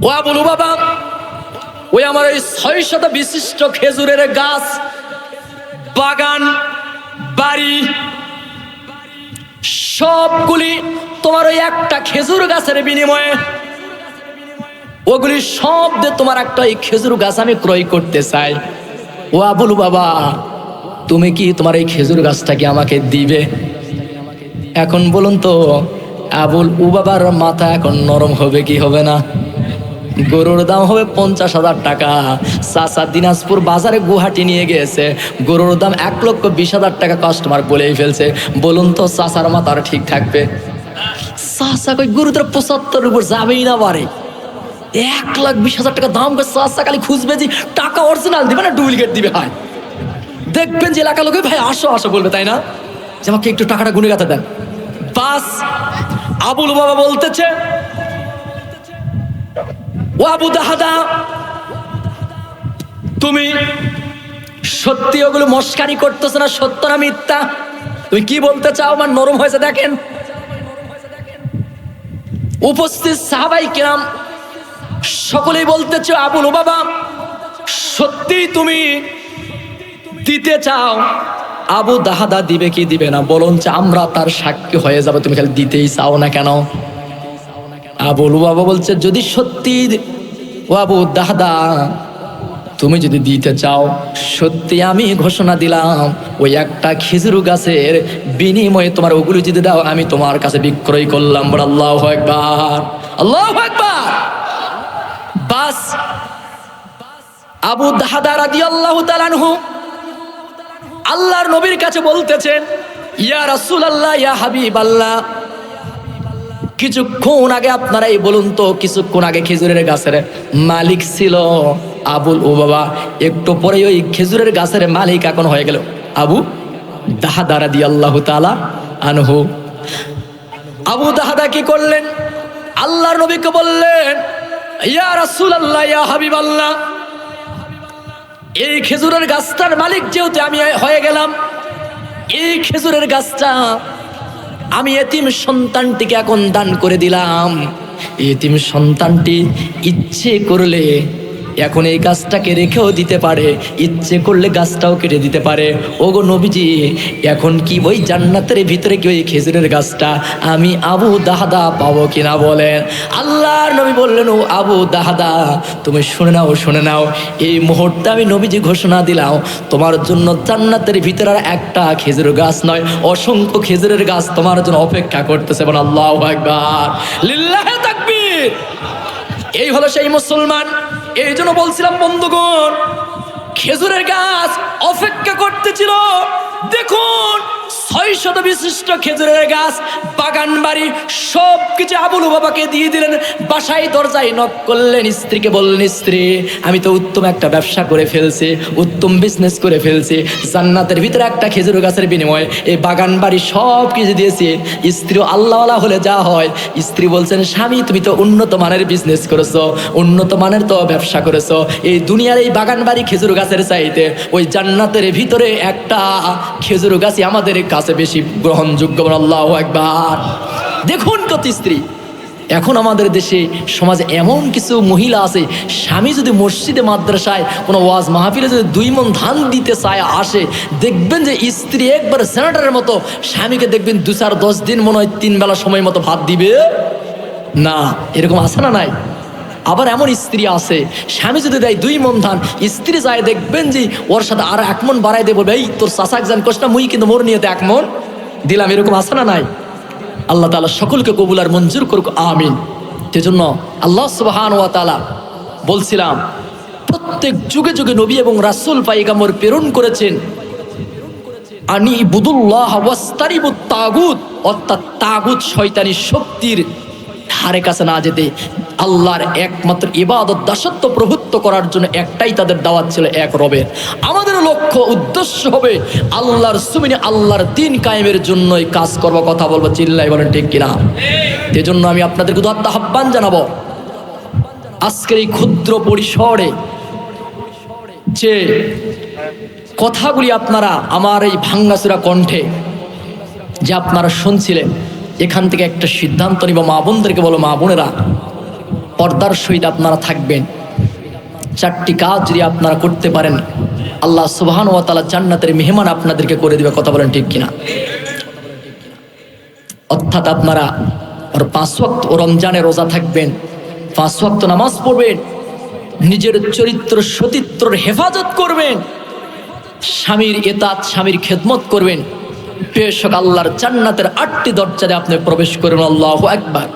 ও আবু লুবাবা, ওই আমার ওই 600 বিশিষ্ট খেজুরের গাছ, বাগান, বাড়ি সবগুলি তোমার ওই একটা খেজুর গাছের বিনিময়ে, ওগুলি সব দিয়ে তোমার একটা এই খেজুর গাছ আমি ক্রয় করতে চাই। ও আবু লুবাবা, তুমি কি তোমার এই খেজুর গাছটা কি আমাকে দিবে? এখন বলুন তো, আবুল উবাবার মাথা এখন নরম হবে কি হবে না? গরুর দাম হবে 50,000 টাকা। চাচা দিনাজপুর বাজারে গুয়াহাটি নিয়ে গিয়েছে, গরুর দাম 1,20,000 টাকা কাস্টমার বলেই ফেলছে। বলুন তো চাচার মাথার ঠিক থাকবে? চাচা কই গরু তোর 75 উপর যাবেই না, বারে 1,20,000 টাকা দাম করে চাচা খালি খুঁজবে যে টাকা অরিজিনাল দিবে না ডুপ্লিকেট দিবে। হয় দেখবেন যে এলাকা লোকে ভাই আসো আসো বলবে, তাই না? যে আমাকে একটু টাকাটা গুনে গাতে দেন। বাস আবু লুবাবা বলতেছে, ও আবু দাহাদা, তুমি সত্যি ওগুলো মস্কারি করতেছ না? সত্য না মিথ্যা? তুমি কি বলতে চাও? আমার নরম হয়েছে দেখেন। উপস্থিত সাহাবাই কিরাম সকলেই বলতেছে, আবু লুবাবা সত্যি তুমি দিতে চাও? আবু দাহাদা দিবে কি দিবে না বলুন, আমরা তার সাক্ষী হয়ে যাবে, তুমি খালি দিতেই চাও না কেন? আবু লুবাবা বলছে, যদি সত্যি ও আবু দাহাদা তুমি যদি দিতে চাও, সত্যি আমি ঘোষণা দিলাম, ওই একটা খেজুর গাছের বিনিময়ে তোমার ওগুলো যদি দাও, আমি তোমার কাছে বিক্রয় করলাম। বড় আল্লাহু আকবার, আল্লাহু আকবার। বাস আবু দাহাদা রাদিয়াল্লাহু তাআলা আনহু আল্লাহর নবীর কাছে বলতেছেন, ইয়া রাসূলুল্লাহ, ইয়া হাবিবাল্লাহ, কিছুক্ষণ আগে আপনারা এই বলুন তো, কিছুক্ষণ আগে খেজুরের গাছের মালিক ছিল আবুল উবাবা, একটু পরে ওই খেজুরের গাছের মালিক এখন হয়ে গেল আবু দাহাদা রাদিয়াল্লাহু তাআলা আনহু। আবু দাহাদা কি করলেন? আল্লাহর নবীকে বললেন, ইয়া রাসূলুল্লাহ, ইয়া হাবিবাল্লাহ, এই খেজুরের গাছটার মালিক যেহেতু আমি হয়ে গেলাম, এই খেজুরের গাছটা আমি এতিম সন্তানটিকে এখন দান করে দিলাম। এতিম সন্তানটি ইচ্ছে করলে এখন এই গাছটাকে রেখেও দিতে পারে, ইচ্ছে করলে গাছটাও কেটে দিতে পারে। ওগো নবীজি, এখন কি ওই জান্নাতের ভিতরে কি ওই খেজুরের গাছটা আমি আবু দাহদা পাবো কিনা বলেন? আল্লাহর নবী বললেন, ও আবু দাহদা, তুমি শুনে নাও, শুনে নাও, এই মুহূর্তে আমি নবীজি ঘোষণা দিলাম, তোমার জন্য জান্নাতের ভিতরে আর একটা খেজুর গাছ নয়, অসংখ্য খেজুরের গাছ তোমার জন্য অপেক্ষা করতেছে। বলেন আল্লাহু আকবার, লিল্লাহি তাকবীর। এই হলো সেই মুসলমান। এই জন্য বলছিলাম বন্ধুগণ, খেজুরের গাছ অপেক্ষা করতেছিল। দেখুন, 600 বিশিষ্ট খেজুরের গাছ, বাগান বাড়ি সব কিছু আবুল বাবাকে দিয়ে দিলেন। বাসায় দরজায় নক করলেন, স্ত্রীকে বললেন, স্ত্রী, আমি তো উত্তম একটা ব্যবসা করে ফেলছি, উত্তম বিজনেস করে ফেলছি, জান্নাতের ভিতরে একটা খেজুর গাছের বিনিময়ে এই বাগান বাড়ি সব কিছু দিয়েছি। স্ত্রী আল্লাহওয়ালা হলে যা হয়, স্ত্রী বলছেন, স্বামী তুমি তো উন্নত মানের বিজনেস করেছো, উন্নত মানের তো ব্যবসা করেছো, এই দুনিয়ার এই বাগান বাড়ি খেজুর গাছের চাইতে ওই জান্নাতের ভিতরে একটা খেজুর গাছই আমাদের কাছে বেশি গ্রহণযোগ্য। আল্লাহু আকবার। দেখুন কত স্ত্রী। এখন আমাদের দেশে সমাজে এমন কিছু মহিলা আছে, স্বামী যদি মসজিদে মাদ্রাসায় কোনো ওয়াজ মাহফিলে যদি 2 মণ ধান দিতে চায় আসে, দেখবেন যে স্ত্রী একবার সেনাটারের মতো স্বামীকে দেখবেন 2-4-10 দিন মনে হয় 3 বেলা সময় মতো ভাত দিবে না। এরকম আছে না নাই? আবার এমন স্ত্রী আছে, স্বামী যদি দেয় 2 মণ ধান, স্ত্রী যায় দেখবেন যে ওর সাথে আর 1 মণ বাড়াই দেবো, এই তোর চাচাক জান কোস না, মুই কিন্তু মোর নিয়ে 1 মণ দিলাম। এরকম আছে না নাই? আল্লাহ তাআলা সকলকে কবুল আর মঞ্জুর করুক, আমিন। সেজন্য আল্লাহ সুবহানাহু ওয়া তাআলা বলছিলাম, প্রত্যেক যুগে যুগে নবী এবং রাসূল পয়গম্বর প্রেরণ করেছেন আনি ইবুদুল্লাহ ওয়াস্তারিবুত তাগুত, অর্থাৎ তাগুত শয়তানি শক্তির ধারে কাছে না যেতে, আল্লাহর একমাত্র ইবাদত দাসত্ব প্রভুত্ব করার জন্য একটাই তাদের দাওয়াত ছিল, এক রবের। আমাদের লক্ষ্য উদ্দেশ্য হবে আল্লাহর জমিনে আল্লাহর দ্বীন কায়েমের জন্যই কাজ করব। কথা বলবো, চিল্লাই বলেন ঠিক কিনা? এজন্য আমি আপনাদেরকে উদাত্ত আহ্বান জানাবো, আজকের এই ক্ষুদ্র পরিসরে যে কথাগুলি আপনারা আমার এই ভাঙ্গাচুরা কণ্ঠে যে আপনারা শুনছিলেন, এখান থেকে একটা সিদ্ধান্ত নিব, মা বোনদেরকে বলো, মা বোনেরা, পর্দার সহিত আপনারা থাকবেন। 4টি কাজ যদি আপনারা করতে পারেন, আল্লাহ সুবহানাহু ওয়া তাআলা জান্নাতের মেহমান আপনাদেরকে করে দিবে। কথা বলেন ঠিক কিনা? অর্থাৎ আপনারা 5 ওয়াক্ত রমজানে রোজা থাকবেন, 5 ওয়াক্ত নামাজ পড়বেন, নিজের চরিত্র সতীত্বর হেফাজত করবেন, স্বামীর ইতাত স্বামীর খেদমত করবেন। বেশক আল্লাহর জান্নাতের 8টি দরজায় আপনি প্রবেশ করবেন। আল্লাহু আকবার।